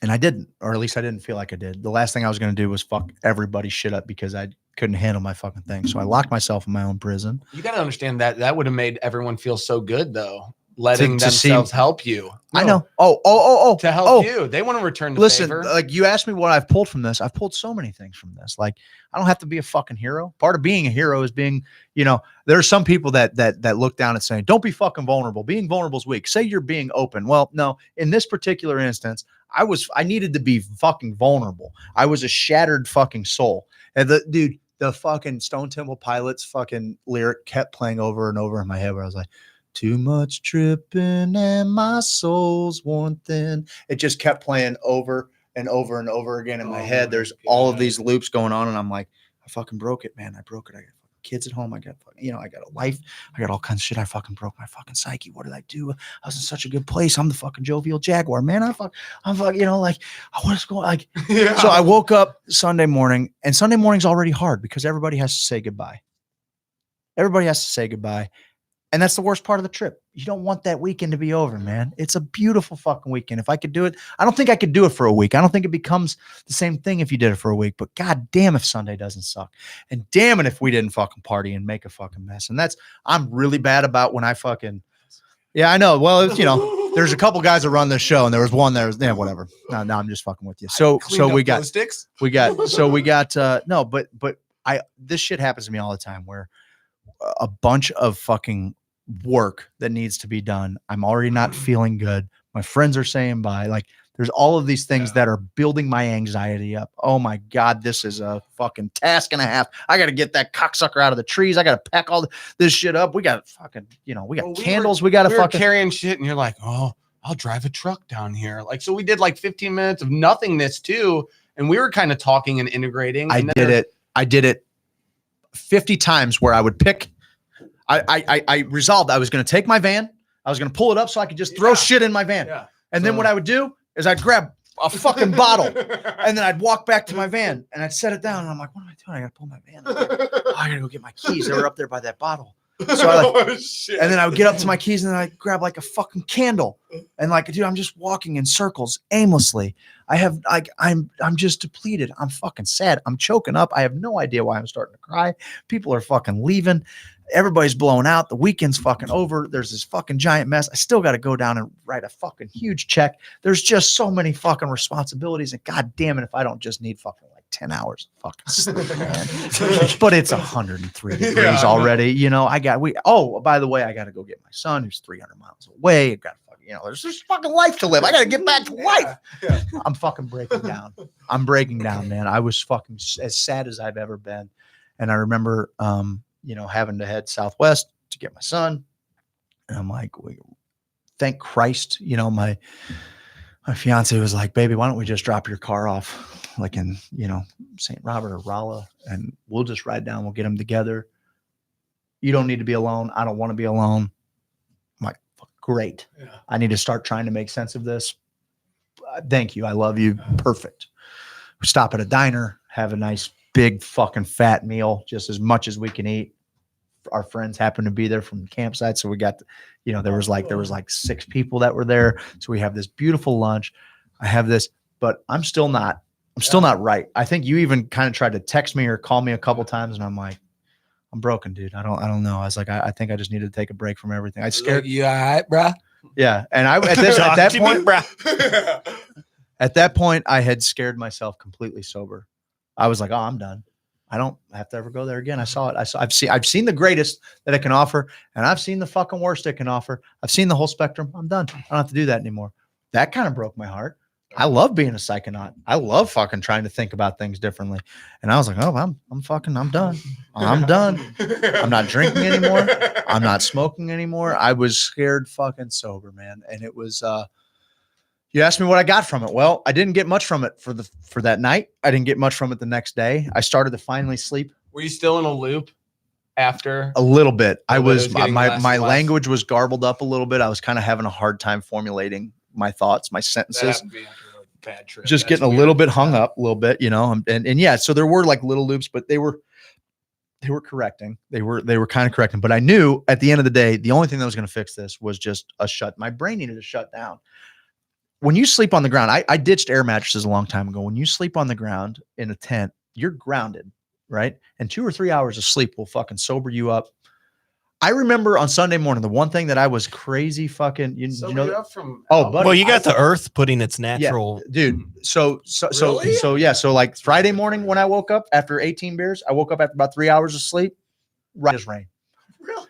And I didn't, or at least I didn't feel like I did. The last thing I was going to do was fuck everybody's shit up because I couldn't handle my fucking thing. So I locked myself in my own prison. You got to understand that would have made everyone feel so good, though, letting To themselves help you. I know. Oh. To help you. They want to return the favor. Like you asked me what I've pulled from this. I've pulled so many things from this. Like I don't have to be a fucking hero. Part of being a hero is being, there are some people that look down and saying, don't be fucking vulnerable. Being vulnerable is weak. Say you're being open. Well, no, in this particular instance, I needed to be fucking vulnerable. I was a shattered fucking soul. And the fucking Stone Temple Pilots fucking lyric kept playing over and over in my head where I was like, too much tripping and my soul's worn thin. It just kept playing over and over and over again in my head. There's all of these loops going on, and I'm like, I fucking broke it, man. I broke it. I got kids at home. I got I got a life. I got all kinds of shit. I fucking broke my fucking psyche. What did I do? I was in such a good place. I'm the fucking jovial Jaguar, man. I'm fucking, like, I want to go like. Yeah. So I woke up Sunday morning, and Sunday morning's already hard because everybody has to say goodbye. Everybody has to say goodbye. And that's the worst part of the trip. You don't want that weekend to be over, man. It's a beautiful fucking weekend. If I could do it, I don't think I could do it for a week. I don't think it becomes the same thing if you did it for a week. But god damn if Sunday doesn't suck. And damn it if we didn't fucking party and make a fucking mess. And I'm really bad about when I fucking, yeah, I know. Well, it's, there's a couple guys that run this show, and there was one there. Yeah, whatever. No, I'm just fucking with you. So we got sticks. This shit happens to me all the time where a bunch of fucking work that needs to be done. I'm already not feeling good. My friends are saying bye. Like there's all of these things that are building my anxiety up. Oh my God, this is a fucking task and a half. I got to get that cocksucker out of the trees. I got to pack all this shit up. We got fucking, we got candles. We got to fucking carrying shit. And you're like, oh, I'll drive a truck down here. Like, so we did like 15 minutes of nothingness too. And we were kind of talking and integrating. I did it 50 times where I would pick. I resolved I was going to take my van. I was going to pull it up so I could just throw shit in my van. Yeah. And then what I would do is I'd grab a fucking bottle and then I'd walk back to my van and I'd set it down. And I'm like, what am I doing? I got to pull my van up. I got to go get my keys. They were up there by that bottle. So and then I would get up to my keys and then I'd grab like a fucking candle. And like, dude, I'm just walking in circles aimlessly. I'm just depleted. I'm fucking sad. I'm choking up. I have no idea why I'm starting to cry. People are fucking leaving. Everybody's blown out. The weekend's fucking over. There's this fucking giant mess. I still got to go down and write a fucking huge check. There's just so many fucking responsibilities. And god damn it, if I don't just need fucking like 10 hours of fucking sleep, man. But it's 103 degrees already. By the way, I got to go get my son who's 300 miles away. I got fucking, there's fucking life to live. I got to get back to life. Yeah. I'm fucking breaking down. I'm breaking down, man. I was fucking as sad as I've ever been. And I remember, having to head southwest to get my son. And I'm like, thank Christ, my fiance was like, baby, why don't we just drop your car off like in, St. Robert or Rolla, and we'll just ride down. We'll get them together. You don't need to be alone. I don't want to be alone. I'm like, great. Yeah. I need to start trying to make sense of this. Thank you. I love you. Perfect. We stop at a diner, have a nice big fucking fat meal, just as much as we can eat. Our friends happen to be there from the campsite. So we got, there was like 6 people that were there. So we have this beautiful lunch. I have this, but I'm still not right. I think you even kind of tried to text me or call me a couple times. And I'm like, I'm broken, dude. I don't know. I was like, I think I just needed to take a break from everything. I scared you. All right, bro. Yeah. And at that point, I had scared myself completely sober. I was like, oh, I'm done. I don't have to ever go there again. I saw it. I've seen the greatest that it can offer, and I've seen the fucking worst it can offer. I've seen the whole spectrum. I'm done. I don't have to do that anymore. That kind of broke my heart. I love being a psychonaut. I love fucking trying to think about things differently. And I was like, oh, I'm done. I'm done. I'm not drinking anymore. I'm not smoking anymore. I was scared fucking sober, man. And it was, you asked me what I got from it. Well, I didn't get much from it for that night. I didn't get much from it the next day. I started to finally sleep. Were you still in a loop after? A little bit. I was my language was garbled up a little bit. I was kind of having a hard time formulating my thoughts, my sentences. Bad trip. Just getting a little bit hung up a little bit, and yeah, so there were like little loops, but they were correcting. They were kind of correcting, but I knew at the end of the day, the only thing that was going to fix this was just my brain needed to shut down. when you sleep on the ground, I ditched air mattresses a long time ago. When you sleep on the ground in a tent, you're grounded, right? And 2 or 3 hours of sleep will fucking sober you up. I remember on Sunday morning, the one thing that I was crazy fucking, you know, up from buddy, well, you got the earth putting its natural, dude. So like Friday morning when I woke up after 18 beers, I woke up after about 3 hours of sleep, right as rain. Really?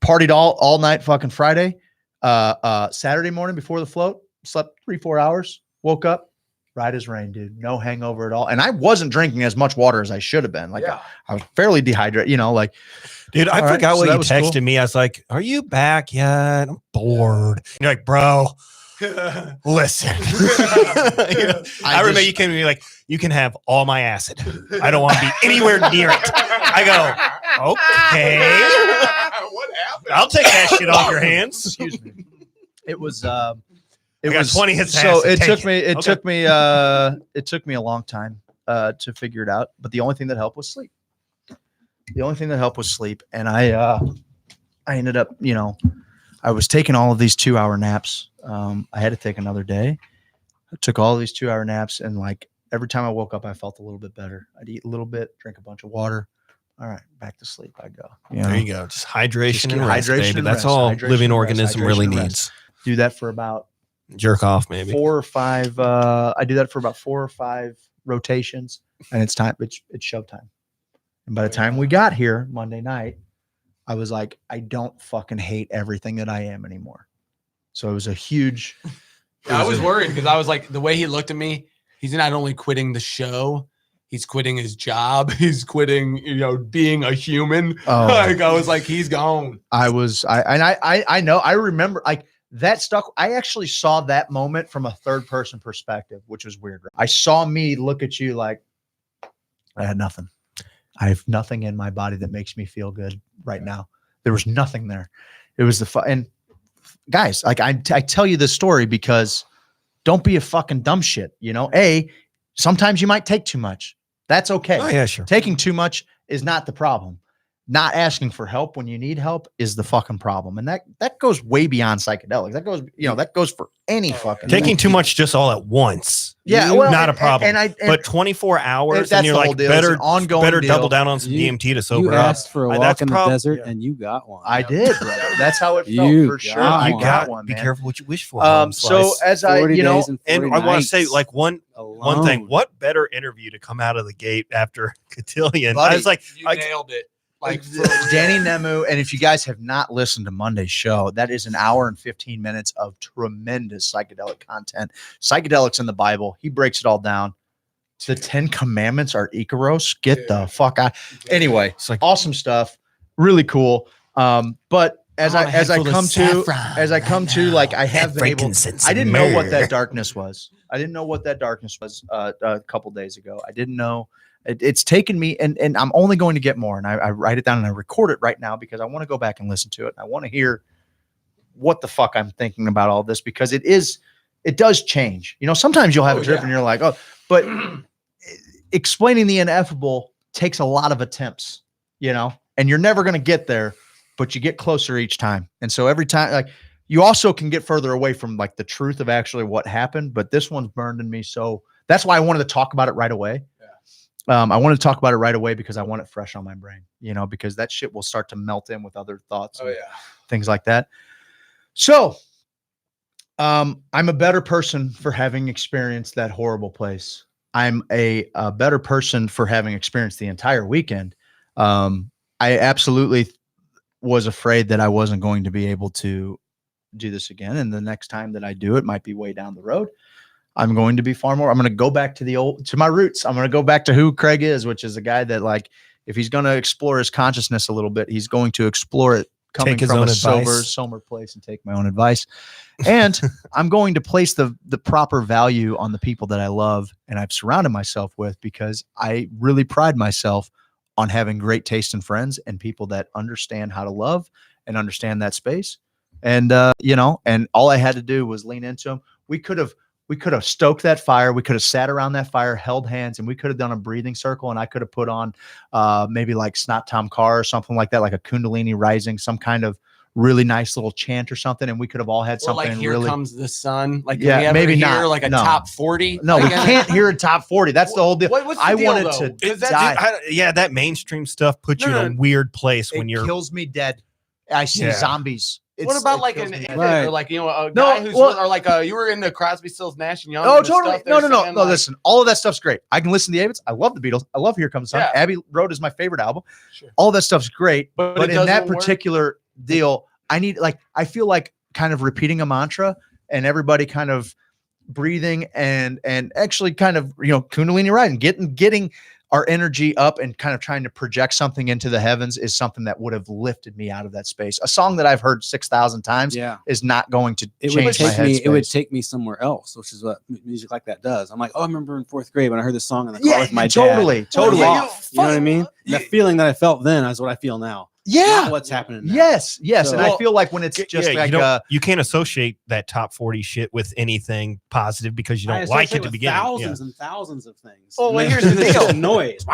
Partied all night fucking Friday. Saturday morning before the float, slept 3-4 hours, woke up, right as rain, dude. No hangover at all. And I wasn't drinking as much water as I should have been. Like I was fairly dehydrated, you know, like. Dude, I forgot what you texted cool. me. I was like, "Are you back yet? I'm bored." You're like, "Bro, listen." I remember you came to me like, "You can have all my acid. I don't want to be anywhere near it." I go, "Okay." What happened? I'll take that shit off your hands. Excuse me. It was It was 20 hits. So it took me a long time to figure it out. But the only thing that helped was sleep. And I ended up, you know, I was taking all of these 2-hour naps. I had to take another day. I took all of these 2-hour naps, and like every time I woke up, I felt a little bit better. I'd eat a little bit, drink a bunch of water. All right, back to sleep I go. There you go. Just hydration and rest, hydration baby. and That's rest. all Hydration living and organism rest. really Hydration and needs. Do that for about Jerk off, maybe 4 or 5. I do that for about 4 or 5 rotations, and it's time. It's showtime. And by the time we got here Monday night, I was like, I don't fucking hate everything that I am anymore. So it was a huge. I was worried because I was like, the way he looked at me, he's not only quitting the show, he's quitting his job. He's quitting, you know, being a human. Oh. Like I was like, he's gone. I know. I remember like that stuck. I actually saw that moment from a third person perspective, which was weird. I saw me look at you like I had nothing. I have nothing in my body that makes me feel good right now. There was nothing there. It was and guys, like I tell you this story because don't be a fucking dumb shit. You know, sometimes you might take too much. That's okay. Oh yeah, sure. Taking too much is not the problem. Not asking for help when you need help is the fucking problem. And that goes way beyond psychedelics. That goes for any fucking Taking too much just all at once. Yeah, well, not a problem. But 24 hours and you're like, better ongoing double down on some DMT to sober you up. asked for a walk in the desert and you got one. I did, brother. That's how it felt for sure. I got one. Be man. careful what you wish for. So as I, you know, and I want to say like one thing, what better interview to come out of the gate after Cotillion? Buddy, I was like, You nailed it. Like Danny Nemu, and if you guys have not listened to Monday's show, that is an hour and 15 minutes of tremendous psychedelic content. Psychedelics in the Bible. He breaks it all down. The 10 Commandments are Icaros. Get the fuck out. Anyway, it's like awesome stuff. Really cool. But as I come to like I have been able. I didn't know what that darkness was. I didn't know what that darkness was a couple days ago. I didn't know. It's taken me, and I'm only going to get more. And I write it down and I record it right now because I want to go back and listen to it. And I want to hear what the fuck I'm thinking about all this because it does change. You know, sometimes you'll have a trip and you're like, oh, but explaining the ineffable takes a lot of attempts, you know, and you're never going to get there, but you get closer each time. And so every time, like, you also can get further away from like the truth of actually what happened. But this one's burned in me. So that's why I wanted to talk about it right away. I wanted to talk about it right away because I want it fresh on my brain, you know, because that shit will start to melt in with other thoughts, and things like that. So, I'm a better person for having experienced that horrible place. I'm a better person for having experienced the entire weekend. I absolutely was afraid that I wasn't going to be able to do this again. And the next time that I do, it might be way down the road. I'm going to be far more. I'm going to go back to my roots. I'm going to go back to who Craig is, which is a guy that, like, if he's going to explore his consciousness a little bit, he's going to explore it coming from a sober place and take my own advice. And I'm going to place the proper value on the people that I love and I've surrounded myself with, because I really pride myself on having great taste in friends and people that understand how to love and understand that space. And, you know, and all I had to do was lean into them. We could have stoked that fire. We could have sat around that fire, held hands, and we could have done a breathing circle. And I could have put on maybe like Snot Tom Carr or something like that, like a Kundalini rising, some kind of really nice little chant or something, and we could have all had Or like something Here really. Comes the Sun. Like, Yeah, we ever maybe hear not. like a No. top 40. No, we Like, can't hear a top 40. That's the whole deal. What's the I deal, wanted though? to 'Cause that's- die. That mainstream stuff puts you No, in a no. weird place when It you're. kills me dead. I see Yeah. zombies. What about it like kills an me dead. Right. or like, you know, a No, guy who's well- or like you were into Crosby, Stills, Nash and Young. Oh, and the totally. stuff they're No. singing, No, like- listen, all of that stuff's great. I can listen to the Avids. I love the Beatles. I love Here Comes the Sun. Yeah. Abbey Road is my favorite album. Sure. All that stuff's great. But But it in that doesn't work? particular deal, I feel like kind of repeating a mantra and everybody kind of breathing and actually kind of, Kundalini riding, getting our energy up and kind of trying to project something into the heavens is something that would have lifted me out of that space. A song that I've heard 6,000 times Yeah. is not going to It would change my take me. headspace. It would take me somewhere else, which is what music like that does. I'm like, oh, I remember in 4th grade when I heard this song in the car with my dad. totally. You know Yeah, what I mean? The feeling that I felt then is what I feel now. Yeah. Not what's happening now. Yes. So- And I feel like when it's just like, you can't associate that top 40 shit with anything positive because you I don't like associate it to with begin. thousands and thousands of things. Oh, well, And here's then the it's just deal. noise.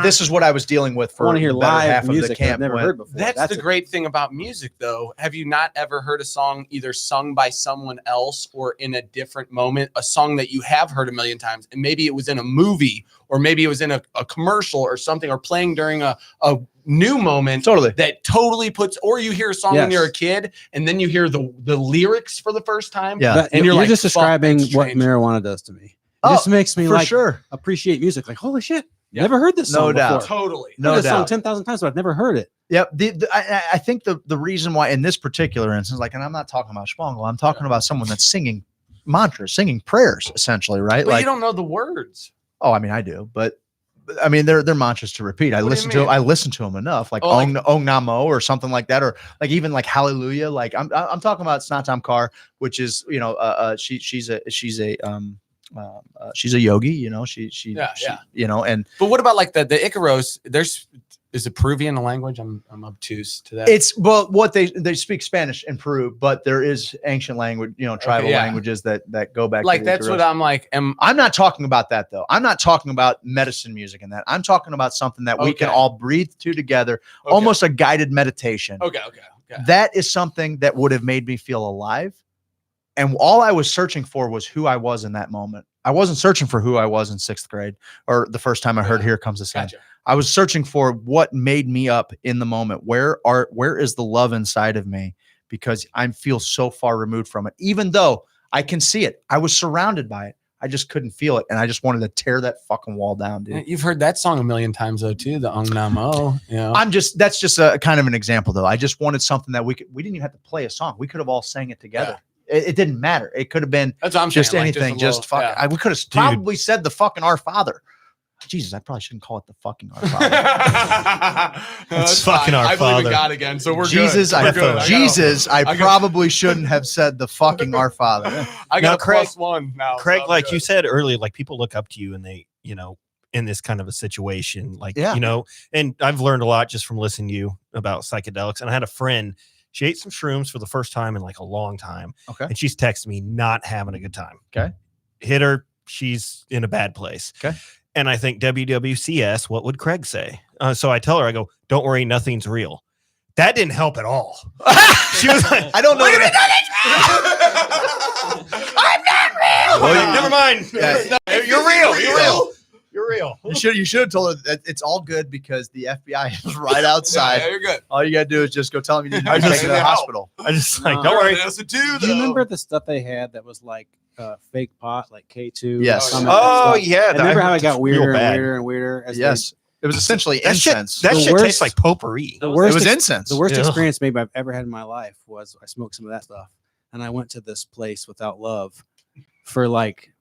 this is what I was dealing with I for want to hear the better live half of the music that I've camp. never when- heard before. That's the it. great thing about music, though. Have you not ever heard a song either sung by someone else or in a different moment, a song that you have heard a million times, and maybe it was in a movie or maybe it was in a commercial or something or playing during a new moment Totally. that totally puts, or you hear a song when Yes. you're a kid and then you hear the lyrics for the first time. Yeah. But And you're you're like, just fuck, describing that's what strange. marijuana does to me. It Oh, just makes me for like sure. appreciate music. Like, holy shit, Yeah. never heard this No song doubt. before. Totally. No Heard this song doubt. 10,000 times, but I've never heard it. Yep. I think the reason why in this particular instance, like, and I'm not talking about Schwangel, I'm talking about someone that's singing mantras, singing prayers, essentially, right? But like, you don't know the words. oh, I mean, I do, but I mean, they're mantras to repeat. I What do you listen to mean? I listen to them enough, like Oh, Ong like- Namo or something like that, or like even like Hallelujah. Like I'm talking about Snatam Kaur, which is she's a yogi. Yeah. And But what about like the Icaros? Is it Peruvian a language? I'm obtuse to that. it's what they speak Spanish in Peru, but there is ancient language, tribal yeah. languages that go back. like to the that's what Icaros. I'm like. I'm not talking about that though. I'm not talking about medicine music and that. I'm talking about something that we can Okay. all breathe to together, almost a guided meditation. Okay. That is something that would have made me feel alive. And all I was searching for was who I was in that moment. I wasn't searching for who I was in 6th grade or the first time I heard Yeah. Here Comes the Sun. Gotcha. I was searching for what made me up in the moment. Where is the love inside of me? Because I feel so far removed from it, even though I can see it. I was surrounded by it. I just couldn't feel it. And I just wanted to tear that fucking wall down, dude. You've heard that song a million times though too, the Ong Namo. That's just a kind of an example though. I just wanted something that we didn't even have to play a song. We could have all sang it together. It didn't matter. It could have been That's what I'm just saying. anything. Like, Just fuck. yeah. We could have probably said the fucking Our Father. Jesus, I probably shouldn't call it the fucking Our Father. That's fucking fine. Our I believe in Father. God again, so we're Jesus, good. We're good. I probably shouldn't have said the fucking Our Father. I Now, got a Craig- +1 now. Craig, so I'm like good. you said earlier, like people look up to you and they, in this kind of a situation, like, Yeah. and I've learned a lot just from listening to you about psychedelics. And I had a friend, she ate some shrooms for the first time in like a long time. Okay. And she's texted me not having a good time. Okay. Hit her. She's in a bad place. Okay. And I think WWCS, what would Craig say? So I tell her, I go, don't worry, nothing's real. That didn't help at all. She was like, I don't know. I'm not real. well, never mind. Yeah. You're real. You're real. You're real. You should have told her that it's all good because the FBI is right outside. Yeah, you're good. All you gotta do is just go tell them you need to I take just- her to the hospital. I just like, No. don't worry. Do you remember the stuff they had that was like fake pot, like K2? Yes. Summit Oh and stuff? yeah. And remember how it got real weirder and bad. weirder and weirder? As Yes, it was essentially That shit, incense. that The shit worst- tastes like potpourri. the it worst was incense. The worst Ugh. experience maybe I've ever had in my life was I smoked some of that stuff, and I went to this place without love for like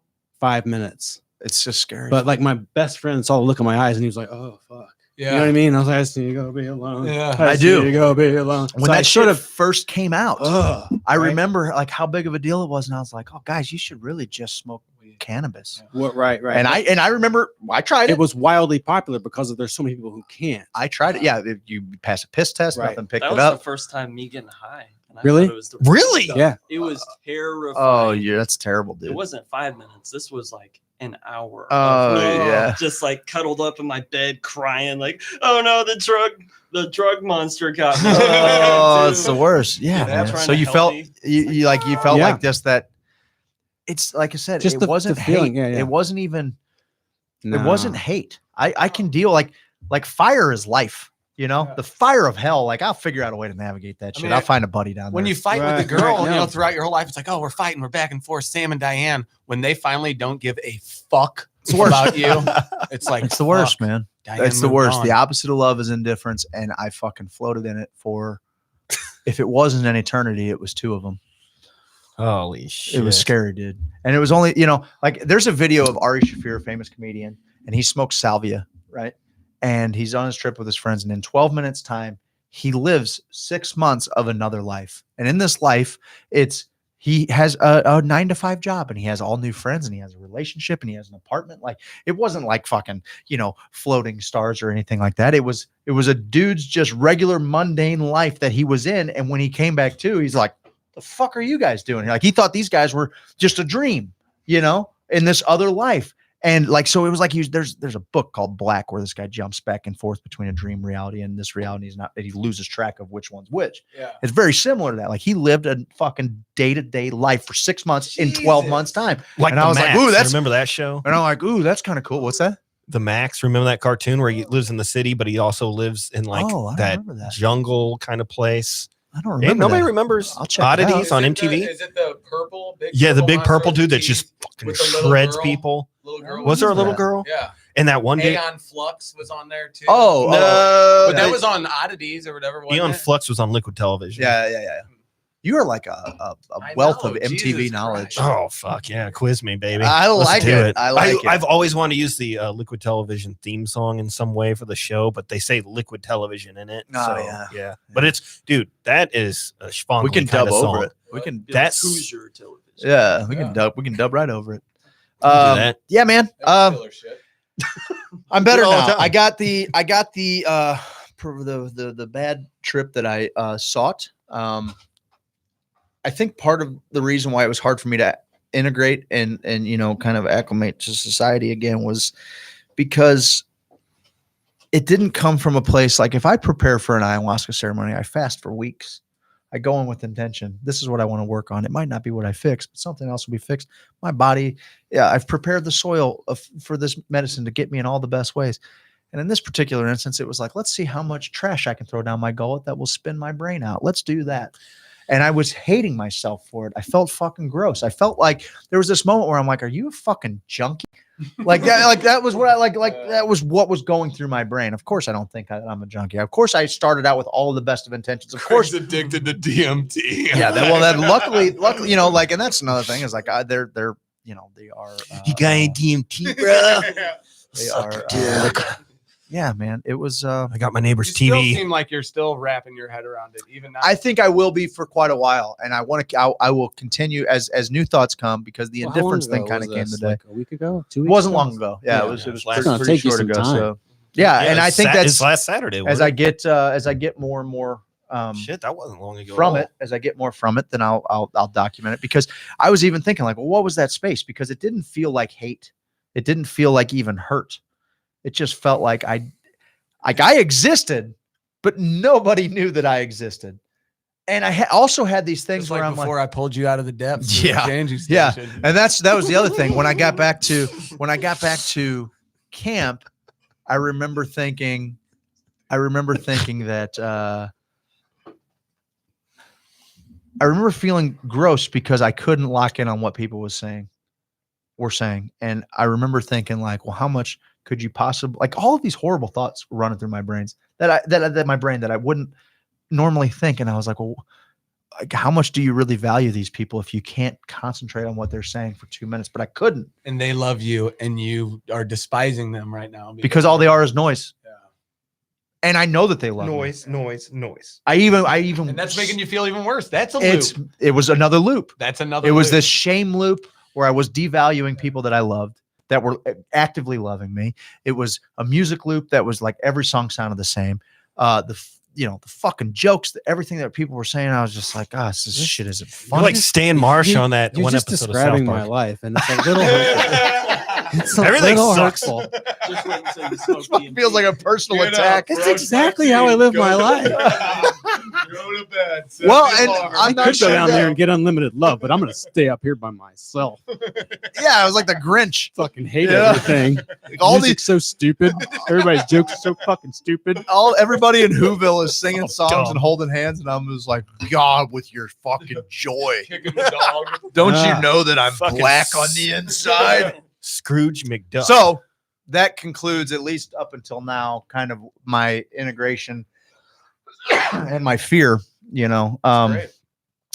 5 minutes. It's just scary. But like my best friend saw the look in my eyes, and he was like, "Oh fuck." Yeah. You know what I mean? I was like, I just need to go be alone. Yeah. I just do. need to go be alone. when So I that sort shit of, first came out, I right? remember like how big of a deal it was, and I was like, "Oh, guys, you should really just smoke cannabis." What, right. And I remember I tried it it. was wildly popular because there's so many people who can't. I tried it. Yeah, if you pass a piss test, Right. nothing picked That it was up. the first time me getting high. And I Really? thought It was the Really? stuff. Yeah. It was terrifying. Oh, yeah, that's terrible, It dude. wasn't 5 minutes. This was like an hour. Oh, of yeah. just like cuddled up in my bed crying like, oh no, the drug monster got me. Oh, it's Dude. the worst. Yeah, Yeah, man. trying So to you help felt me. you felt Yeah. like this, that it's like I said, Just it the wasn't feeling. hate. Yeah. It wasn't even Nah. it wasn't hate. I can deal like fire is life, you know, the fire of hell. Like I'll figure out a way to navigate that I shit. mean, I'll find a buddy down there. When you fight with Right, the girl, right, you know, yeah. throughout your whole life, it's like, oh, we're fighting, we're back and forth, Sam and Diane. When they finally don't give a fuck about you, it's like it's the worst, fuck, man. Diane It's the moved worst. on. The opposite of love is indifference, and I fucking floated in it for. If it wasn't an eternity, it was 2 of them. Holy shit. It was scary, dude. And it was only, you know, like there's a video of Ari Shaffir, famous comedian, and he smokes salvia, right? And he's on his trip with his friends, and in 12 minutes time, he lives 6 months of another life. And in this life, he has a 9-to-5 job, and he has all new friends, and he has a relationship, and he has an apartment. Like it wasn't like fucking, you know, floating stars or anything like that. It was a dude's just regular mundane life that he was in. And when he came back to, he's like, the fuck are you guys doing? Like he thought these guys were just a dream, you know, in this other life. And like, so it was like there's a book called Black where this guy jumps back and forth between a dream reality and this reality. Is not that he loses track of which one's which. Yeah. It's very similar to that. Like he lived a fucking day-to-day life for 6 months in 12 months time. Like and the I was Max. like, ooh, that's, remember that show? and I'm like, ooh, that's kind of cool. What's that? The Max. Remember that cartoon where he lives in the city, but he also lives in like Oh, I that remember that. jungle kind of place. I don't Hey, remember. nobody that. remembers I'll check it out. Oddities on MTV. Is it the purple? Yeah, the big monster purple on dude that MTV just fucking with the little shreds girl? people. Little girl Was there a little that? girl? Yeah. And that one dude, Aeon Flux was on there too. Oh, No, but that that- was on Oddities or whatever. wasn't Eon it? Flux was on Liquid Television. Yeah. You are like a I wealth know, of MTV Jesus knowledge. Christ. Oh fuck yeah, quiz me, baby. I Let's like do it. I like it. I've always wanted to use the Liquid Television theme song in some way for the show, but they say Liquid Television in it. Oh, so, yeah. But it's, dude, that is a Schwangly We can kind dub of over song. it. We can. That's Hoosier television. Yeah, we can dub right over it. do that. Yeah, man. That was killer shit. I'm better Do it all the now. time. I got the the bad trip that I sought. I think part of the reason why it was hard for me to integrate and you know kind of acclimate to society again was because it didn't come from a place like if I prepare for an ayahuasca ceremony, I fast for weeks. I go in with intention. This is what I want to work on. It might not be what I fix, but something else will be fixed. My body, yeah, I've prepared the soil for this medicine to get me in all the best ways. And in this particular instance, it was like, let's see how much trash I can throw down my gullet that will spin my brain out. Let's do that. And I was hating myself for it. I felt fucking gross. I felt like there was this moment where I'm like, are you a fucking junkie? Like that was what I like that was what was going through my brain. Of course I don't think I'm a junkie. Of course I started out with all of the best of intentions. Of course addicted to DMT. yeah, that luckily you know, like, and that's another thing is like they're you know, they are You got any DMT, bro? they are yeah, man. It was I got my neighbor's You still TV. seem like you're still wrapping your head around it, even now. I think I will be for quite a while, and I want to. I will continue as new thoughts come because the Well, how long indifference thing ago kind of was came this? today. Like a week ago, 2 It weeks. wasn't ago? long ago. Yeah, Yeah, it was it's pretty, gonna pretty take you short some ago. time. So yeah, and I think it's that's last Saturday. as I get more and more Shit, that wasn't long ago. from it, as I get more from it, then I'll document it because I was even thinking like, well, what was that space? Because it didn't feel like hate. It didn't feel like even hurt. It just felt like I existed, but nobody knew that I existed. And I also had these things Just where like I'm like, before I pulled you out of the depths. Yeah, of the Angie yeah. station. and that was the other thing. When I got back to camp, I remember thinking that I remember feeling gross because I couldn't lock in on what people were saying. And I remember thinking like, well, how much could you possibly, like, all of these horrible thoughts running through my brains that my brain that I wouldn't normally think. And I was like, well, like, how much do you really value these people if you can't concentrate on what they're saying for 2 minutes? But I couldn't And they love you, and you are despising them right now because all they are is noise. Yeah. And I know that they love me. Noise. I even, And that's making you feel even worse. That's a loop. it was another loop. That's another. It was loop. this shame loop where I was devaluing people that I loved that were actively loving me. It was a music loop that was like every song sounded the same. The fucking jokes, everything that people were saying, I was just like, this shit isn't You're funny. like Stan Marsh on that You're one just episode of describing South my Park. life, and it's a little hurtful. It's a Everything little sucks. hurtful. Just wait until you smoke This feels like a personal Get up, attack. That's bro. exactly how I live my life. Go to bed. Set Well, the and alarm. I'm I not could sure go down that- there and get unlimited love, but I'm gonna stay up here by myself. Yeah, it was like the Grinch. Fucking hate Yeah. everything. Like all Music's so stupid. Everybody's jokes are so fucking stupid. everybody in Whoville is singing So songs dumb. and holding hands, and I'm just like, God, with your fucking joy. Kicking the dog. Don't Ah, you know that I'm fucking black on the inside? Scrooge McDuck. So that concludes, at least up until now, kind of my integration and my fear. You know, Great.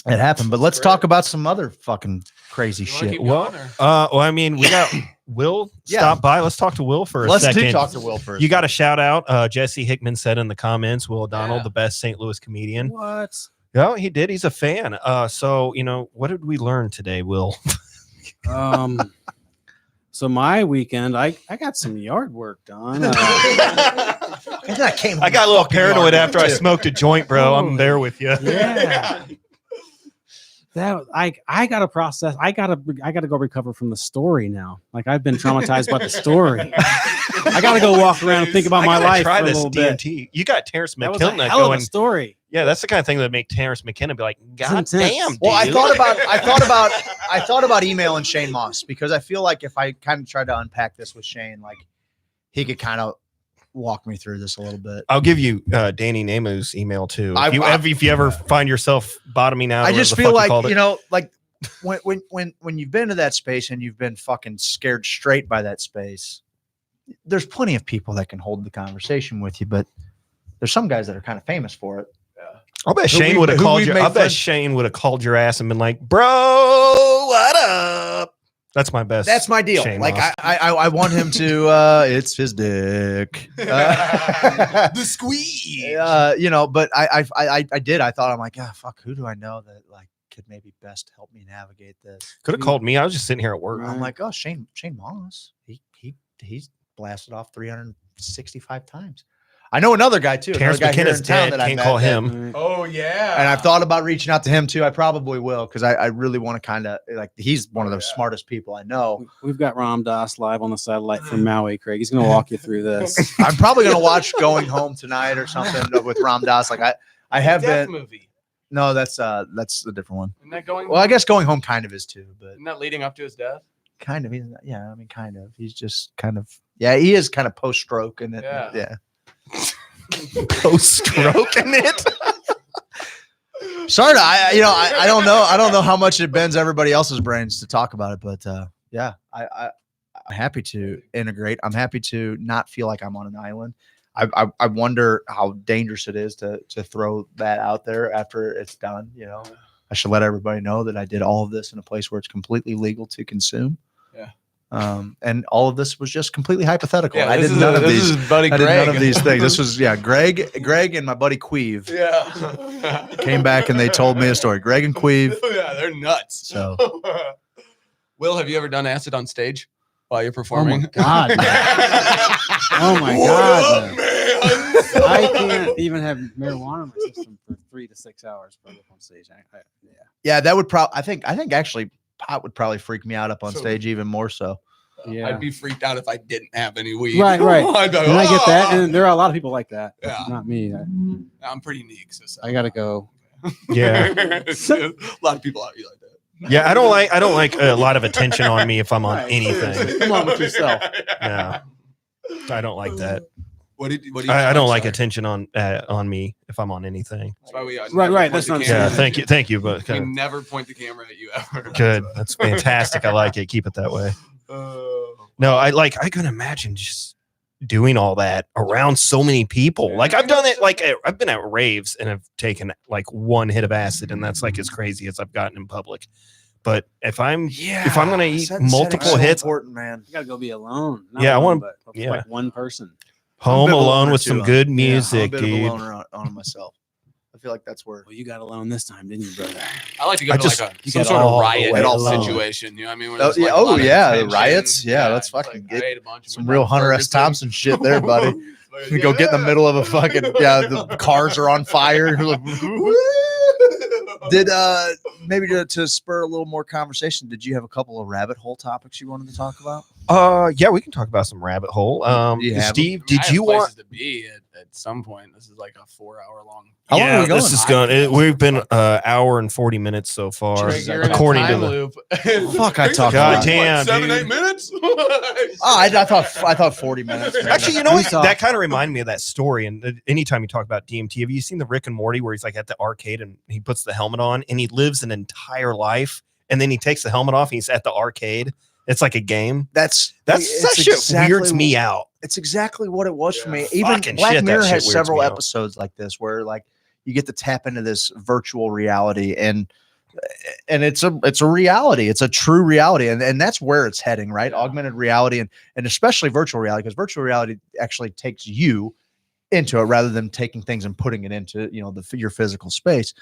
it happened. But let's Great. talk about some other fucking crazy You wanna shit. keep Well, going, or- well, I mean, we got Will Yeah. stop by. Let's talk to Will for a Let's second. talk to Will first. You got a shout out. Jesse Hickman said in the comments, Will O'Donnell, Yeah. the best St. Louis comedian. What? No, he did. He's a fan. So, what did we learn today, Will? So my weekend, I got some yard work done. And then I came home I got a little fucking paranoid yard after I too. smoked a joint, bro. I'm Holy- there with you. Yeah. That I gotta process. I gotta go recover from the story now. Like I've been traumatized by the story. I gotta go walk around and think about my gotta life try for a this little bit. DMT. You got Terrence That was a McKenna hell of going. a story. Yeah, that's the kind of thing that make Terrence McKenna be like, God It's intense. damn, dude. Well, I thought about emailing Shane Moss, because I feel like if I kind of tried to unpack this with Shane, like he could kind of walk me through this a little bit. I'll give you Danny Namu's email too. I- If you ever find yourself bottoming out, I or just whatever the feel fuck like, called it. like when you've been to that space and you've been fucking scared straight by that space, there's plenty of people that can hold the conversation with you, but there's some guys that are kind of famous for it. I'll bet Who Shane we- would have who called we you. made I bet friends- Shane would have called your ass and been like, "Bro, what up?" That's my best. That's my deal. Shane Like Moss. I want him to. It's his dick. The squeeze. But I did. I thought, I'm like, fuck. Who do I know that like could maybe best help me navigate this? Could have called me. I was just sitting here at work. I'm like, oh, Shane Moss. He's blasted off 365 times. I know another guy too. Terrence another guy here McKenna's in town dead. that I Can't met call that- him. Oh yeah. And I've thought about reaching out to him too. I probably will, because I really want to kind of like, he's one of the smartest people I know. We've got Ram Dass live on the satellite from Maui, Craig. He's gonna walk you through this. I'm probably gonna watch Going Home Tonight or something with Ram Dass. Like I have Death been. movie. No, that's a different one. Isn't that going? Well, I guess Going Home kind of is too, but Isn't that leading up to his death? kind of. Yeah, I mean, kind of. He's just kind of. Yeah, he is kind of post stroke and it. Yeah. Yeah. Post stroking it. Sorry, I don't know. I don't know how much it bends everybody else's brains to talk about it, but yeah, I'm happy to integrate. I'm happy to not feel like I'm on an island. I wonder how dangerous it is to throw that out there after it's done. I should let everybody know that I did all of this in a place where it's completely legal to consume. Yeah. And all of this was just completely hypothetical. Yeah, I this did is none of this these. is buddy I did Greg. none of these things. This was Greg and my buddy Queeve Yeah. came back and they told me a story. Greg and Queeve. Yeah, they're nuts. So Will, have you ever done acid on stage while you're Oh performing? my god! Oh my god! man. I can't even have marijuana in my system for 3 to 6 hours before I go on stage. Yeah. yeah, that would probably. I think actually pot would probably freak me out up on So- stage even more so. Yeah. I'd be freaked out if I didn't have any weed. Right. I'd be like, And I get that, "Ah!" and there are a lot of people like that. but Yeah. Not me. I'm pretty neat. So I gotta go. Yeah. a lot of people out here like that. Yeah, I don't like a lot of attention on me if I'm on anything. Come on with yourself. Yeah. I don't like that. What do you I don't like sorry. attention on me if I'm on anything. That's why we Right, never right, point that's the what I'm camera Yeah, at you. thank you, but We never point the camera at you ever. good. That's fantastic. I like it. Keep it that way. No, I couldn't imagine just doing all that around so many people. Like I've done it. Like I've been at raves and have taken like one hit of acid, and that's like as crazy as I've gotten in public. But if I'm gonna eat multiple hits, important, man. You gotta go be alone. Not Yeah, I alone, want- but yeah. like one person. home I'm a bit alone loner with too, some huh? good I'm a music, bit of a dude. loner on myself. I feel like that's where. Well, you got alone this time, didn't you, brother? I like to go I to just- like you some got sort all of the riot way alone. situation. You know what I mean? Where Oh, there's, like, yeah, a lot of yeah, the tension. riots. Yeah, let's fucking like, get I ate a bunch of some them real at Hunter S. Ferguson. Thompson shit there, buddy. You go get in the middle of a fucking the cars are on fire. Did maybe to spur a little more conversation? Did you have a couple of rabbit hole topics you wanted to talk about? Yeah, we can talk about some rabbit hole. you have Steve, I did have you places want? to be at some point? This is like a 4-hour long. How long are we this going? is going. We've been hour and 40 minutes so far, Jesus, You're in a according to time the. loop. Fuck, I talked God about damn, 7-8 dude. minutes. Oh, I thought 40 minutes. Man. Actually, you know We what? saw- That kind of reminded me of that story. And anytime you talk about DMT, have you seen the Rick and Morty where he's like at the arcade and he puts the helmet on and he lives an entire life and then he takes the helmet off and he's at the arcade? It's like a game. That shit weirds me out. It's exactly what it was for me. Yeah. Even Fucking Black shit, that Mirror shit has weirds several me out. episodes like this where like you get to tap into this virtual reality and it's a reality. It's a true reality. And that's where it's heading, right? Yeah. Augmented reality and especially virtual reality, because virtual reality actually takes you into it rather than taking things and putting it into, your physical space.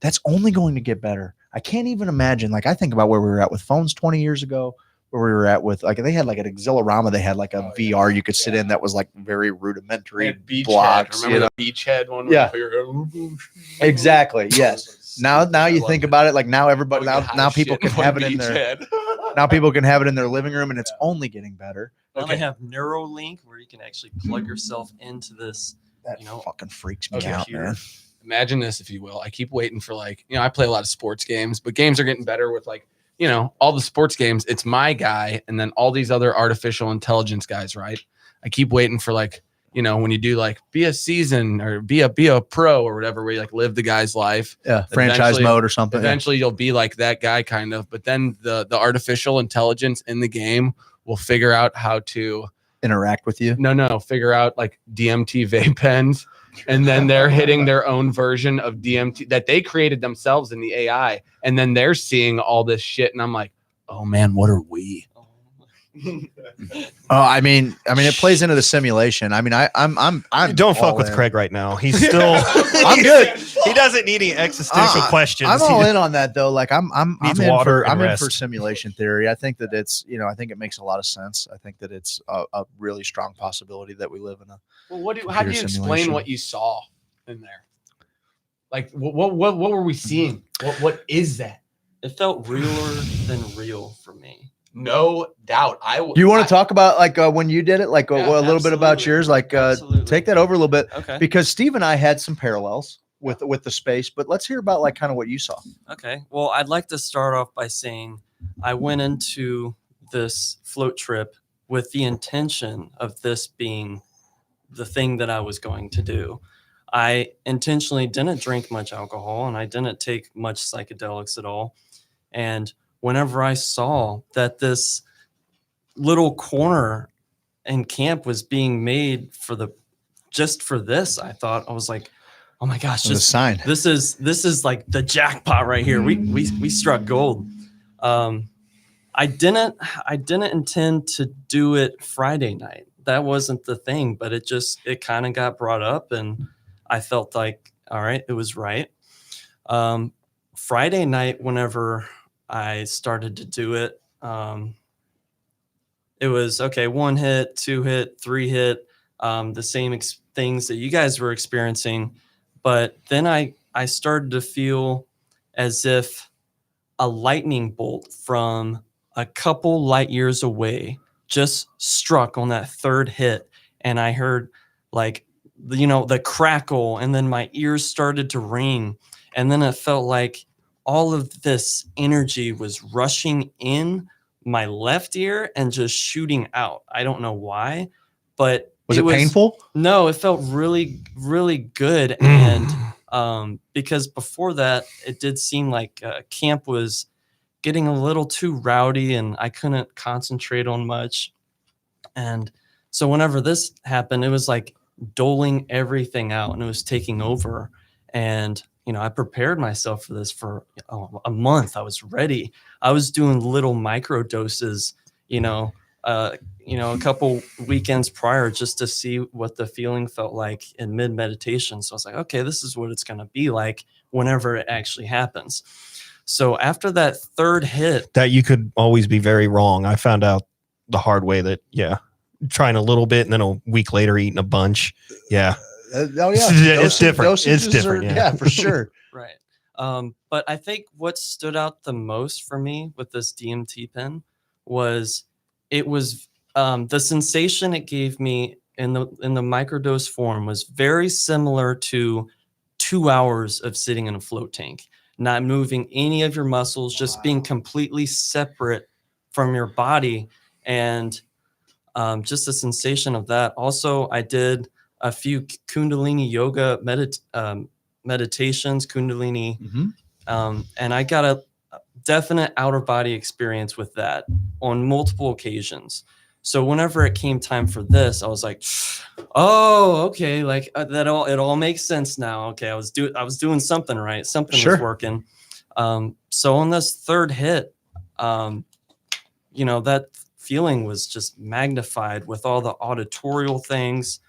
That's only going to get better. I can't even imagine. Like I think about where we were at with phones 20 years ago, where we were at with like they had like an Exhilarama, they had like a VR you could sit in that was like very rudimentary blocks. Remember the beachhead one? Yeah. Where Exactly. Yes. Now you think about it, like now everybody I would get high now as people shit can in one have it in their beachhead. now people can have it in their living room, and it's only getting better. Now Okay. they have Neuralink where you can actually plug yourself into this. That fucking freaks me Okay. out, man. Imagine this, if you will. I keep waiting for I play a lot of sports games, but games are getting better with all the sports games. It's my guy, and then all these other artificial intelligence guys, right? I keep waiting for when you do be a season or be a pro or whatever, where you live the guy's life. Yeah, franchise Eventually- mode or something. Eventually, you'll be like that guy, kind of. But then the artificial intelligence in the game will figure out how to Interact with you. figure out DMT vape pens, and then they're hitting their own version of DMT that they created themselves in the AI, and then they're seeing all this shit, and I'm like, oh man, what are we? Oh, I mean, it plays into the simulation. I mean, I'm Don't fuck all with in. Craig right now. He's still. I'm good. He doesn't need any existential questions. I'm all in on that though. Like I'm Needs in water for and I'm in rest. for simulation theory. I think that it's I think it makes a lot of sense. I think that it's a really strong possibility that we live in a. Well, how do you Computer explain simulation. what you saw in there? Like, what were we seeing? What is that? It felt realer than real for me. No doubt. Do you want to talk about when you did it, like Yeah, a little bit about absolutely. yours, like Absolutely. take that over a little bit Okay. because Steve and I had some parallels with the space, but let's hear about kind of what you saw. Okay. Well, I'd like to start off by saying I went into this float trip with the intention of this being the thing that I was going to do. I intentionally didn't drink much alcohol and I didn't take much psychedelics at all. And whenever I saw that this little corner in camp was being made just for this, I was like, oh my gosh, The sign. this is like the jackpot right here. We struck gold. I didn't intend to do it Friday night. That wasn't the thing, but it kind of got brought up and I felt like, all right, it was right. Friday night, whenever I started to do it, it was okay, 1 hit, 2 hit, 3 hit, the same things that you guys were experiencing. But then I started to feel as if a lightning bolt from a couple light years away just struck on that third hit. And I heard the crackle, and then my ears started to ring. And then it felt like all of this energy was rushing in my left ear and just shooting out. I don't know why, but Was it painful? No, it felt really, really good. And because before that, it did seem like camp was getting a little too rowdy and I couldn't concentrate on much. And so whenever this happened, it was like doling everything out and it was taking over. And I prepared myself for this for a month. I was ready. I was doing little micro doses, a couple weekends prior just to see what the feeling felt like in mid meditation. So I was like, okay, this is what it's going to be like whenever it actually happens. So after that third hit, that you could always be very wrong. I found out the hard way that, trying a little bit and then a week later eating a bunch. Yeah. Oh yeah, It's different. It's dosages different. yeah, for sure. right. But I think what stood out the most for me with this DMT pen was it was the sensation it gave me in the microdose form was very similar to 2 hours of sitting in a float tank, not moving any of your muscles, just being completely separate from your body, and just the sensation of that. Also, I did a few Kundalini yoga meditations, Kundalini, and I got a definite outer body experience with that on multiple occasions. So whenever it came time for this, I was like, oh, okay, like it all makes sense now. Okay, I was doing something right. Something was working. So on this third hit, that feeling was just magnified with all the auditorial things.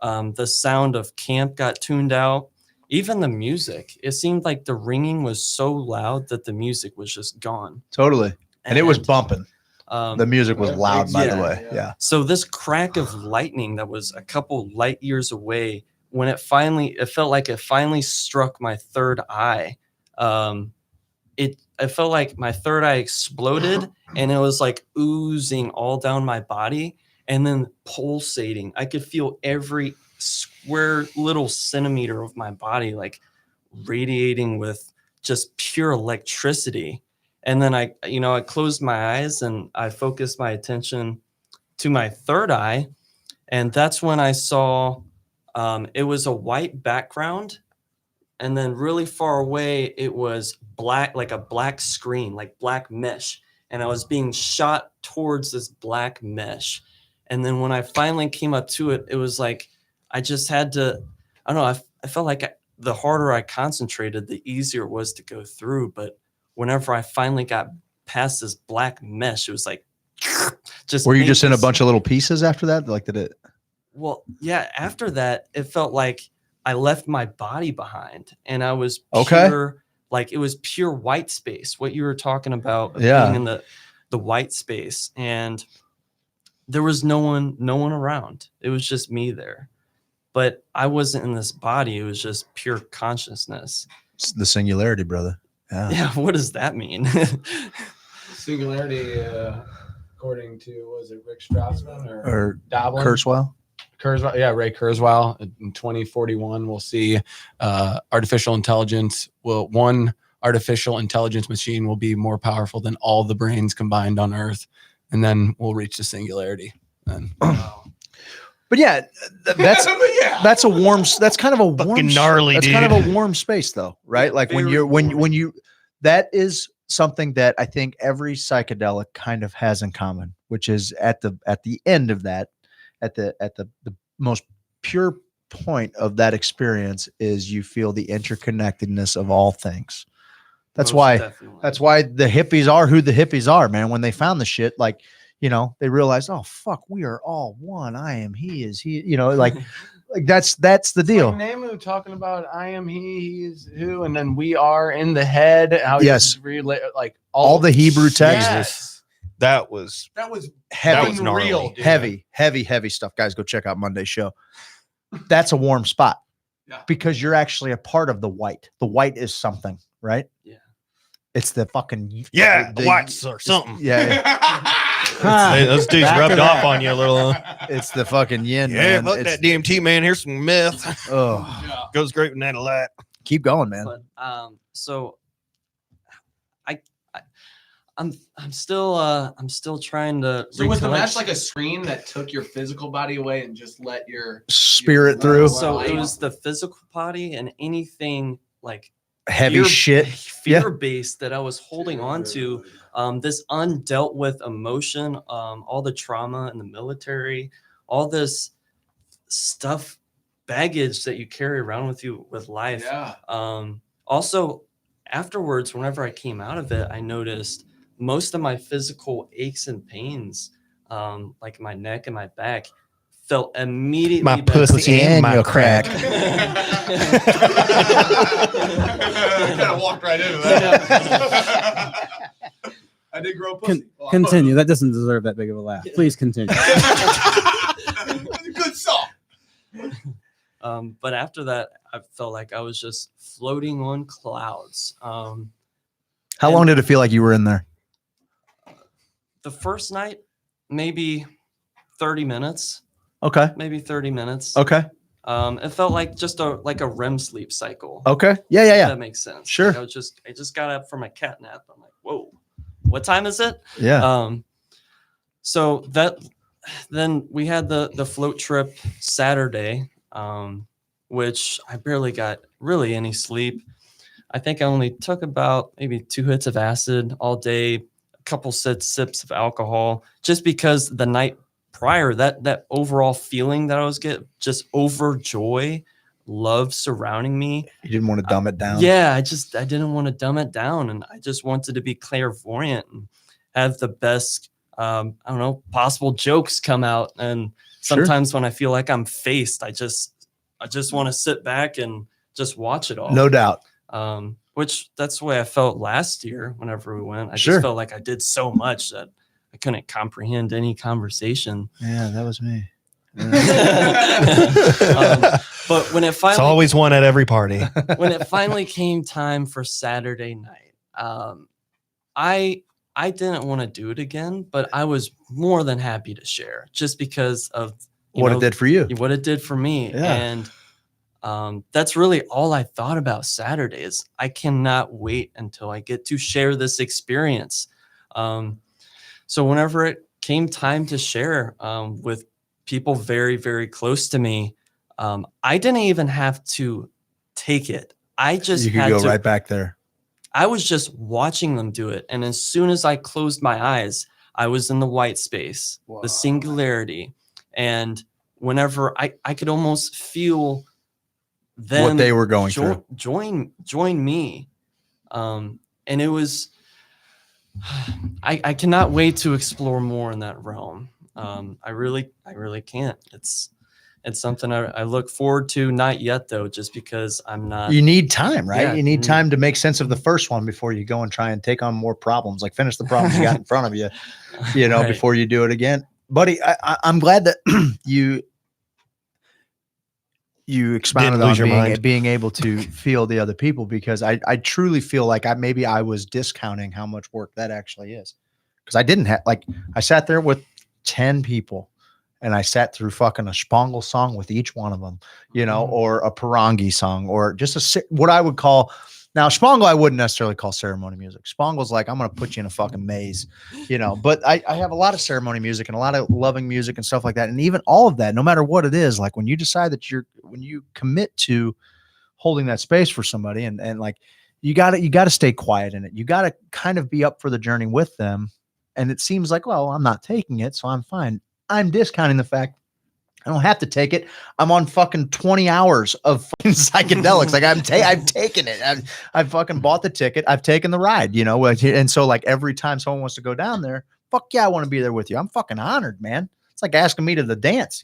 The sound of camp got tuned out. Even the music, it seemed like the ringing was so loud that the music was just gone. Totally. And it was bumping. The music was loud, by the way. Yeah. So this crack of lightning that was a couple light years away, when it felt like it finally struck my third eye. It felt like my third eye exploded and it was like oozing all down my body and then pulsating. I could feel every square little centimeter of my body like radiating with just pure electricity. And then I closed my eyes and I focused my attention to my third eye. And that's when I saw it was a white background. And then really far away, it was black, like a black screen, like black mesh. And I was being shot towards this black mesh. And then when I finally came up to it, it was like, I just had to, I don't know, I felt like the harder I concentrated, the easier it was to go through. But whenever I finally got past this black mesh, it was like, just. Were you just in a bunch of little pieces after that? Like, did it? Well, yeah, after that, it felt like I left my body behind and I was pure, like it was pure white space. What you were talking about being in the white space, and there was no one around. It was just me there. But I wasn't in this body. It was just pure consciousness. It's the singularity, brother. Yeah. Yeah. What does that mean? Singularity, according to, was it Rick Strassman or Doblin? Kurzweil? Kurzweil, yeah, Ray Kurzweil. In 2041, we'll see artificial intelligence. One artificial intelligence machine will be more powerful than all the brains combined on Earth, and then we'll reach the singularity. And but yeah, that's a warm. That's kind of a warm, fucking gnarly. That's dude. kind of a warm space, though, right? Like when you, that is something that I think every psychedelic kind of has in common, which is at the end of that. At the most pure point of that experience is you feel the interconnectedness of all things. That's why the hippies are who the hippies are, man. When they found the shit, like, they realized, oh fuck, we are all one. I am he is he, like that's the deal. Like Namu talking about I am he is who, and then we are in the head. How like all the Hebrew text. Yes. That was heavy, that was gnarly. heavy stuff. Guys, go check out Monday's show. That's a warm spot because you're actually a part of the white. The white is something, right? Yeah. It's the fucking the whites or something. Yeah. Those dudes rubbed off on you a little. It's the fucking yin. Yeah, man. fuck that DMT, man. Here's some meth. Oh, goes great with that a lot. Keep going, man. But so I'm still trying to. So was the mesh like a screen that took your physical body away and just let your spirit through? So it was the physical body and anything like heavy fear based that I was holding on to. This undealt with emotion, all the trauma in the military, all this stuff, baggage that you carry around with you with life. Yeah. Also, afterwards, whenever I came out of it, I noticed most of my physical aches and pains, like my neck and my back, felt immediately my better. pussy and my crack. Kind of walked right into that. I did grow pussy. Continue. That doesn't deserve that big of a laugh. Please continue. It's a good song. But after that, I felt like I was just floating on clouds. How long did it feel like you were in there? The first night, maybe 30 minutes. Okay. Maybe 30 minutes. Okay. It felt like just a REM sleep cycle. Okay. Yeah. If that makes sense. Sure. Like I just got up from my cat nap. I'm like, whoa, what time is it? Yeah. So then we had the float trip Saturday, which I barely got really any sleep. I think I only took about maybe 2 hits of acid all day, a couple sips of alcohol, just because the night prior, that overall feeling that I was getting, just overjoy, love surrounding me. You didn't want to dumb it down. Yeah, I didn't want to dumb it down, and I just wanted to be clairvoyant and have the best, I don't know, possible jokes come out. And sometimes when I feel like I'm faced, I just want to sit back and just watch it all. No doubt. Which that's the way I felt last year whenever we went. I just felt like I did so much that I couldn't comprehend any conversation. Yeah, that was me. But when it finally, it's always one at every party. When it finally came time for Saturday night, I didn't want to do it again, but I was more than happy to share just because of what it did for you, what it did for me. Yeah. And that's really all I thought about Saturdays. I cannot wait until I get to share this experience. So whenever it came time to share with people very, very close to me, I didn't even have to take it. I just you could go right back there. I was just watching them do it. And as soon as I closed my eyes, I was in the white space, the singularity. And whenever I could almost feel them, what they were going through. Join me. And it was, I cannot wait to explore more in that realm. I really can't. It's something I look forward to. Not yet though, just because I'm not. You need time, right? Yeah, you need time to make sense of the first one before you go and try and take on more problems. Like finish the problems you got in front of you, right. Before you do it again, buddy. I'm glad that you expounded on being able to feel the other people, because I truly feel like I was discounting how much work that actually is, because I didn't have I sat there with 10 people. And I sat through fucking a Spangle song with each one of them, or a Parangi song, or just what I would call, now Spangle I wouldn't necessarily call ceremony music. Spangle's like, I'm going to put you in a fucking maze, but I have a lot of ceremony music and a lot of loving music and stuff like that. And even all of that, no matter what it is, like when you decide that when you commit to holding that space for somebody and like, you got to stay quiet in it. You got to kind of be up for the journey with them. And it seems like, well, I'm not taking it, so I'm fine. I'm discounting the fact I don't have to take it. I'm on fucking 20 hours of fucking psychedelics. Like I've taken it. I've fucking bought the ticket. I've taken the ride, and so like every time someone wants to go down there, fuck yeah, I want to be there with you. I'm fucking honored, man. It's like asking me to the dance,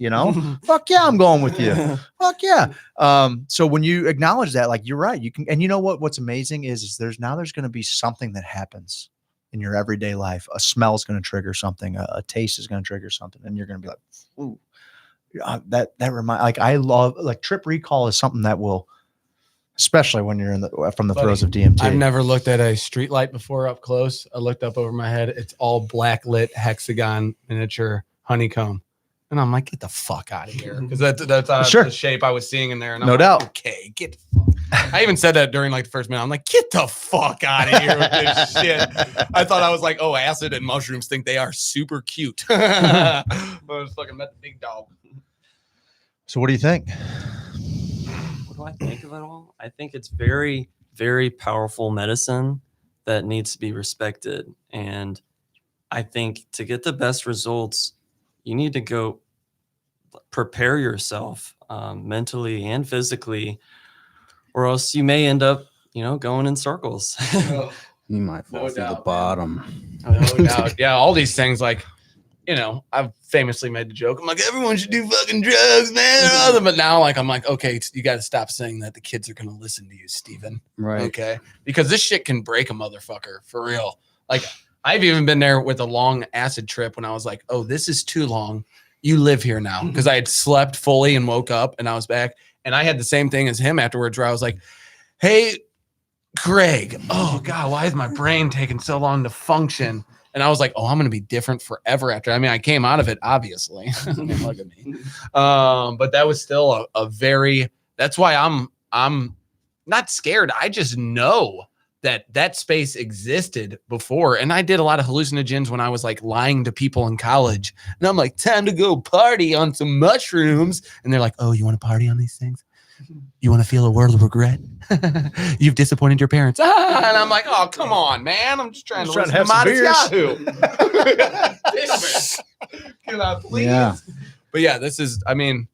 fuck yeah, I'm going with you. Fuck yeah. So when you acknowledge that, like, you're right, you can, and you know what's amazing is there's going to be something that happens in your everyday life. A smell is going to trigger something. A taste is going to trigger something. And you're going to be like, ooh, that remind, like, I love, like, trip recall is something that will, especially when you're from the throes of DMT. I've never looked at a street light before up close. I looked up over my head. It's all black lit hexagon miniature honeycomb. And I'm like, get the fuck out of here. Because that's the shape I was seeing in there. And I'm no doubt. Okay, get the fuck. I even said that during like the first minute. I'm like, get the fuck out of here with this shit. I thought I was like, oh, acid and mushrooms think they are super cute. I was fucking met the big dog. So what do you think? What do I think of it all? I think it's very, very powerful medicine that needs to be respected. And I think to get the best results, you need to go prepare yourself mentally and physically, or else you may end up, going in circles. You might fall through the bottom. No doubt. Yeah, all these things, like, I've famously made the joke. I'm like, everyone should do fucking drugs, man. But now, like, I'm like, okay, you got to stop saying that. The kids are going to listen to you, Steven. Right. Okay. Because this shit can break a motherfucker for real. Like, I've even been there with a long acid trip when I was like, oh, this is too long. You live here now. Because I had slept fully and woke up and I was back. And I had the same thing as him afterwards, where I was like, hey, Greg, oh God, why is my brain taking so long to function? And I was like, oh, I'm going to be different forever after. I mean, I came out of it, obviously. Look at me. But that was still a very, that's why I'm not scared. I just know that space existed before. And I did a lot of hallucinogens when I was like lying to people in college. And I'm like, time to go party on some mushrooms. And they're like, oh, you want to party on these things? You want to feel a world of regret? You've disappointed your parents. And I'm like, oh, come on, man. I'm just trying to have some beers. Can I please? Yeah. But yeah, this is, I mean,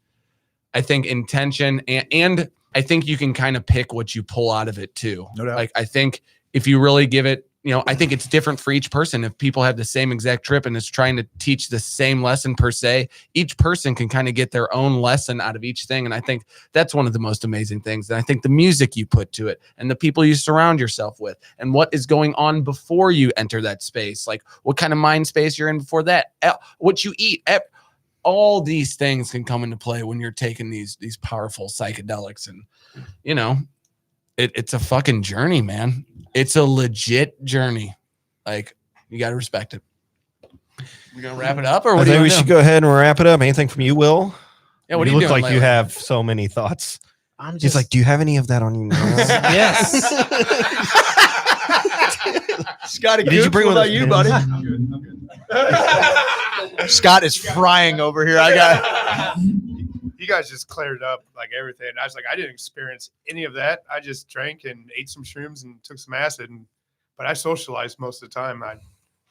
I think intention and I think you can kind of pick what you pull out of it too. No doubt. Like, I think if you really give it, I think it's different for each person. If people have the same exact trip and it's trying to teach the same lesson per se, each person can kind of get their own lesson out of each thing. And I think that's one of the most amazing things. And I think the music you put to it and the people you surround yourself with and what is going on before you enter that space, like what kind of mind space you're in before that, what you eat, all these things can come into play when you're taking these powerful psychedelics. And, it's a fucking journey, man. It's a legit journey. Like, you got to respect it. We're going to wrap it up, or what? I think we should go ahead and wrap it up. Anything from you, Will? Yeah, what do you you look doing like you lately? have so many thoughts. I'm He's like, do you have any of that on you now? yes. Scotty, Did you bring one about of you, those? buddy? I'm good. Scott is frying over here. I got. You guys just cleared up like everything. I was like, I didn't experience any of that. I just drank and ate some shrooms and took some acid, but I socialized most of the time.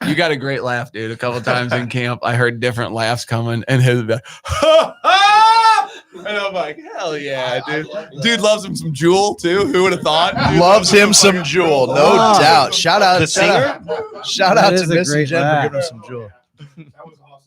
You got a great laugh, dude. A couple times in camp, I heard different laughs coming, and his like, ha, ha! And I'm like, hell yeah, dude. Dude loves him some Jewel too. Who would have thought? Dude Loves him some Jewel, no Wow. doubt. Shout out, The singer? shout That out is to a Miss and great Jen for laugh. giving us some Jewel. That was awesome.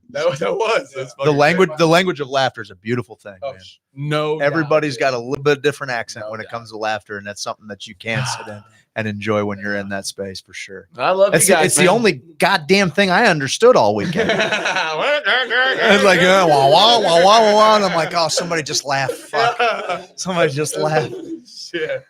That was. That's The fucking language of laughter is a beautiful thing, great. man. No, Everybody's doubt, got a little bit different accent No when it doubt. comes to laughter, and that's something that you can sit in and enjoy when you're in that space for sure. dude. I love It's, you guys. it's the only goddamn thing I understood all weekend. It's like wah, wah, wah, wah, wah, and I'm like, oh, somebody just laughed. Fuck, somebody just laughed. Shit.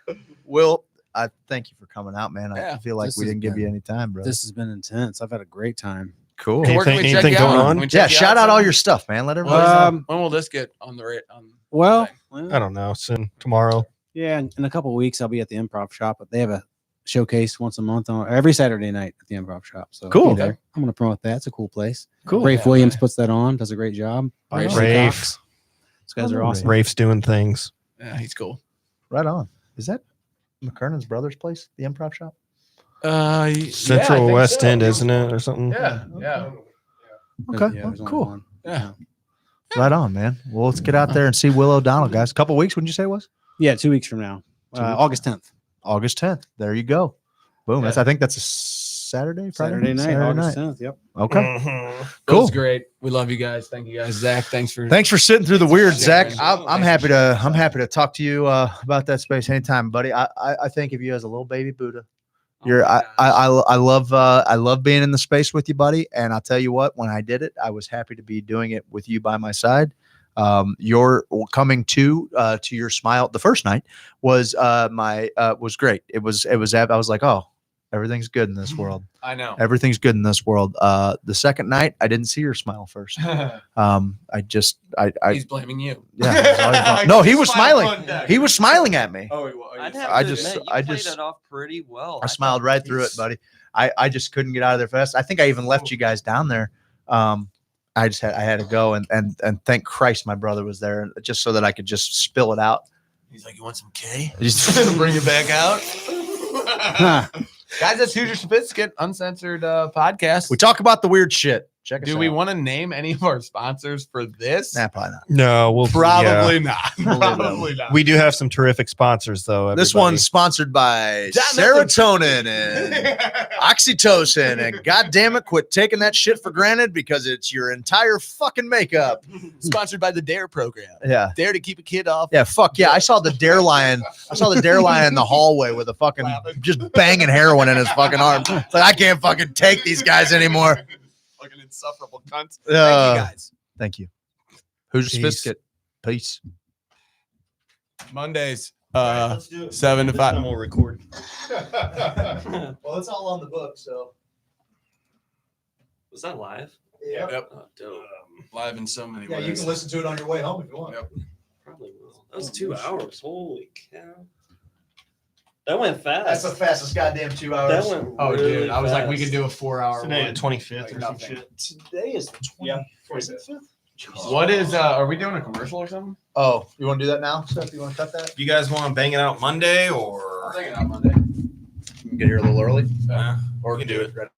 Will, I thank you for coming out, man. I Yeah, feel like this we has didn't give been- you any time, bro. This has been intense. I've had a great time. Cool. Where can we check Anything you going out? on? Can we Yeah, check you shout out all somewhere? your stuff, man. Let everybody know. When will this get on the rate? Well, I don't know. Soon, tomorrow. yeah, in a couple of weeks, I'll be at the Improv Shop, but they have a showcase once a month or every Saturday night at the Improv Shop. So Cool. I'll be there. I'm going to promote that. It's a cool place. Cool. Rafe Yeah, Williams man. puts that on, does a great job. Right Rachel on. Rafe. Cox. These guys are Oh, awesome. Rafe's doing things. Yeah, he's cool. Right on. Is that McKernan's brother's place, the Improv Shop? Central West End, isn't it, or something? Yeah, yeah. Okay, Yeah, well, there's only cool. one. Yeah. Right on, man. Well, let's get out there and see Will O'Donnell, guys. A couple weeks, wouldn't you say it was? Yeah, 2 weeks from now, 2 weeks. August 10th. August 10th. There you go. Boom. Yeah. I think that's a Saturday, Friday? Saturday night, Saturday August night. 10th. Yep. Okay. Mhm. That Cool. was great. We love you guys. Thank you guys. Zach, thanks for Thanks for sitting through the weird, Sharing. Zach. I'm happy to talk to you about that space anytime, buddy. I think of you as a little baby Buddha. I love being in the space with you, buddy. And I'll tell you what, when I did it, I was happy to be doing it with you by my side. Your coming to your smile the first night was was great. It was I was like, oh, everything's good in this world. I know. Everything's good in this world. The second night, I didn't see your smile first. He's blaming you. Yeah. it was all your fault. No, he was smiling. He was smiling at me. Oh, I'd have I to just- admit, you I played just- it off pretty well. I smiled right through it, buddy. I just couldn't get out of there fast. I think I even left you guys down there. I had to go and thank Christ my brother was there just so that I could just spill it out. He's like, you want some K? Just Bring it back out. Guys, that's Hoosier Sophisticate, Uncensored podcast. we talk about the weird shit. Check us Do out. we want to name any of our sponsors for this? Nah, probably not. No, we'll Probably yeah. not. Probably not. We do have some terrific sponsors, though. This everybody. one's sponsored by Jonathan. serotonin and oxytocin. And God damn it, quit taking that shit for granted because it's your entire fucking makeup. Sponsored by the DARE program. Yeah. Dare to keep a kid off. Yeah, fuck yeah. I saw the dare lion. I saw the dare lion in the hallway with a fucking just banging heroin in his fucking arm. It's like I can't fucking take these guys anymore. Fucking insufferable cunts. Thank Uh, you guys. Thank you. Who's Peace. Sophisticate? Peace. Mondays. Let's do it. 7 to This 5. time we'll record. Well, it's all on the book, so. Was that live? Yep. Oh, dope. Live in so many Yeah, ways. you can listen to it on your way home if you want. Yep. Probably will. That was 2 hours. Holy cow. That went fast. That's the fastest goddamn 2 hours. That went Oh, really dude, I was like, we fast. could do a 4-hour Today, one. the 25th or some nothing. shit. Today is the 25th. What is? Are we doing a commercial or something? Oh, you want to do that now, Steph? You want to cut that? You guys want to bang it out Monday or? I'm thinking on Monday. You can get here a little early. Uh, Or we can do it. right